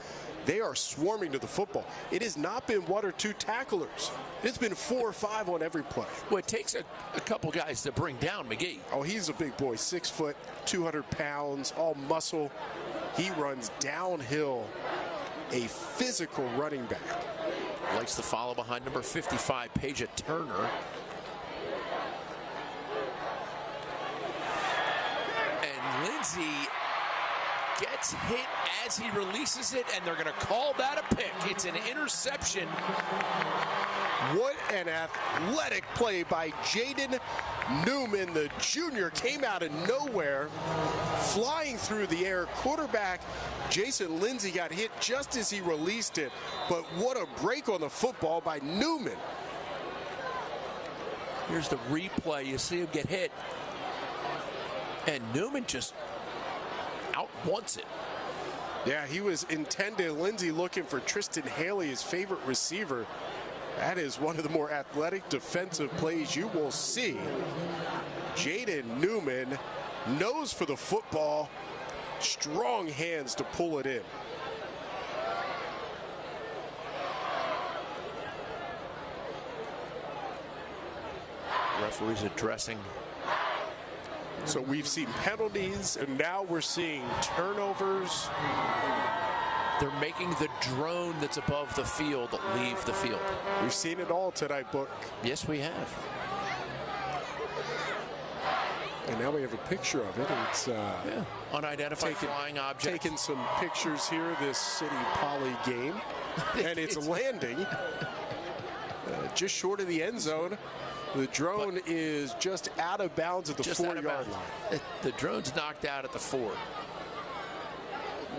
They are swarming to the football. It has not been 1 or 2 tacklers. It's been 4 or 5 on every play. Well, it takes a couple guys to bring down McGee. Oh, he's a big boy, 6 foot, 200 pounds, all muscle. He runs downhill, a physical running back. Likes to follow behind number 55, Paige Turner. And Lindsey gets hit as he releases it, and they're going to call that a pick. It's an interception. What an athletic play by Jaden Newman. The junior came out of nowhere, flying through the air. Quarterback Jason Lindsay got hit just as he released it, but what a break on the football by Newman. Here's the replay. You see him get hit, and Newman just out wants it. Yeah, he was intended. Lindsay looking for Tristan Haley, his favorite receiver. That is one of the more athletic defensive plays you will see. Jaden Newman knows for the football, strong hands to pull it in. Referees addressing. So we've seen penalties, and now we're seeing turnovers. They're making the drone that's above the field leave the field. We've seen it all tonight, Book. Yes, we have. And now we have a picture of it. It's unidentified flying object. Taking some pictures here, this City Poly game. And it's landing just short of the end zone. The drone is just out of bounds at the 4-yard line. The drone's knocked out at the 4.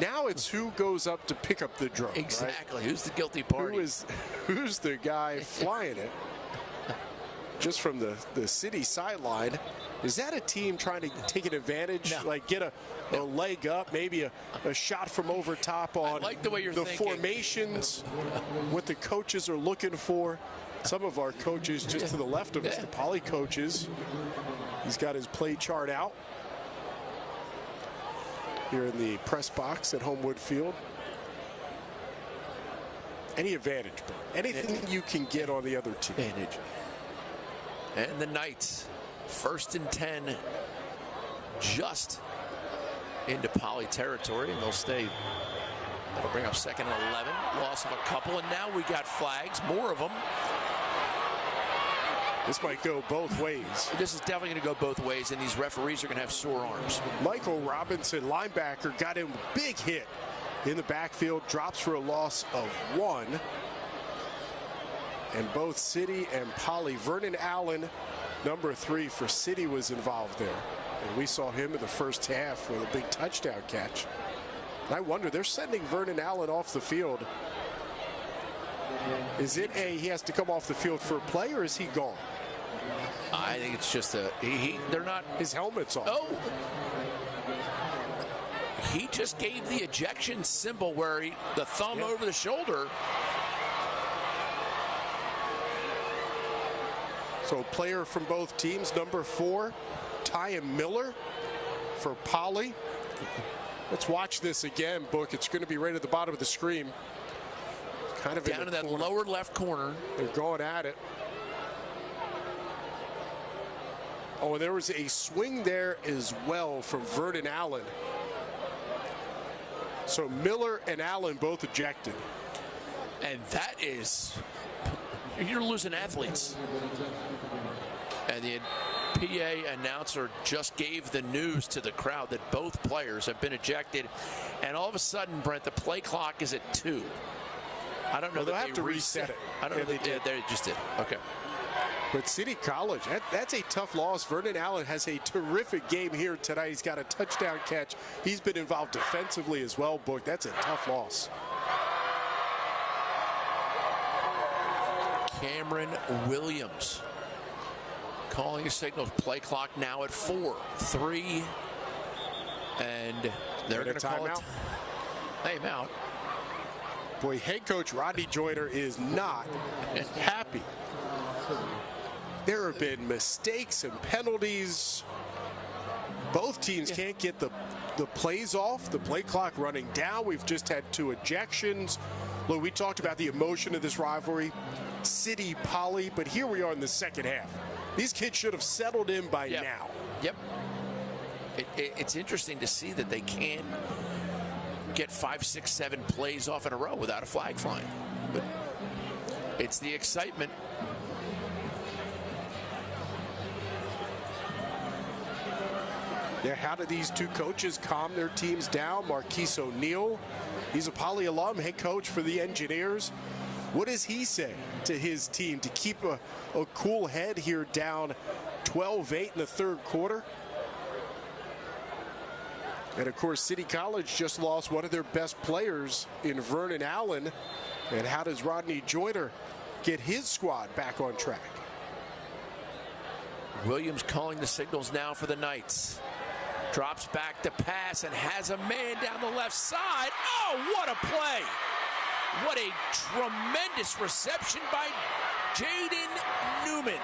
Now it's who goes up to pick up the drone. Exactly. Right? Who's the guilty party? Who's the guy flying it? Just from the city sideline. Is that a team trying to take an advantage? No. Like get a leg up, maybe a shot from over top on I like the way you're the thinking. Formations, what the coaches are looking for. Some of our coaches just to the left of us, the Poly coaches. He's got his play chart out here in the press box at Homewood Field. Any advantage, bro. Anything you can get on the other team. Advantage. And the Knights, 1st and 10, just into Poly territory, and they'll stay. That'll bring up 2nd and 11. Loss of a couple, and now we got flags, more of them. This might go both ways. This is definitely going to go both ways, and these referees are going to have sore arms. Michael Robinson, linebacker, got him a big hit in the backfield, drops for a loss of 1. And both City and Poly. Vernon Allen, number 3 for City, was involved there. And we saw him in the first half with a big touchdown catch. And I wonder, they're sending Vernon Allen off the field. Is it he has to come off the field for a play, or is he gone? I think it's just they're not. His helmet's off. Oh. He just gave the ejection symbol where the thumb over the shoulder. So a player from both teams, number 4, Ty Miller for Poly. Let's watch this again, Book. It's going to be right at the bottom of the screen. Kind of down in that lower left corner. They're going at it. Oh, there was a swing there as well from Vernon Allen. So Miller and Allen both ejected. And that is, you're losing athletes. And the PA announcer just gave the news to the crowd that both players have been ejected. And all of a sudden, Brent, the play clock is at 2. I don't know well, that they'll have to reset it. I don't know that they just did. Okay. But City College, that's a tough loss. Vernon Allen has a terrific game here tonight. He's got a touchdown catch. He's been involved defensively as well, Book. That's a tough loss. Cameron Williams calling a signal. Play clock now at 4, 3, and they're going to call it timeout. Boy, head coach Rodney Joyner is not happy. There have been mistakes and penalties. Both teams can't get the plays off, the play clock running down. We've just had 2 ejections. Look, we talked about the emotion of this rivalry, City Poly, but here we are in the second half. These kids should have settled in by now. Yep. It's interesting to see that they can get 5, 6, 7 plays off in a row without a flag flying. But it's the excitement. Yeah, how do these 2 coaches calm their teams down? Marquise O'Neal, he's a Poly alum, head coach for the Engineers. What does he say to his team to keep a cool head here down 12-8 in the third quarter? And of course, City College just lost one of their best players in Vernon Allen. And how does Rodney Joyner get his squad back on track? Williams calling the signals now for the Knights. Drops back to pass and has a man down the left side. Oh, what a play! What a tremendous reception by Jaden Newman.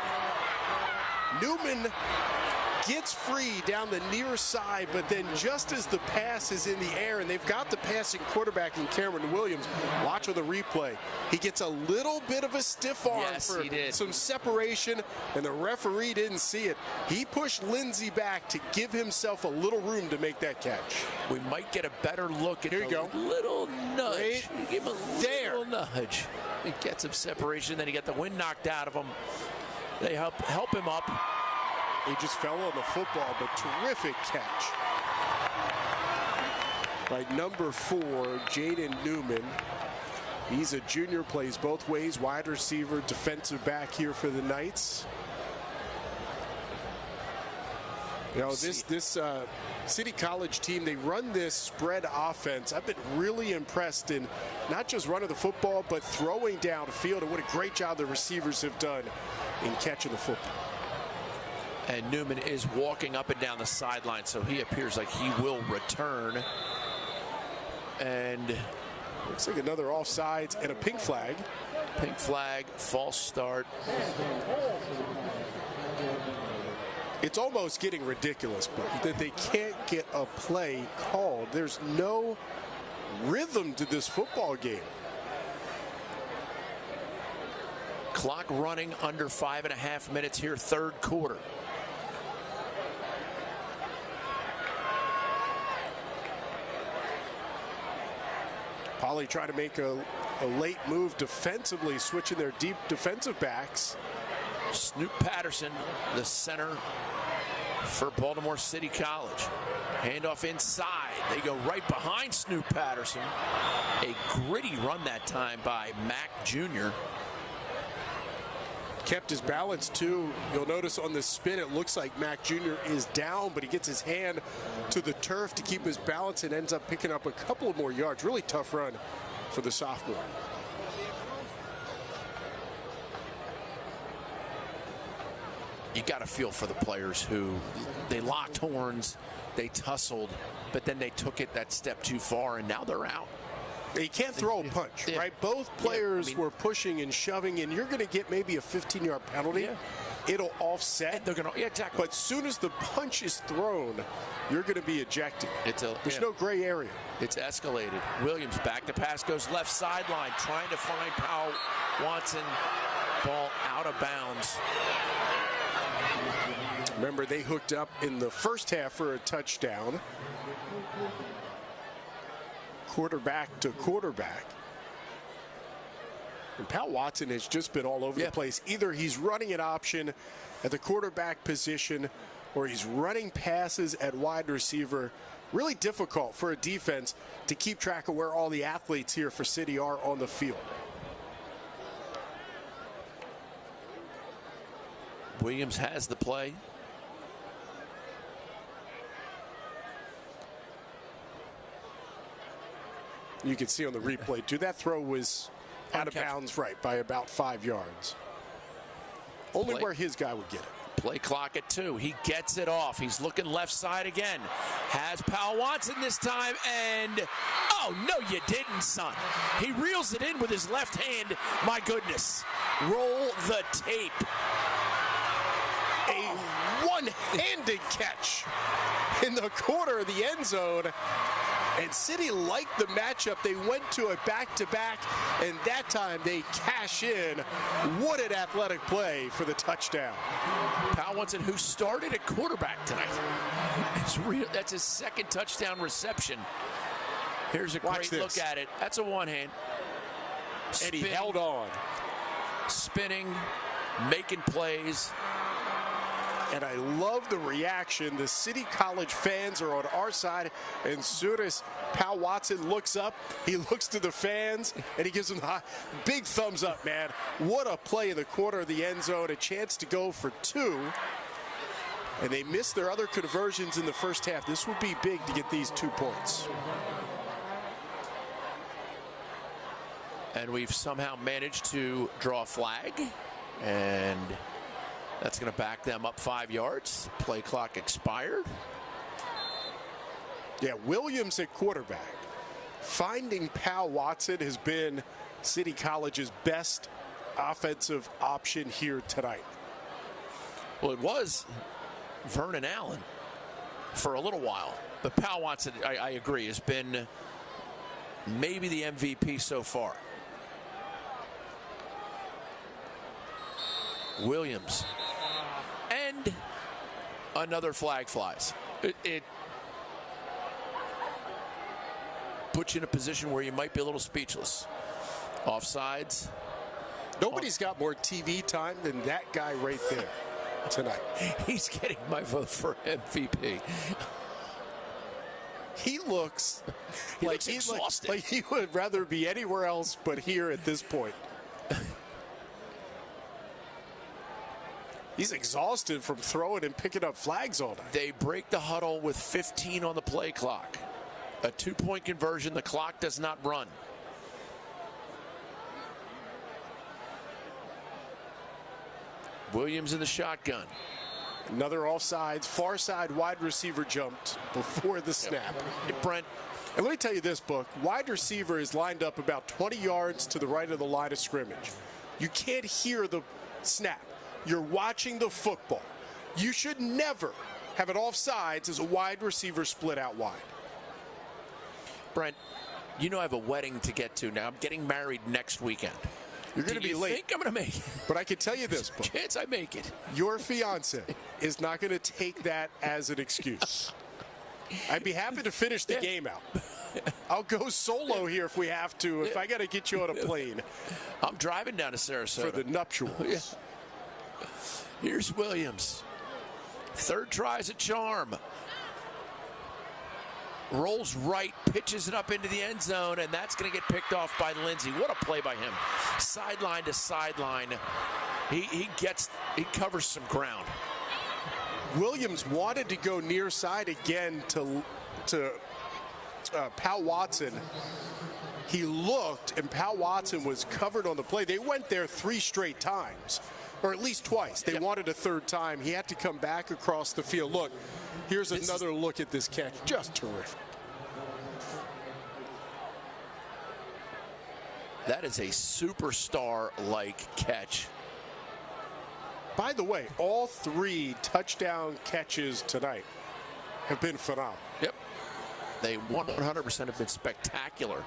Newman gets free down the near side, but then just as the pass is in the air, and they've got the passing quarterback in Cameron Williams, watch on the replay. He gets a little bit of a stiff arm for some separation, and the referee didn't see it. He pushed Lindsey back to give himself a little room to make that catch. We might get a better look at the little nudge. Right give him a little nudge. He gets some separation, then he got the wind knocked out of him. They help him up. He just fell on the football, but terrific catch by number 4, Jaden Newman. He's a junior, plays both ways, wide receiver, defensive back here for the Knights. You know, this City College team, they run this spread offense. I've been really impressed in not just running the football, but throwing downfield, and what a great job the receivers have done in catching the football. And Newman is walking up and down the sideline, so he appears like he will return. And looks like another offsides and a pink flag. Pink flag, false start. It's almost getting ridiculous, but that they can't get a play called. There's no rhythm to this football game. Clock running under 5.5 minutes here, third quarter. Poly trying to make a late move defensively, switching their deep defensive backs. Snoop Patterson, the center for Baltimore City College. Handoff inside. They go right behind Snoop Patterson. A gritty run that time by Mack Jr. Kept his balance too. You'll notice on the spin it looks like Mack Jr. is down, but he gets his hand to the turf to keep his balance and ends up picking up a couple of more yards. Really tough run for the sophomore. You got to feel for the players who they locked horns, they tussled, but then they took it that step too far, and now they're out. You can't throw a punch, right? Both players were pushing and shoving, and you're going to get maybe a 15-yard penalty. it'll offset. They're gonna, yeah, exactly. But as soon as the punch is thrown, you're going to be ejected. There's no gray area. It's escalated. Williams back to pass, goes left sideline, trying to find Powell Watson. Ball out of bounds. Remember, they hooked up in the first half for a touchdown. Quarterback to quarterback. And Powell Watson has just been all over the place. Either he's running an option at the quarterback position or he's running passes at wide receiver. Really difficult for a defense to keep track of where all the athletes here for City are on the field. Williams has the play. You can see on the replay, too, that throw was out of bounds, right, by about 5 yards. Only where his guy would get it. Play clock at 2. He gets it off. He's looking left side again. Has Powell Watson this time, and oh, no, you didn't, son. He reels it in with his left hand. My goodness. Roll the tape. A one-handed catch in the corner of the end zone. And City liked the matchup. They went to a back-to-back, and that time they cash in. What an athletic play for the touchdown. Powell Watson, who started at quarterback tonight. That's his second touchdown reception. Here's a great look at it. That's a one-hand. And he held on. Spinning, making plays. And I love the reaction. The City College fans are on our side. And as soon as Powell Watson looks up, he looks to the fans, and he gives them a big thumbs up, man. What a play in the corner of the end zone. A chance to go for 2. And they missed their other conversions in the first half. This would be big to get these 2 points. And we've somehow managed to draw a flag. And that's going to back them up 5 yards. Play clock expired. Yeah, Williams at quarterback. Finding Powell Watson has been City College's best offensive option here tonight. Well, it was Vernon Allen for a little while. But Powell Watson, I agree, has been maybe the MVP so far. Williams. And another flag flies. It puts you in a position where you might be a little speechless. Offsides. Nobody's got more TV time than that guy right there tonight. He's getting my vote for MVP. He looks like he's exhausted. Like he would rather be anywhere else but here at this point. He's exhausted from throwing and picking up flags all night. They break the huddle with 15 on the play clock. A 2-point conversion. The clock does not run. Williams in the shotgun. Another offsides, far side wide receiver jumped before the snap. Brent. And let me tell you this, Book. Wide receiver is lined up about 20 yards to the right of the line of scrimmage. You can't hear the snap. You're watching the football. You should never have it offsides as a wide receiver split out wide. Brent, you know I have a wedding to get to now. I'm getting married next weekend. You're going to be late. I think I'm going to make it. But I can tell you this, Book. Chance I make it. Your fiance is not going to take that as an excuse. I'd be happy to finish the game out. I'll go solo here if we have to, if I got to get you on a plane. I'm driving down to Sarasota. For the nuptials. Yeah. Here's Williams. Third tries a charm. Rolls right, pitches it up into the end zone, and that's going to get picked off by Lindsey. What a play by him. Sideline to sideline. He covers some ground. Williams wanted to go near side again to Powell Watson. He looked, and Powell Watson was covered on the play. They went there 3 straight times, or at least twice. They wanted a third time. He had to come back across the field. Look, here's another look at this catch. Just terrific. That is a superstar-like catch. By the way, all 3 touchdown catches tonight have been phenomenal. Yep. They 100% have been spectacular.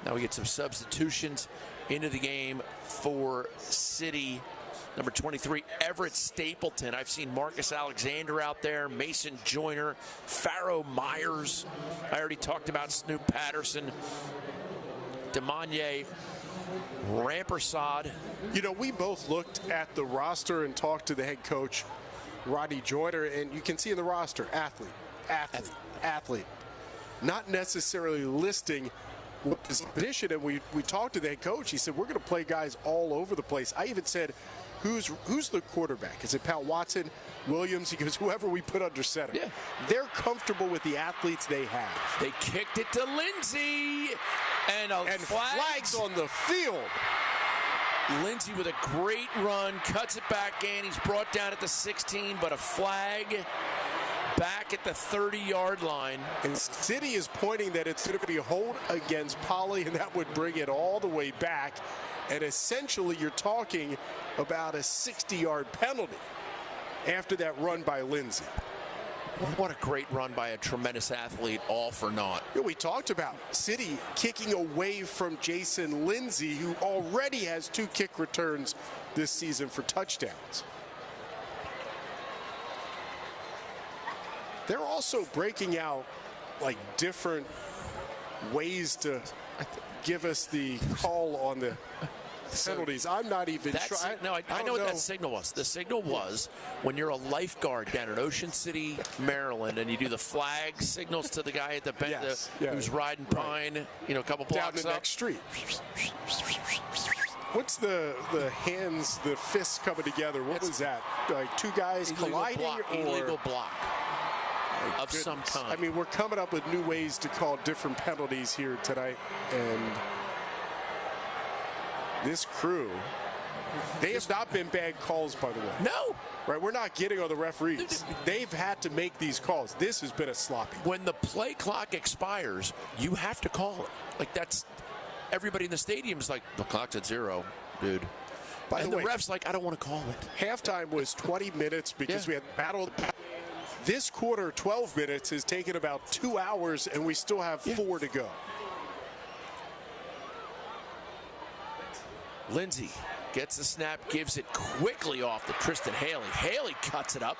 Now we get some substitutions into the game for City. Number 23, Everett Stapleton. I've seen Marcus Alexander out there, Mason Joyner, Pharaoh Myers. I already talked about Snoop Patterson, Demanye Rampersad. You know, we both looked at the roster and talked to the head coach, Rodney Joyner, and you can see in the roster, athlete. Not necessarily listing his position, and we talked to the head coach. He said, we're going to play guys all over the place. I even said, who's the quarterback? Is it Pat Watson, Williams? He goes, whoever we put under center. Yeah. They're comfortable with the athletes they have. They kicked it to Lindsey, and flags on the field. Lindsey with a great run, cuts it back in. He's brought down at the 16, but a flag back at the 30-yard line. And City is pointing that it's going to be a hold against Poly, and that would bring it all the way back. And essentially, you're talking about a 60-yard penalty after that run by Lindsey. What a great run by a tremendous athlete, all for naught. We talked about City kicking away from Jason Lindsey, who already has 2 kick returns this season for touchdowns. They're also breaking out like different ways to give us the call on the penalties. I'm not even sure. I know what that signal was. The signal was when you're a lifeguard down in Ocean City, Maryland, and you do the flag signals to the guy at the bench who's riding Pine, a couple blocks down the next street. What's the hands, the fists coming together? What was that? Like 2 guys colliding? Illegal block of some kind. I mean, we're coming up with new ways to call different penalties here tonight, and this crew, they have not been bad calls, by the way. No. Right, we're not getting on the referees. They've had to make these calls. This has been a sloppy. When the play clock expires, you have to call it. Like, that's everybody in the stadium is like, the clock's at 0, dude. By the way, ref's like, I don't want to call it. Halftime was 20 minutes because we had battle. This quarter, 12 minutes, has taken about 2 hours, and we still have 4 to go. Lindsey gets the snap, gives it quickly off to Tristan Haley. Haley cuts it up.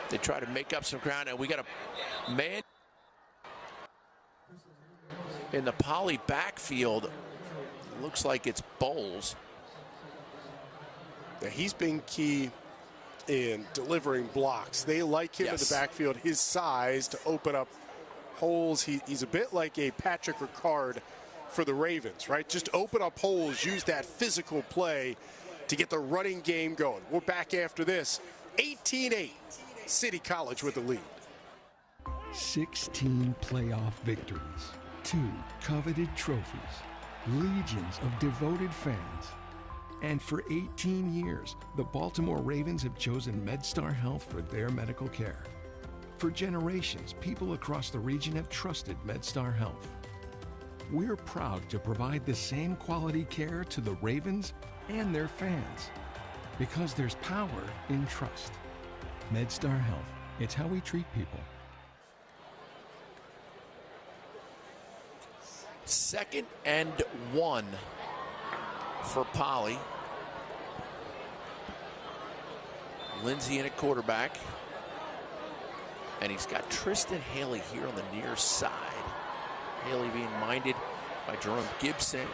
They try to make up some ground, and we got a man in the Poly backfield. Looks like it's Bowles. Yeah, he's been key in delivering blocks. They like him in the backfield, his size to open up holes. He's a bit like a Patrick Ricard for the Ravens, right? Just open up holes, use that physical play to get the running game going. We're back after this. 18-8, City College with the lead. 16 playoff victories, 2 coveted trophies, legions of devoted fans. And for 18 years, the Baltimore Ravens have chosen MedStar Health for their medical care. For generations, people across the region have trusted MedStar Health. We're proud to provide the same quality care to the Ravens and their fans, because there's power in trust. MedStar Health, it's how we treat people. 2nd and 1 for Poly. Lindsey in at quarterback. And he's got Tristan Haley here on the near side. Haley being minded by Jerome Gibson.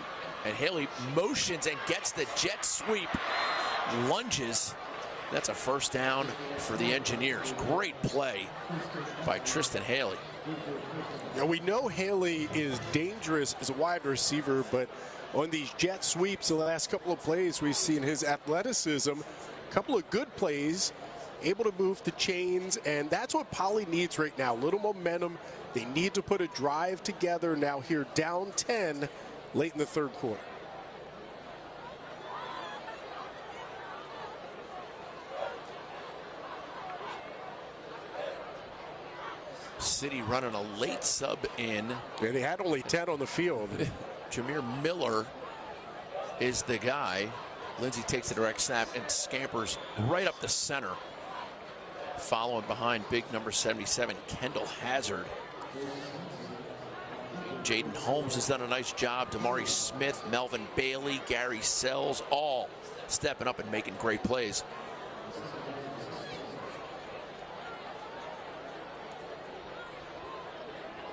And Haley motions and gets the jet sweep. Lunges. That's a first down for the Engineers. Great play by Tristan Haley. Now, we know Haley is dangerous as a wide receiver, but on these jet sweeps, the last couple of plays, we've seen his athleticism, a couple of good plays, able to move the chains, and that's what Poly needs right now. Little momentum. They need to put a drive together now here, down 10 late in the 3rd quarter. City running a late sub in. Yeah, they had only 10 on the field. Jameer Miller is the guy. Lindsey takes the direct snap and scampers right up the center. Following behind big number 77, Kendall Hazard. Jaden Holmes has done a nice job. Damari Smith, Melvin Bailey, Gary Sells, all stepping up and making great plays.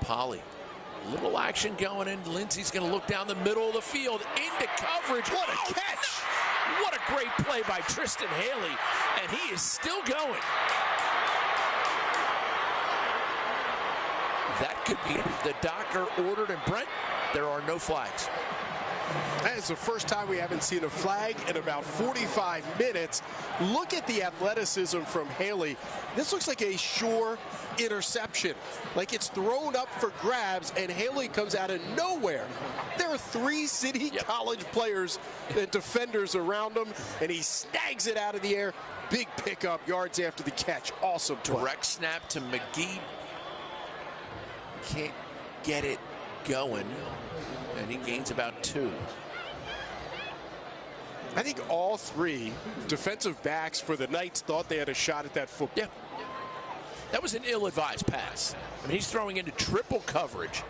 Polly, little action going in. Lindsey's going to look down the middle of the field into coverage. What a catch! What a great play by Tristan Haley, and he is still going. That could be the doctor ordered, and Brent, there are no flags. That is the first time we haven't seen a flag in about 45 minutes. Look at the athleticism from Haley. This looks like a sure interception. Like it's thrown up for grabs, and Haley comes out of nowhere. There are 3 City College players and defenders around him, and he snags it out of the air. Big pickup, yards after the catch. Awesome play. Direct snap to McGee. Can't get it going, and he gains about 2. I think all 3 defensive backs for the Knights thought they had a shot at that football. Yeah. That was an ill-advised pass. I mean, he's throwing into triple coverage,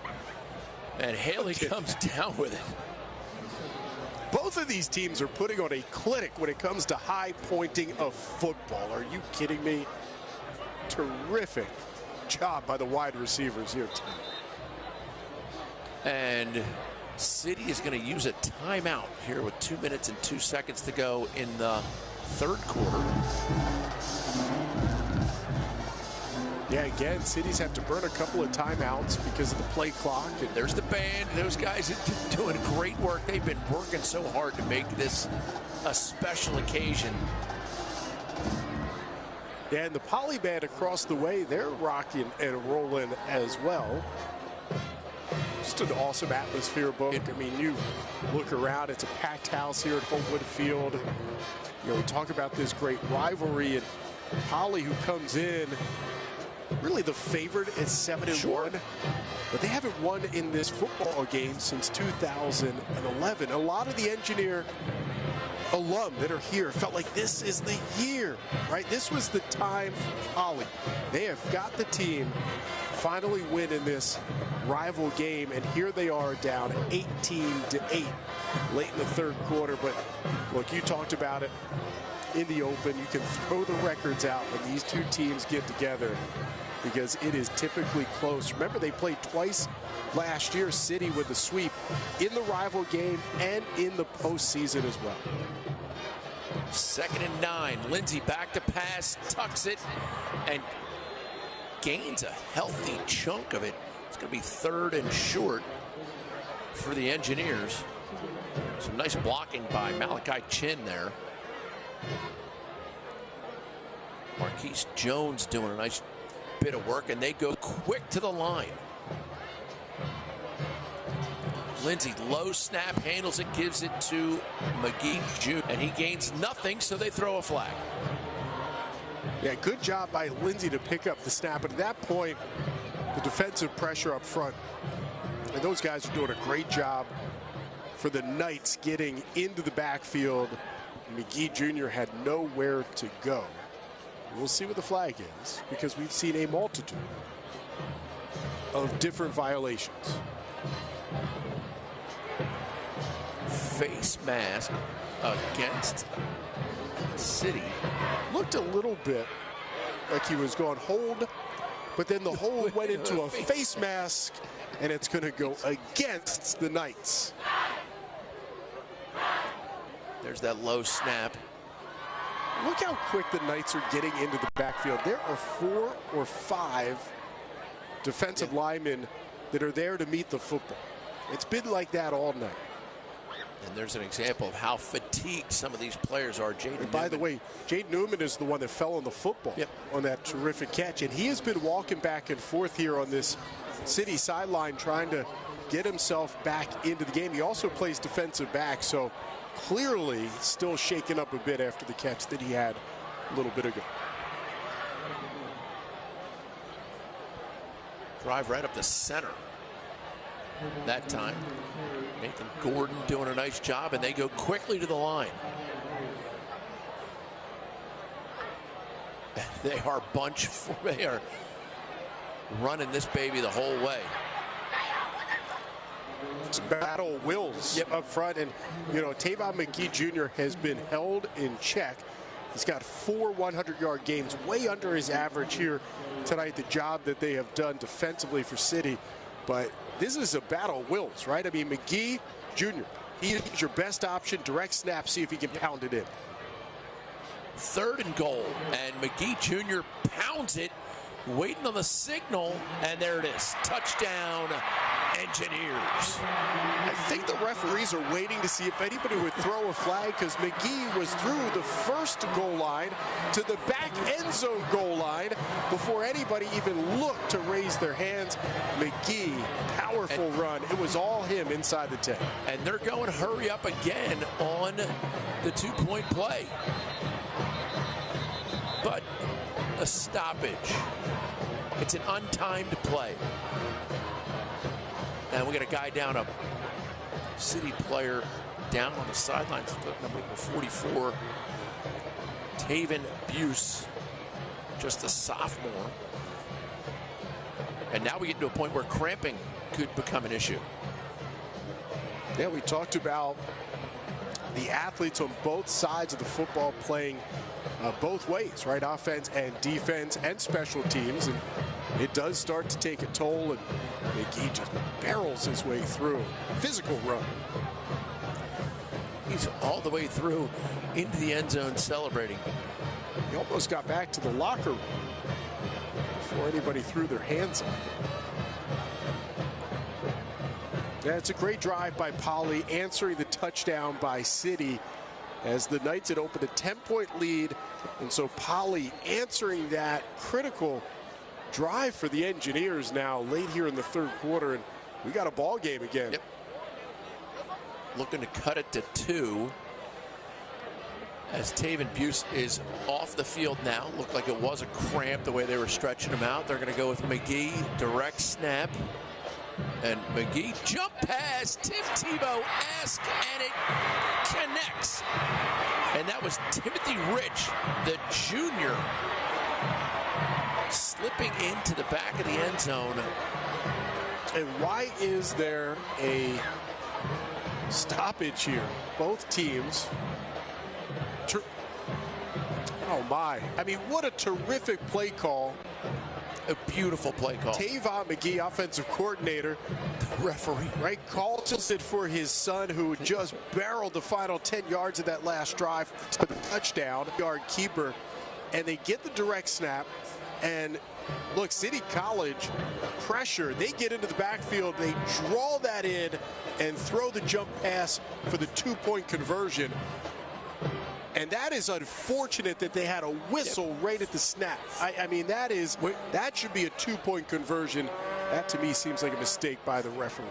and Haley comes down with it. Both of these teams are putting on a clinic when it comes to high pointing of football. Are you kidding me? Terrific job by the wide receivers here tonight. And City is going to use a timeout here with 2 minutes and 2 seconds to go in the third quarter. Yeah, again, Cities have to burn a couple of timeouts because of the play clock. And there's the band. Those guys are doing great work. They've been working so hard to make this a special occasion. Yeah, and the Poly Band across the way, they're rocking and rolling as well. Just an awesome atmosphere, Book. I mean, you look around, it's a packed house here at Homewood Field. You know, we talk about this great rivalry, and Poly, who comes in, really the favorite at 7-1, but they haven't won in this football game since 2011. A lot of the Engineer alum that are here felt like this is the year, right? This was the time for Poly. They have got the team finally win in this rival game, and here they are down 18-8 late in the third quarter. But look, you talked about it in the open. You can throw the records out when these two teams get together because it is typically close. Remember, they played twice last year, City with the sweep in the rival game and in the postseason as well. 2nd and 9. Lindsey back to pass, tucks it, and gains a healthy chunk of it. It's going to be 3rd and short for the Engineers. Some nice blocking by Malachi Chin there. Marquise Jones doing a nice bit of work, and they go quick to the line. Lindsey, low snap, handles it, gives it to McGee Jr., and he gains nothing, so they throw a flag. Yeah, good job by Lindsey to pick up the snap, but at that point, the defensive pressure up front, and those guys are doing a great job for the Knights getting into the backfield. McGee Jr. had nowhere to go. We'll see what the flag is, because we've seen a multitude of different violations. Face mask against City. Looked a little bit like he was going hold, but then the hold went into a face mask, and it's going to go against the Knights. There's that low snap. Look how quick the Knights are getting into the backfield. There are 4 or 5 defensive linemen that are there to meet the football. It's been like that all night. And there's an example of how fatigued some of these players are. By the way, Jaden Newman is the one that fell on the football on that terrific catch. And he has been walking back and forth here on this City sideline trying to get himself back into the game. He also plays defensive back, so clearly still shaken up a bit after the catch that he had a little bit ago. Drive right up the center. That time, Nathan Gordon doing a nice job, and they go quickly to the line. They are they are running this baby the whole way. It's battle wills up front, and you know, Tavon McGee Jr. has been held in check. He's got 4 100-yard games, way under his average here tonight. The job that they have done defensively for City, but this is a battle of wills, right? I mean, McGee Jr., he's your best option. Direct snap, see if he can pound it in. 3rd and goal, and McGee Jr. pounds it, waiting on the signal, and there it is. Touchdown, Engineers. I think the referees are waiting to see if anybody would throw a flag, because McGee was through the first goal line to the back end zone goal line before anybody even looked to raise their hands. McGee, powerful run. It was all him inside the 10. And they're going hurry up again on the 2-point play. But a stoppage. It's an untimed play. And we got a guy down, a City player down on the sidelines, number 44, Taven Buse, just a sophomore. And now we get to a point where cramping could become an issue. Yeah, we talked about the athletes on both sides of the football playing both ways, right? Offense and defense and special teams. And it does start to take a toll, and McGee just barrels his way through. Physical run. He's all the way through into the end zone celebrating. He almost got back to the locker room before anybody threw their hands up. Yeah, it's a great drive by Poly, answering the touchdown by City as the Knights had opened a 10-point lead, and so Poly answering that critical drive for the Engineers now late here in the 3rd quarter, and we got a ball game again. Yep. Looking to cut it to 2 as Taven Buse is off the field now. Looked like it was a cramp the way they were stretching him out. They're going to go with McGee, direct snap. And McGee jump pass, Tim Tebow-esque, and it connects. And that was Timothy Rich, the junior, slipping into the back of the end zone. And why is there a stoppage here? Both teams. Oh my. I mean, what a terrific play call. A beautiful play call. Tavon McGee, offensive coordinator, referee, right, calls it for his son, who just barreled the final 10 yards of that last drive to the touchdown. Yard keeper, and they get the direct snap. And look, City College pressure. They get into the backfield, they draw that in, and throw the jump pass for the 2-point conversion. And that is unfortunate that they had a whistle right at the snap. I mean, that should be a 2-point conversion. That to me seems like a mistake by the referee.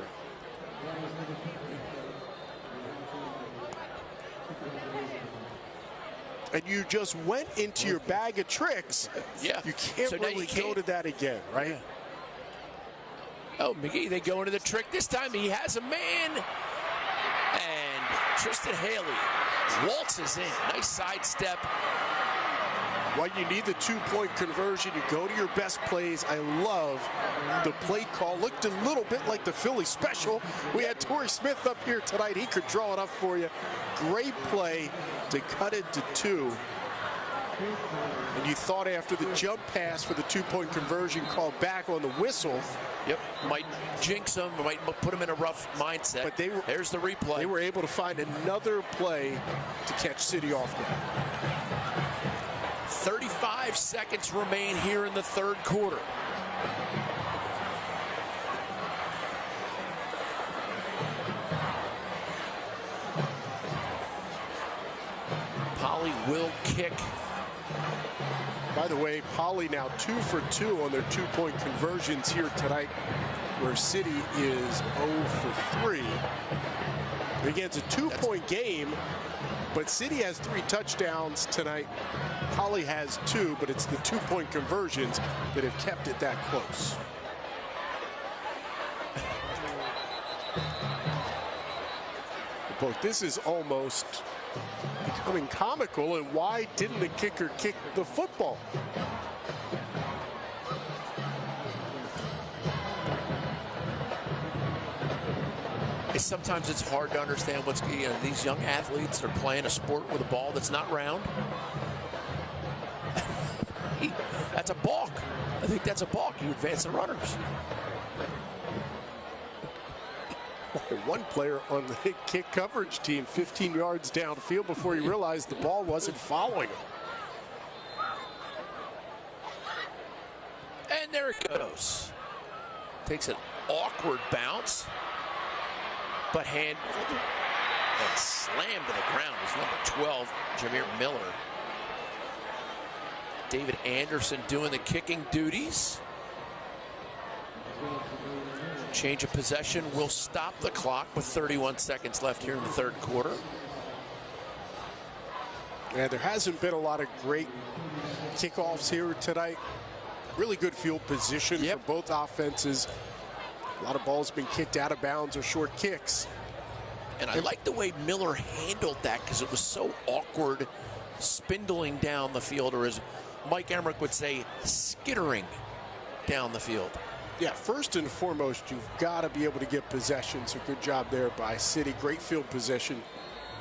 And you just went into your bag of tricks. Yeah. You can't So really go to that again, right? Yeah. Oh, McGee, they go into the trick. This time he has a man. And Tristan Haley waltzes in. Nice sidestep. When you need the 2-point conversion, you go to your best plays. I love the play call. Looked a little bit like the Philly special. We had Torrey Smith up here tonight. He could draw it up for you. Great play to cut it to 2. And you thought after the jump pass for the 2-point conversion called back on the whistle. Yep, might jinx them, might put them in a rough mindset. But there's the replay. They were able to find another play to catch City off guard. 35 seconds remain here in the 3rd quarter. Poly will kick. By the way, Poly now 2 for 2 on their 2-point conversions here tonight, where City is 0 for 3. Again, it's a 2-point game, but City has 3 touchdowns tonight. Poly has 2, but it's the 2-point conversions that have kept it that close. Look, this is almost becoming comical, and why didn't the kicker kick the football? Sometimes it's hard to understand what's, these young athletes are playing a sport with a ball that's not round. That's a balk. I think that's a balk. You advance the runners. One player on the kick coverage team 15 yards downfield before he realized the ball wasn't following him. And there it goes. Takes an awkward bounce, but handled and slammed to the ground is number 12, Jameer Miller. David Anderson doing the kicking duties. Change of possession will stop the clock with 31 seconds left here in the third quarter. And there hasn't been a lot of great kickoffs here tonight. Really good field position for both offenses. A lot of balls been kicked out of bounds or short kicks. And I like the way Miller handled that because it was so awkward, spindling down the field, or as Mike Emmerich would say, skittering down the field. Yeah, first and foremost, you've got to be able to get possession. So good job there by City. Great field position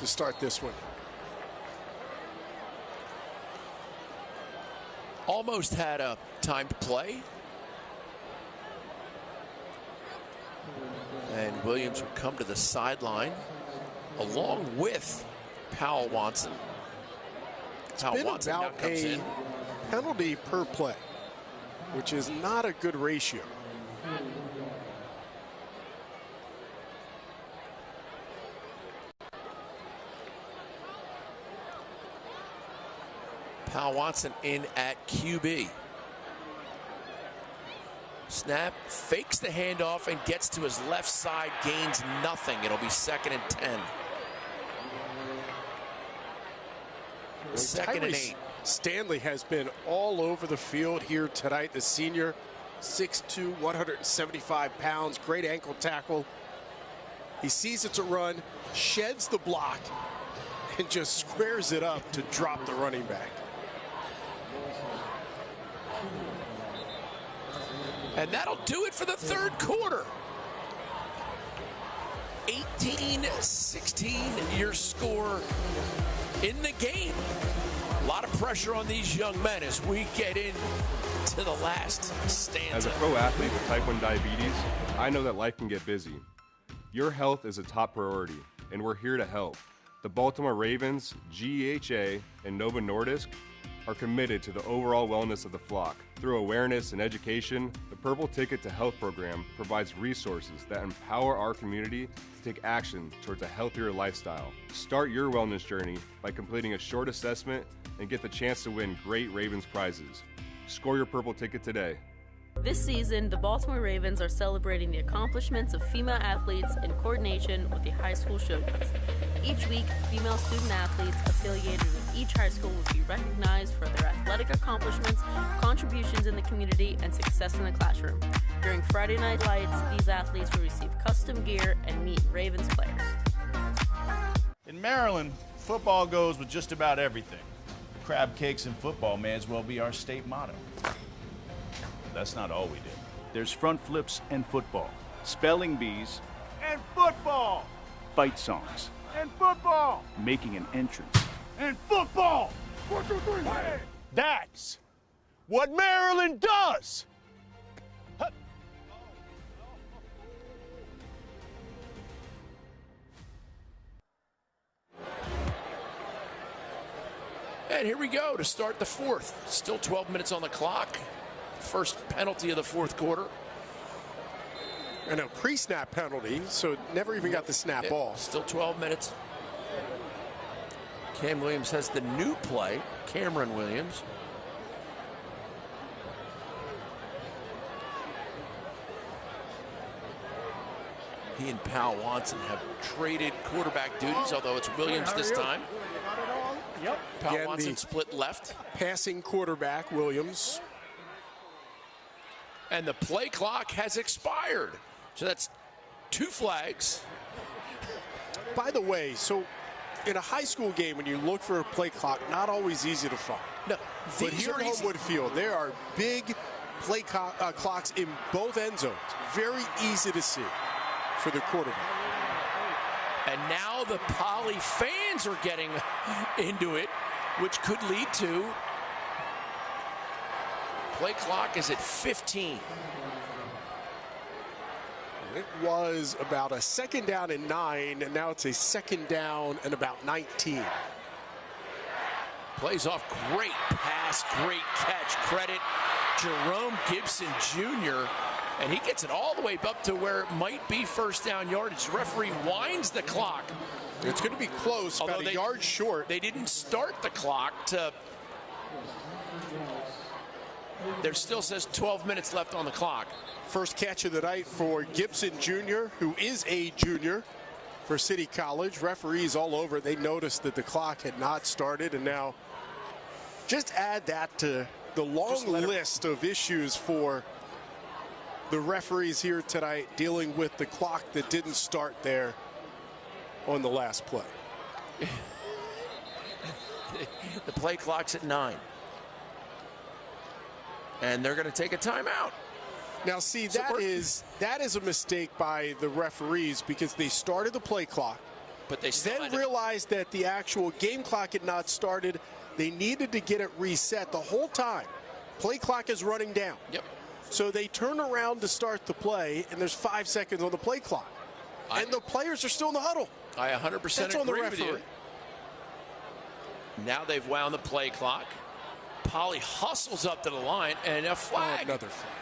to start this one. Almost had a time to play. And Williams will come to the sideline along with Powell Watson. It's been about a penalty per play, which is not a good ratio. Powell Watson in at QB. Snap, fakes the handoff and gets to his left side, gains nothing. It'll be 2nd and 10. 2nd and 8. Stanley has been all over the field here tonight. The senior, 6'2", 175 pounds, great ankle tackle. He sees it's a run, sheds the block, and just squares it up to drop the running back. And that'll do it for the third quarter. 18-16, your score in the game. A lot of pressure on these young men as we get into the last stanza. As a pro athlete with type 1 diabetes, I know that life can get busy. Your health is a top priority, and we're here to help. The Baltimore Ravens, GEHA, and Novo Nordisk are committed to the overall wellness of the flock. Through awareness and education, the Purple Ticket to Health program provides resources that empower our community to take action towards a healthier lifestyle. Start your wellness journey by completing a short assessment and get the chance to win great Ravens prizes. Score your Purple Ticket today. This season, the Baltimore Ravens are celebrating the accomplishments of female athletes in coordination with the high school Showdowns. Each week, female student athletes affiliated with each high school will be recognized for their athletic accomplishments, contributions in the community, and success in the classroom. During Friday Night Lights, these athletes will receive custom gear and meet Ravens players. In Maryland, football goes with just about everything. Crab cakes and football may as well be our state motto. That's not all we do. There's front flips and football, spelling bees and football, fight songs and football, making an entrance and football. 1, 2, 3. Hey. That's what Maryland does. And here we go to start the fourth. Still 12 minutes on the clock. First penalty of the fourth quarter. And a pre-snap penalty, so never even got the snap ball. Still 12 minutes. Cam Williams has the new play, Cameron Williams. He and Powell Watson have traded quarterback duties, although it's Williams this time. Yep. Powell Watson split left. Passing quarterback, Williams. And the play clock has expired. So that's 2 flags. By the way, so in a high school game, when you look for a play clock, not always easy to find. No, but here at Homewood Field, there are big play clocks in both end zones. Very easy to see for the quarterback. And now the Poly fans are getting into it, which could lead to play clock is at 15. It was about a 2nd down and 9, and now it's a 2nd down and about 19. Plays off, great pass, great catch. Credit Jerome Gibson Jr., and he gets it all the way up to where it might be first down yardage. Referee winds the clock. It's going to be close, about a yard short. They didn't start the clock to... There still says 12 minutes left on the clock. First catch of the night for Gibson Jr., who is a junior for City College. Referees all over, they noticed that the clock had not started, and now just add that to the long list of issues for the referees here tonight, dealing with the clock that didn't start there on the last play. The play clock's at 9. And they're going to take a timeout. Now, see, that is a mistake by the referees, because they started the play clock, but they then realized that the actual game clock had not started. They needed to get it reset the whole time. Play clock is running down. Yep. So they turn around to start the play, and there's 5 seconds on the play clock. And the players are still in the huddle. I 100% That's on the agree with referee. you. Now they've wound the play clock. Poly hustles up to the line, and a flag. Another flag.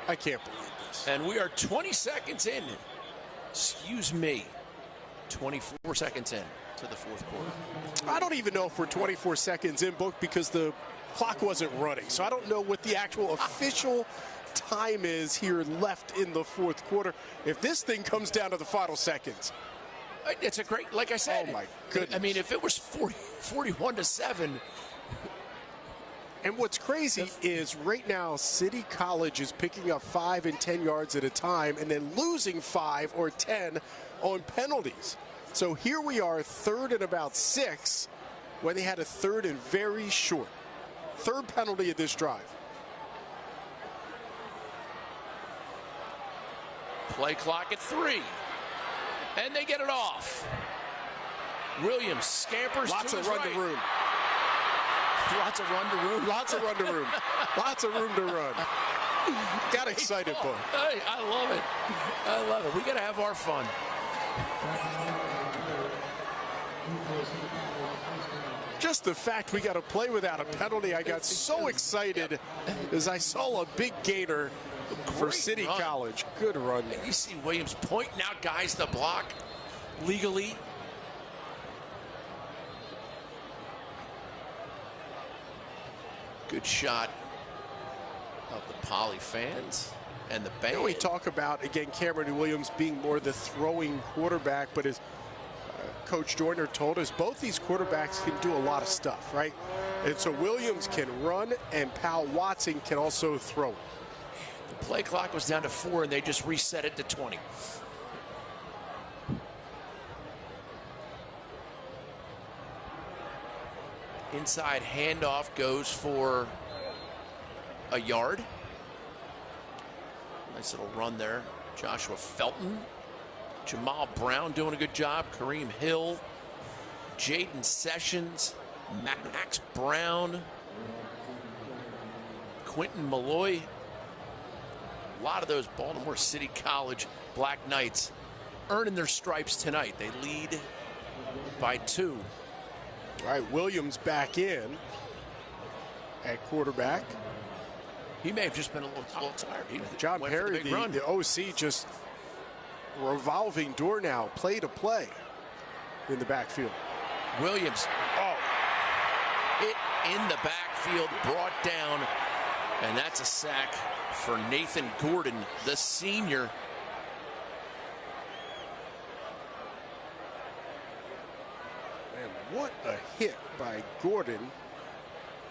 I can't believe this. And we are 20 seconds in. Excuse me. 24 seconds in to the fourth quarter. I don't even know if we're 24 seconds in, Book, because the clock wasn't running. So I don't know what the actual official time is here left in the fourth quarter. If this thing comes down to the final seconds. It's a great, like I said. Oh, my goodness. I mean, if it was 41-7. And what's crazy is right now City College is picking up 5 and 10 yards at a time and then losing 5 or 10 on penalties. So here we are, 3rd and about 6, when they had a 3rd and very short. 3rd penalty of this drive. Play clock at 3. And they get it off. Williams scampers Lots to of his run right. to room. Lots of run to room. Lots of run to room. Lots of room to run. Got excited, Book. Hey, I love it. I love it. We got to have our fun. Just the fact we got to play without a penalty, I got so excited as I saw a big gainer for City College. Good run there. You see Williams pointing out guys to block legally. Good shot of the Poly fans and the band. You know, we talk about, again, Cameron Williams being more the throwing quarterback, but as Coach Joyner told us, both these quarterbacks can do a lot of stuff, right? And so Williams can run, and Powell Watson can also throw. The play clock was down to 4, and they just reset it to 20. Inside handoff goes for a yard. Nice little run there. Joshua Felton. Jamal Brown doing a good job. Kareem Hill. Jaden Sessions. Max Brown. Quentin Malloy. A lot of those Baltimore City College Black Knights earning their stripes tonight. They lead by 2. All right, Williams back in at quarterback. He may have just been a little tired. John Perry, the OC, just revolving door now, play to play in the backfield. Williams, hit in the backfield, brought down, and that's a sack for Nathan Gordon, the senior. What a hit by Gordon.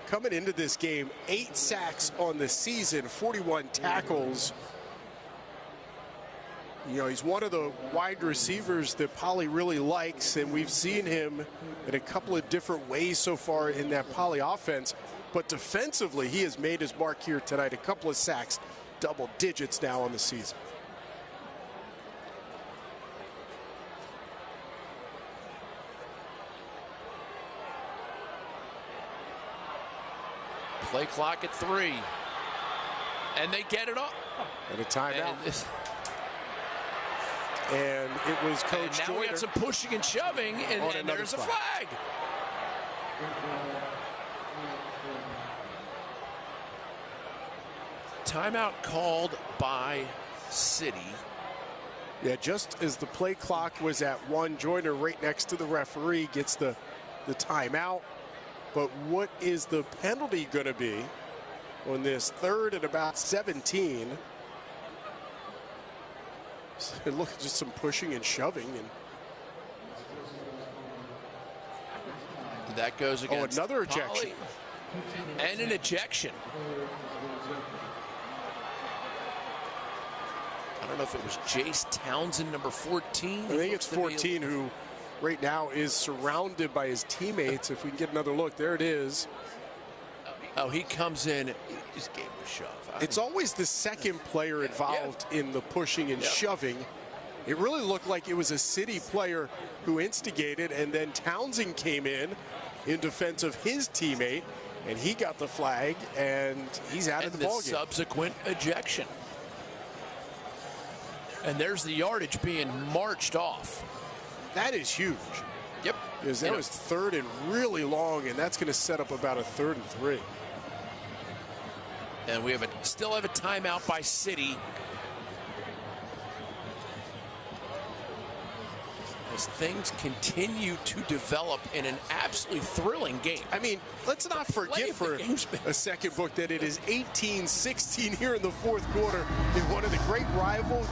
Coming into this game, 8 sacks on the season, 41 tackles. You know, he's one of the wide receivers that Poly really likes, and we've seen him in a couple of different ways so far in that Poly offense. But defensively, he has made his mark here tonight. A couple of sacks, double digits now on the season. Play clock at 3. And they get it up. And a timeout. And it was Coach Joyner. Now we got some pushing and shoving, and there's a flag. Timeout called by City. Yeah, just as the play clock was at 1, Joyner right next to the referee gets the timeout. But what is the penalty going to be on this 3rd and about 17? Look, just some pushing and shoving. And that goes against another ejection. And an ejection. I don't know if it was Jace Townsend, number 14. I think it's 14 who right now is surrounded by his teammates. If we can get another look, there it is. Oh, he comes in, he just gave him a shove. It's always the second player involved in the pushing and shoving. It really looked like it was a City player who instigated, and then Townsend came in defense of his teammate, and he got the flag, and he's out of the ballgame. Subsequent ejection. And there's the yardage being marched off. That is huge. Yep. Because that was 3rd and really long, and that's going to set up about a 3rd and 3. And we still have a timeout by City. As things continue to develop in an absolutely thrilling game. I mean, let's not forget for a second, Book, that it is 18-16 here in the 4th quarter in one of the great rivals.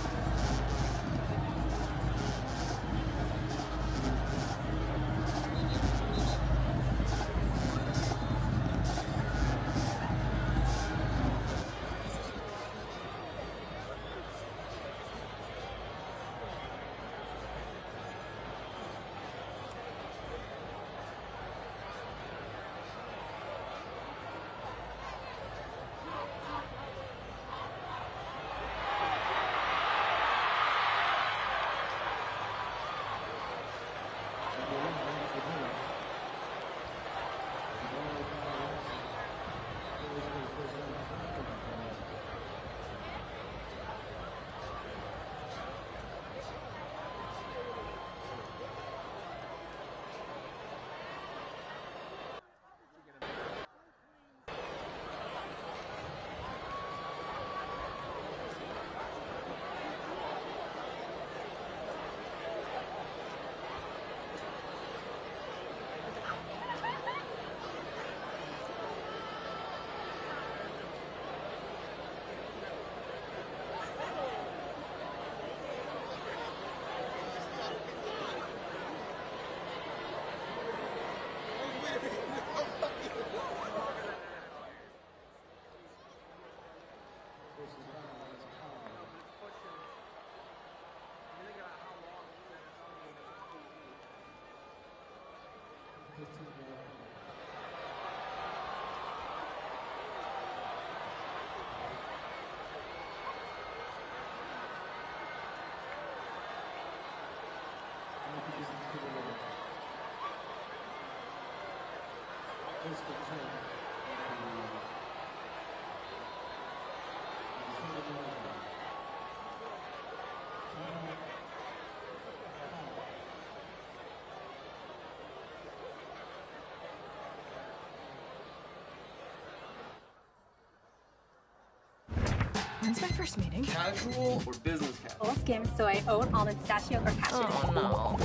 When's my first meeting? Casual or business casual? Full skim, soy, oat, almond, pistachio, or cashew. Oh, no.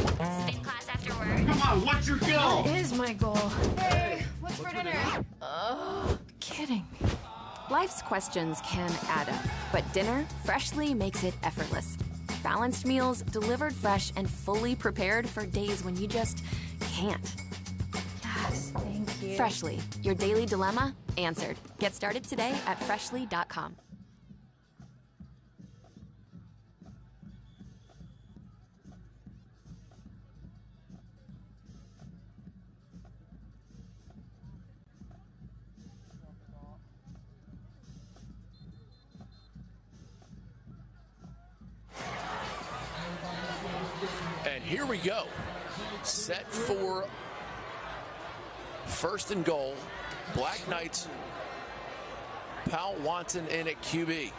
Spin class after work. Come on, what's your goal? What is my goal? Hey, what's for dinner? Kidding. Life's questions can add up, but dinner Freshly makes it effortless. Balanced meals delivered fresh and fully prepared for days when you just can't. Yes, thank you. Freshly, your daily dilemma answered. Get started today at freshly.com. here we go. Set for first and goal. Black Knights. Powell Watson in at QB.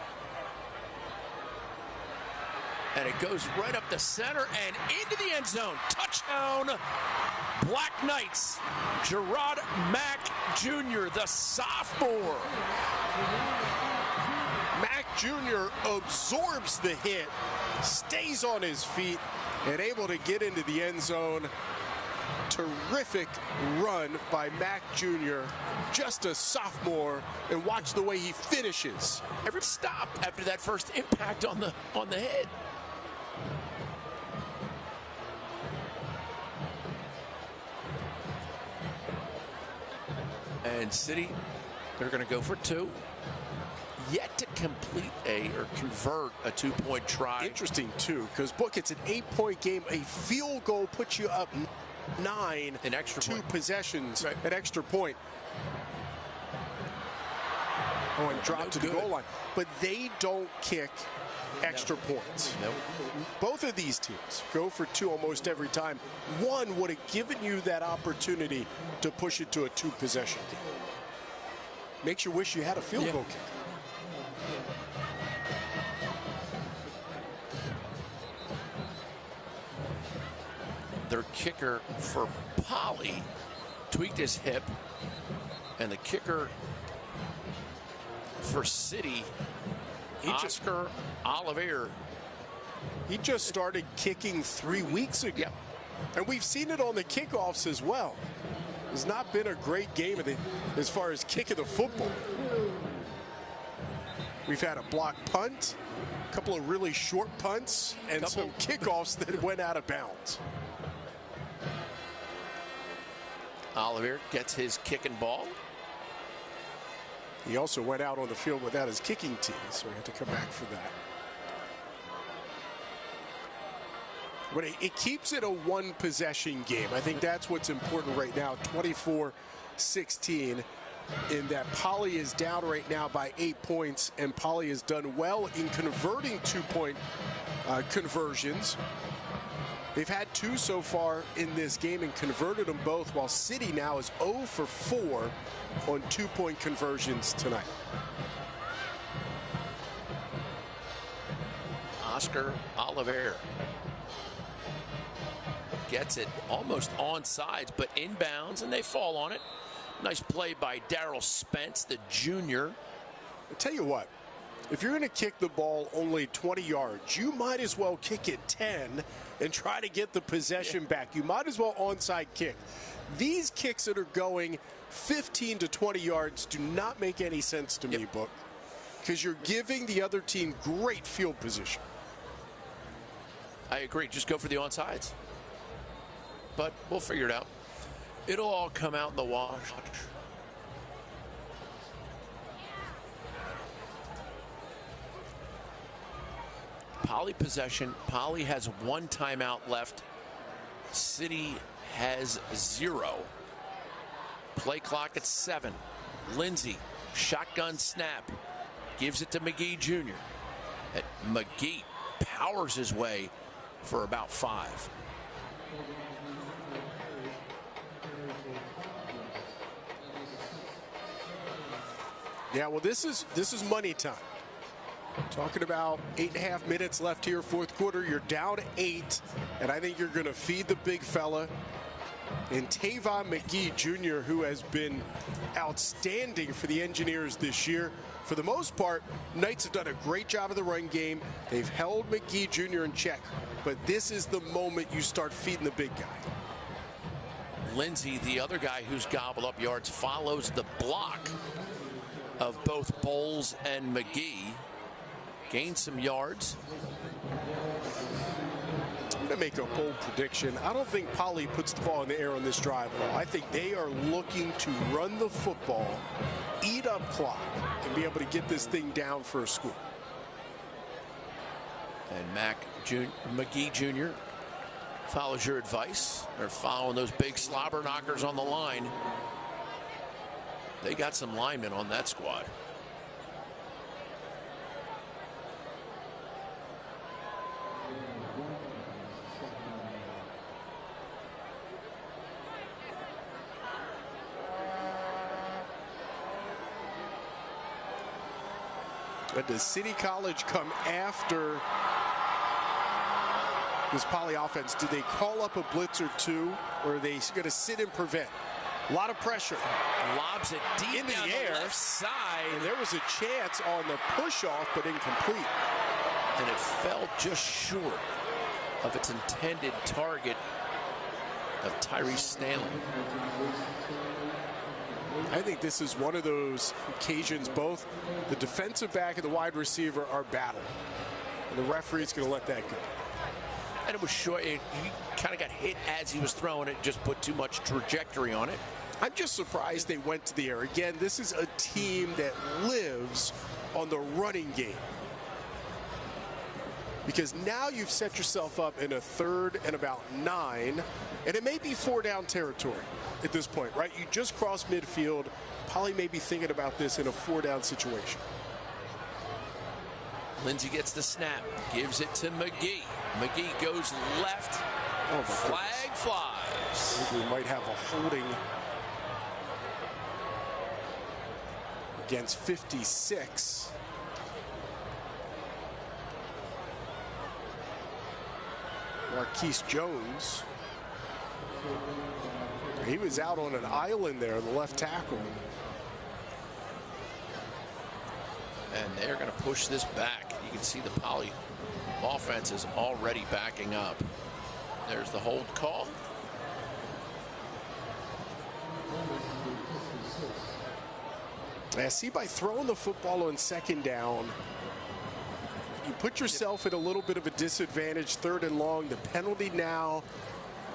And it goes right up the center and into the end zone. Touchdown, Black Knights. Gerard Mack Jr., the sophomore. Mack Jr. absorbs the hit, stays on his feet, and able to get into the end zone. Terrific run by Mack Jr., just a sophomore, and watch the way he finishes. Every stop after that first impact on the head. And City, they're going to go for two. Yet to complete convert a two-point try. Interesting, too, because, Book, it's an 8-point game. A field goal puts you up 9. An extra two point. Possessions, right. An extra point. Oh, and drop to the goal line. But they don't kick extra points. Nope. Both of these teams go for two almost every time. One would have given you that opportunity to push it to a two-possession game. Makes you wish you had a field goal kicker. Their kicker for Poly tweaked his hip, and the kicker for City, Oscar Oliveira. He just started kicking 3 weeks ago. Yep. And we've seen it on the kickoffs as well. It's not been a great game as far as kicking the football. We've had a block punt, a couple of really short punts, and some kickoffs that went out of bounds. Oliveira gets his kicking ball. He also went out on the field without his kicking tee, so we had to come back for that. But it keeps it a one-possession game. I think that's what's important right now, 24-16, in that Poly is down right now by 8 points, and Poly has done well in converting two-point conversions. They've had 2 so far in this game and converted them both, while City now is 0 for 4 on two-point conversions tonight. Oscar Oliveira gets it almost onside, but inbounds, and they fall on it. Nice play by Darrell Spence, the junior. I tell you what, if you're going to kick the ball only 20 yards, you might as well kick it 10 and try to get the possession back. You might as well onside kick. These kicks that are going 15 to 20 yards do not make any sense to me, Book, because you're giving the other team great field position. I agree. Just go for the onsides. But we'll figure it out. It'll all come out in the wash. Poly possession. Poly has 1 timeout left. City has 0. Play clock at 7. Lindsey, shotgun snap. Gives it to McGee Jr. McGee powers his way for about 5. Yeah, well, this is money time. Talking about 8.5 minutes left here, fourth quarter. You're down 8, and I think you're going to feed the big fella. And Tavon McGee Jr., who has been outstanding for the Engineers this year. For the most part, Knights have done a great job of the run game. They've held McGee Jr. in check. But this is the moment you start feeding the big guy. Lindsey, the other guy who's gobbled up yards, follows the block of both Bowles and McGee. Gained some yards. I'm going to make a bold prediction. I don't think Poly puts the ball in the air on this drive at all. I think they are looking to run the football, eat up clock, and be able to get this thing down for a score. And McGee Jr. follows your advice. They're following those big slobber knockers on the line. They got some linemen on that squad. But does City College come after this Poly offense? Do they call up a blitz or two, or are they going to sit and prevent? A lot of pressure. Lobs it deep into down the air. Left side. And there was a chance on the push-off, but incomplete. And it fell just short of its intended target of Tyrese Stanley. I think this is one of those occasions both the defensive back and the wide receiver are battling. And the referee's going to let that go. And it was short. He kind of got hit as he was throwing it, just put too much trajectory on it. I'm just surprised they went to the air. Again, this is a team that lives on the running game. Because now you've set yourself up in a 3rd and about 9, and it may be 4-down territory at this point, right? You just crossed midfield. Poly may be thinking about this in a 4-down situation. Lindsey gets the snap, gives it to McGee. McGee goes left. Oh, flag flies. I think we might have a holding against 56. Marquise Jones. He was out on an island there, the left tackle. And they're going to push this back. You can see the Poly offense is already backing up. There's the hold call. I see by throwing the football on 2nd down, you put yourself at a little bit of a disadvantage, 3rd and long, the penalty now,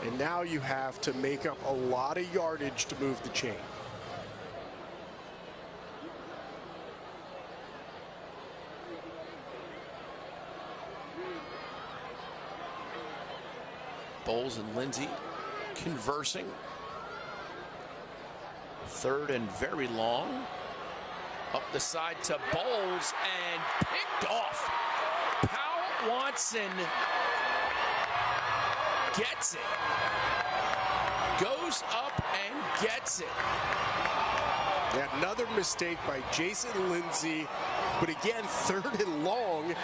and now you have to make up a lot of yardage to move the chain. Bowles and Lindsey conversing. 3rd and very long. Up the side to Bowles and picked off. Powell Watson gets it. Goes up and gets it. Yeah, another mistake by Jason Lindsey. But again, 3rd and long,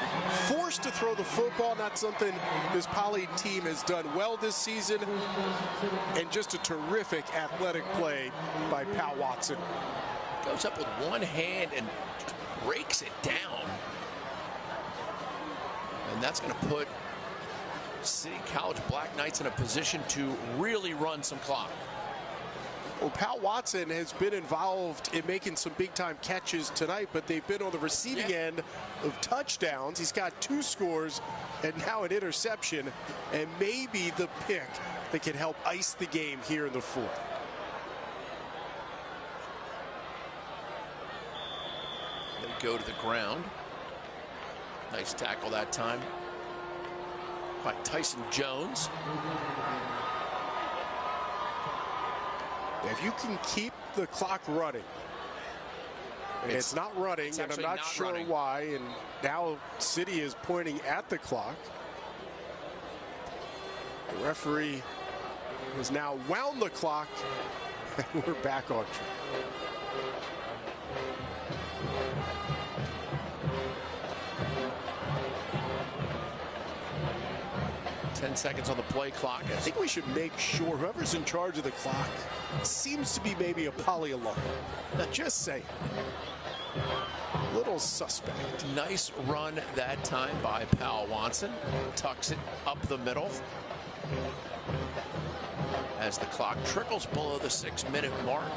forced to throw the football, not something this Poly team has done well this season. And just a terrific athletic play by Powell Watson. Goes up with one hand and breaks it down. And that's going to put City College Black Knights in a position to really run some clock. Well, Powell Watson has been involved in making some big-time catches tonight, but they've been on the receiving end of touchdowns. He's got 2 scores and now an interception, and maybe the pick that can help ice the game here in the 4th. They go to the ground. Nice tackle that time by Tyson Jones. If you can keep the clock running, and it's not running, and I'm not sure why, and now City is pointing at the clock. The referee has now wound the clock, and we're back on track. 10 seconds on the play clock. I think we should make sure whoever's in charge of the clock seems to be maybe a Poly alum. Just say. Little suspect. Nice run that time by Powell Watson. Tucks it up the middle. As the clock trickles below the 6-minute mark.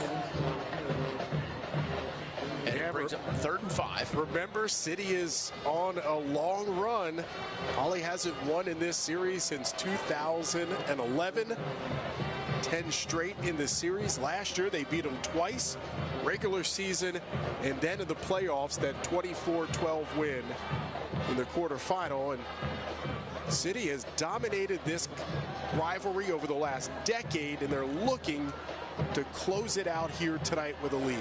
And it brings up 3rd and 5. Remember, City is on a long run. Poly hasn't won in this series since 2011. 10 straight in the series. Last year, they beat them twice. Regular season, and then in the playoffs, that 24-12 win in the quarterfinal. And City has dominated this rivalry over the last decade, and they're looking to close it out here tonight with a lead.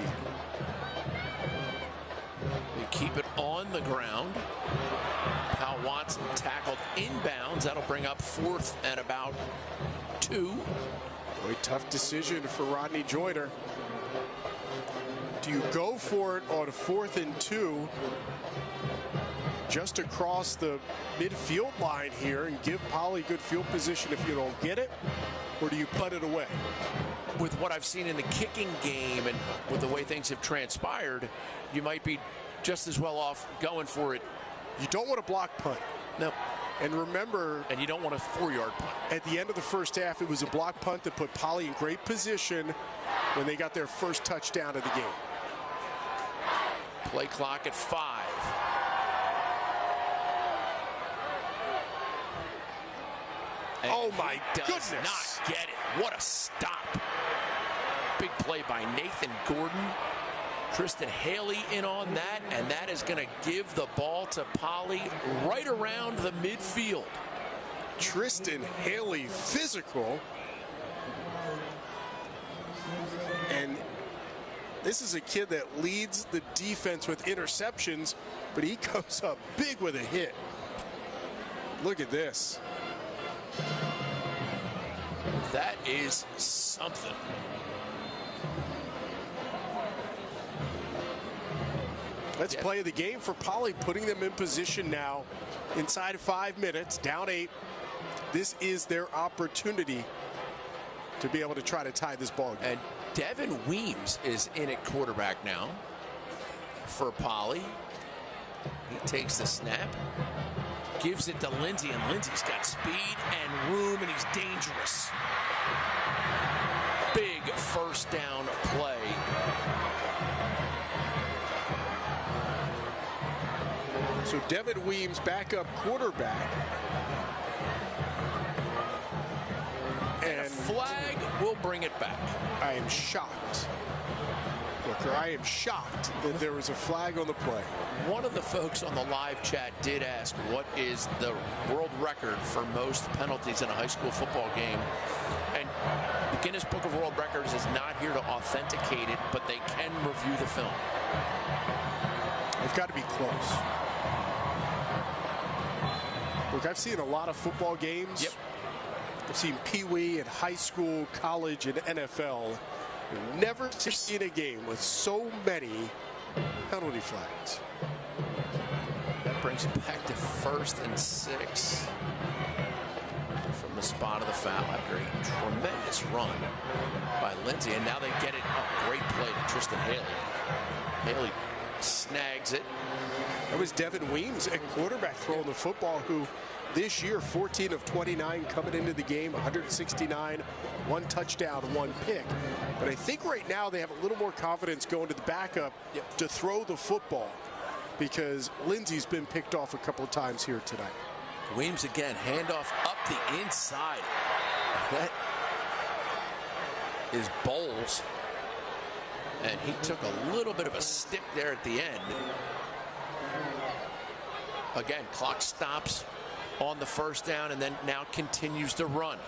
They keep it on the ground. Powell Watson tackled inbounds. That'll bring up 4th and about 2. Really tough decision for Rodney Joyner. Do you go for it on 4th and 2 just across the midfield line here and give Poly good field position if you don't get it? Or do you punt it away? With what I've seen in the kicking game and with the way things have transpired, you might be just as well off going for it. You don't want a block punt. No. And remember... And you don't want a 4-yard punt. At the end of the first half, it was a block punt that put Poly in great position when they got their first touchdown of the game. Play clock at 5. And oh my goodness. Not get it. What a stop. Big play by Nathan Gordon. Tristan Haley in on that, and that is going to give the ball to Poly right around the midfield. Tristan Haley physical. And this is a kid that leads the defense with interceptions, but he goes up big with a hit. Look at this. That is something. Let's play the game for Poly, putting them in position now inside 5 minutes, down 8. This is their opportunity to be able to try to tie this ball game. And Devin Weems is in at quarterback now for Poly. He takes the snap, gives it to Lindsey, and Lindsey's got speed and room, and he's dangerous. Big first down play. So Devin Weems, backup quarterback. And a flag will bring it back. I am shocked. Booker, I am shocked that there was a flag on the play. One of the folks on the live chat did ask what is the world record for most penalties in a high school football game. And the Guinness Book of World Records is not here to authenticate it, but they can review the film. They've got to be close. Look, I've seen a lot of football games. Yep. I've seen Pee Wee and high school, college, and NFL. Never seen a game with so many penalty flags. That brings it back to 1st and 6 from the spot of the foul after a tremendous run by Lindsey. And now they get it. Oh, great play to Tristan Haley. Haley snags it. That was Devin Weems at quarterback throwing the football, who this year 14 of 29 coming into the game, 169, 1 touchdown, 1 pick. But I think right now they have a little more confidence going to the backup to throw the football, because Lindsey's been picked off a couple of times here tonight. Weems again, handoff up the inside. That is Bowles. And he took a little bit of a stick there at the end. Again, clock stops on the first down and then now continues to run.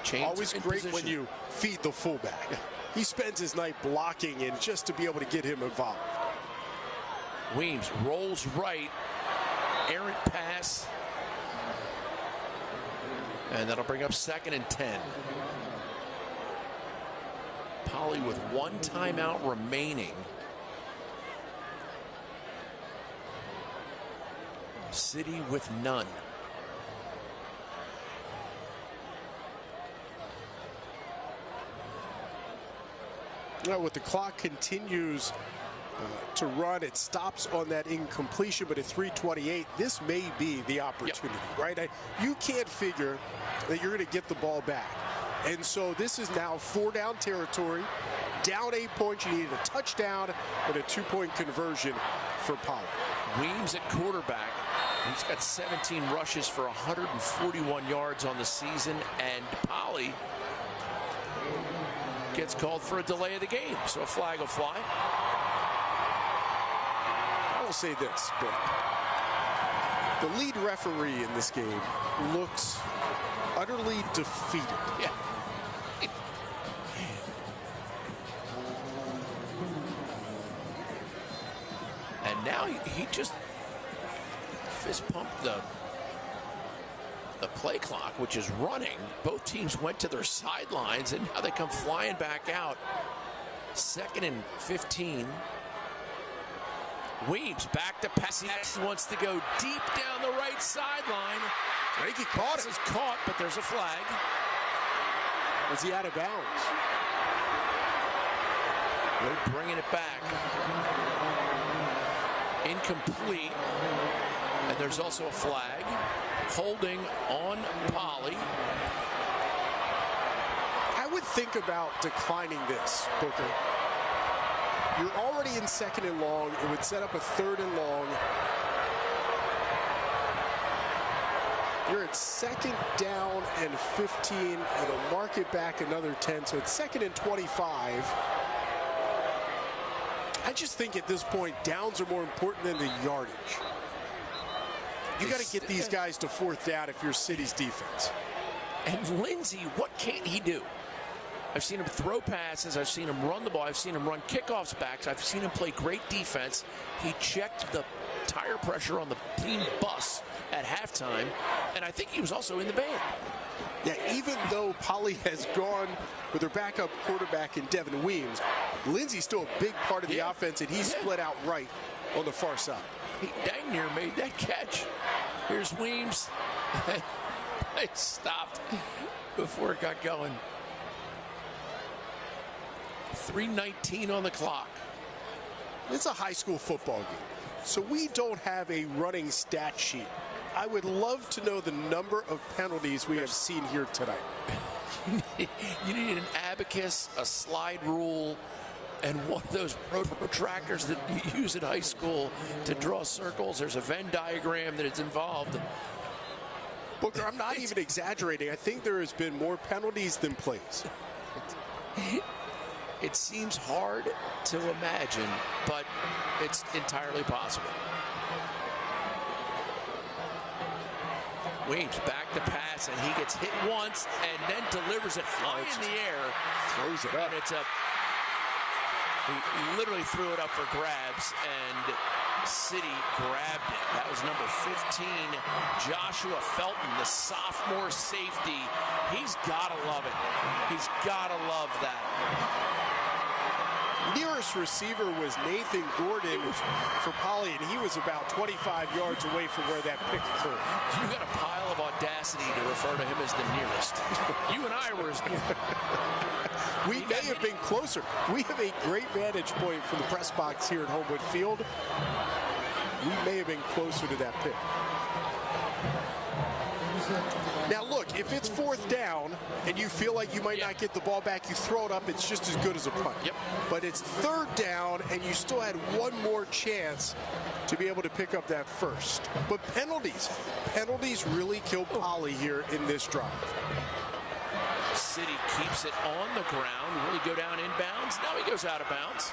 Chains always great when you feed the fullback. He spends his night blocking, and just to be able to get him involved. Weems rolls right, errant pass, and that'll bring up 2nd and 10. Poly with 1 timeout remaining. City with none. Now, with the clock continues to run, it stops on that incompletion, but at 3:28, this may be the opportunity, right? You can't figure that you're going to get the ball back. And so this is now 4-down territory, down 8 points. You needed a touchdown and a 2-point conversion for Poly. Weems at quarterback. He's got 17 rushes for 141 yards on the season, and Poly gets called for a delay of the game, so a flag will fly. I will say this, but the lead referee in this game looks utterly defeated. Yeah. And now he just fist pumped the play clock, which is running. Both teams went to their sidelines, and now they come flying back out. 2nd and 15. Weems back to pass. He wants to go deep down the right sideline. I think he caught it. Is caught, but there's a flag. Was he out of bounds? They're bringing it back. Incomplete. And there's also a flag. Holding on Poly. I would think about declining this, Booker. You're already in 2nd and long. It would set up a 3rd and long. You're at 2nd down and 15. It'll mark it back another 10. So it's 2nd and 25. I just think at this point, downs are more important than the yardage. You got to get these guys to 4th down if you're City's defense. And Lindsey, what can't he do? I've seen him throw passes. I've seen him run the ball. I've seen him run kickoffs back. I've seen him play great defense. He checked the tire pressure on the team bus at halftime, and I think he was also in the band. Yeah, even though Poly has gone with their backup quarterback in Devin Weems, Lindsey's still a big part of the offense, and he's split out right on the far side. He dang near made that catch. Here's Weems. It stopped before it got going. 3:19 on the clock. It's a high school football game, so we don't have a running stat sheet. I would love to know the number of penalties we have seen here tonight. You need an abacus, a slide rule, and one of those protractors that you use in high school to draw circles. There's a Venn diagram that is involved. Booker, I'm not even exaggerating. I think there has been more penalties than plays. It seems hard to imagine, but it's entirely possible. Weems back to pass, and he gets hit once and then delivers it high in the air. Throws it up. And he literally threw it up for grabs, and City grabbed it. That was number 15, Joshua Felton, the sophomore safety. He's got to love it. He's got to love that. Nearest receiver was Nathan Gordon for Poly, and he was about 25 yards away from where that pick occurred. You got a pile of audacity to refer to him as the nearest. You and I were as near. We may have been closer. We have a great vantage point from the press box here at Homewood Field. We may have been closer to that pick. Now look, if it's 4th down and you feel like you might not get the ball back, you throw it up, it's just as good as a punt. Yep. But it's 3rd down and you still had one more chance to be able to pick up that first. But penalties really kill Poly here in this drive. City keeps it on the ground. Will he go down inbounds? Now he goes out of bounds.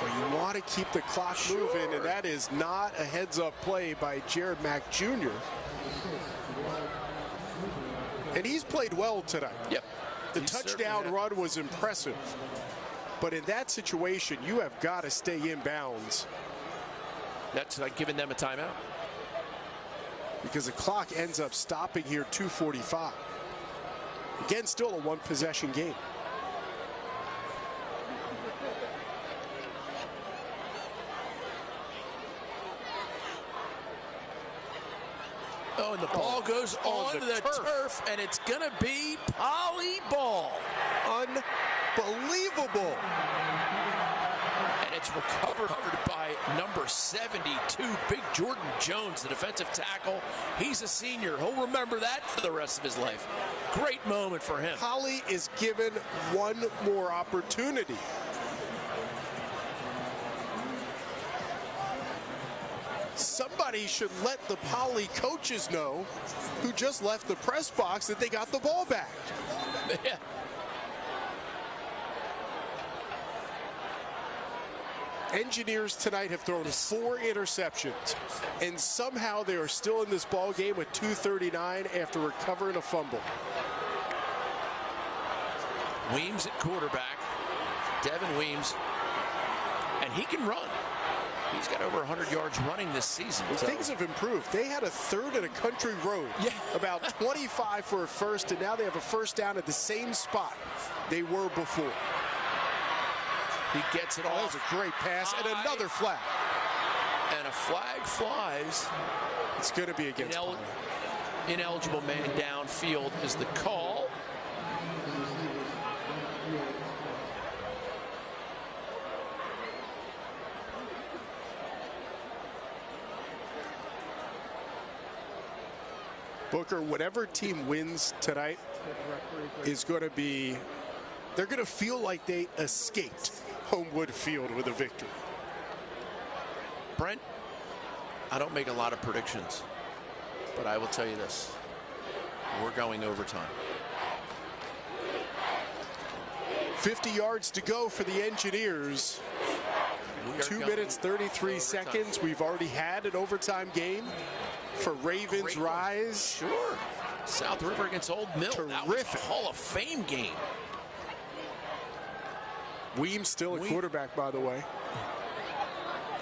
Well, you want to keep the clock moving, and that is not a heads-up play by Jared Mack Jr. And he's played well tonight. Yep. The touchdown run was impressive. But in that situation, you have got to stay in bounds. That's like giving them a timeout. Because the clock ends up stopping here 2:45. Again, still a one-possession game. Oh, and the ball goes on the turf, and it's going to be Poly ball. Unbelievable. And it's recovered by number 72, Big Jordan Jones, the defensive tackle. He's a senior. He'll remember that for the rest of his life. Great moment for him. Poly is given one more opportunity. Somebody should let the Poly coaches know who just left the press box that they got the ball back. Yeah. Engineers tonight have thrown 4 interceptions, and somehow they are still in this ball game with 2:39 after recovering a fumble. Weems at quarterback, Devin Weems, and he can run. He's got over 100 yards running this season. Well, things have improved. They had a 3rd at a country road, about 25 for a first, and now they have a first down at the same spot they were before. He gets it That off. was a great pass, and another flag. And a flag flies. It's going to be against Poly. Ineligible man downfield is the call. Booker, whatever team wins tonight is going to be, they're going to feel like they escaped Homewood Field with a victory. Brent, I don't make a lot of predictions, but I will tell you this. We're going overtime. 50 yards to go for the Engineers. 2 minutes, 33 seconds. We've already had an overtime game for Ravens Rise. Sure. South River against Old Mill. Terrific. That was a Hall of Fame game. Weems still a quarterback, by the way.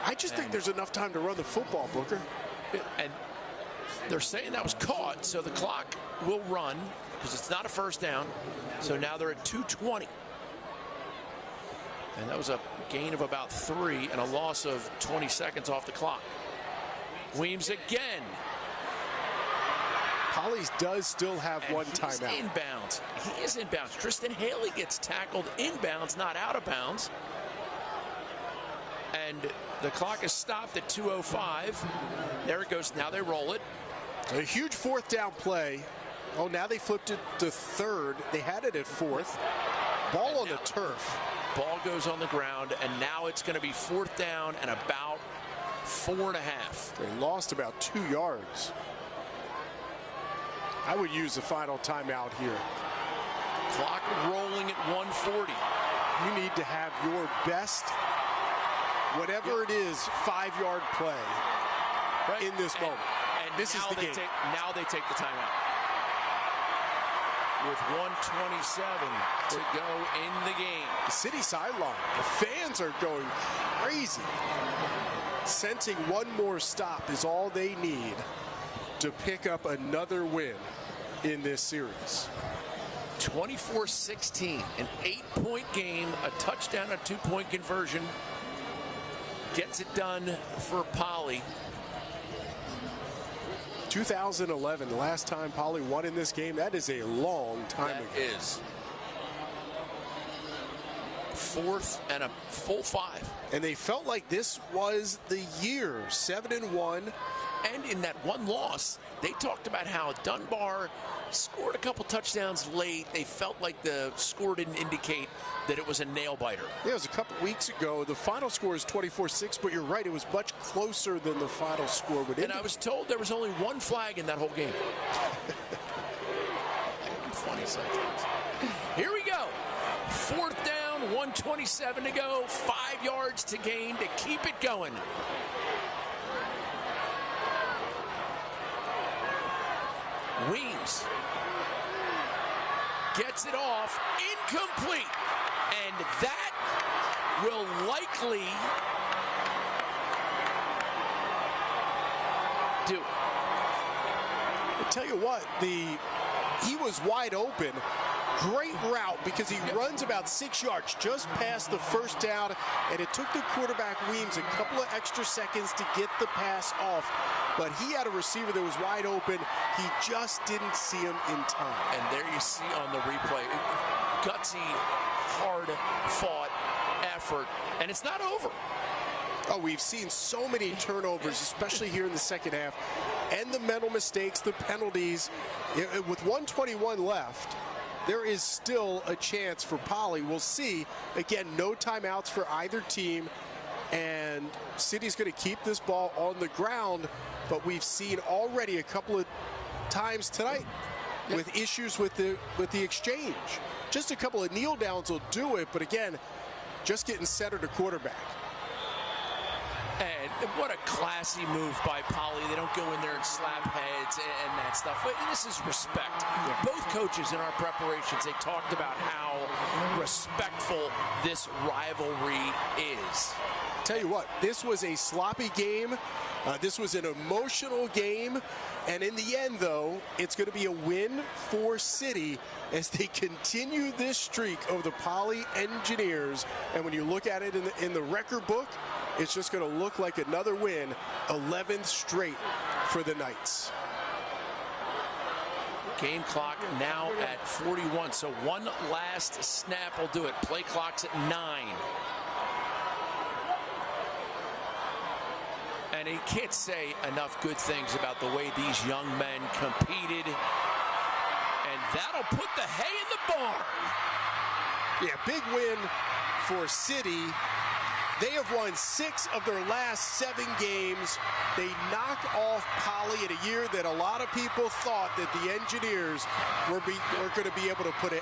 I just think there's enough time to run the football, Booker. And they're saying that was caught, so the clock will run because it's not a first down. So now they're at 2:20. And that was a gain of about 3 and a loss of 20 seconds off the clock. Weems again. Polly's does still have one timeout. Inbounds. He is inbounds. Tristan Haley gets tackled inbounds, not out of bounds. And the clock is stopped at 2:05. There it goes. Now they roll it. A huge fourth down play. Oh, now they flipped it to third. They had it at fourth. Ball on the turf. Ball goes on the ground, and now it's going to be fourth down and about 4.5. They lost about 2 yards. I would use the final timeout here. Clock rolling at 1:40. You need to have your best, whatever it is, 5-yard play in this moment. And this is the game. Now they take the timeout. With 1:27 to go in the game. The city sideline. The fans are going crazy. Sensing one more stop is all they need to pick up another win in this series. 24-16, an 8-point game, a touchdown, a 2-point conversion. Gets it done for Poly. 2011, the last time Poly won in this game. That is a long time ago. That is. Fourth and a full 5. And they felt like this was the year, 7-1. And in that one loss, they talked about how Dunbar scored a couple touchdowns late. They felt like the score didn't indicate that it was a nail-biter. Yeah, it was a couple weeks ago. The final score is 24-6, but you're right, it was much closer than the final score would indicate. And I was told there was only one flag in that whole game. Funny sometimes. Here we go. Fourth down, 1:27 to go, 5 yards to gain to keep it going. Weems gets it off, incomplete, and that will likely do it. I'll tell you what, he was wide open. Great route because he runs about 6 yards just past the first down, and it took the quarterback Weems a couple of extra seconds to get the pass off. But he had a receiver that was wide open. He just didn't see him in time. And there you see on the replay, gutsy, hard-fought effort, and it's not over. Oh, we've seen so many turnovers, especially here in the second half, and the mental mistakes, the penalties. With 1:21 left, there is still a chance for Poly. We'll see. Again, no timeouts for either team, and City's going to keep this ball on the ground, but we've seen already a couple of times tonight with issues with the exchange. Just a couple of kneel downs will do it, but again, just getting center to quarterback. And what a classy move by Poly. They don't go in there and slap heads and that stuff. But this is respect. Both coaches in our preparations, they talked about how respectful meaningful this rivalry is. Tell you what, this was a sloppy game. This was an emotional game. And in the end, though, it's going to be a win for City as they continue this streak of the Poly Engineers. And when you look at it in the record book, it's just going to look like another win, 11th straight for the Knights. Game clock now at 41, so one last snap will do it. Play clock's at 9. And he can't say enough good things about the way these young men competed. And that'll put the hay in the barn. Yeah, big win for City. They have won 6 of their last 7 games. They knock off Poly in a year that a lot of people thought that the Engineers were going to be able to put an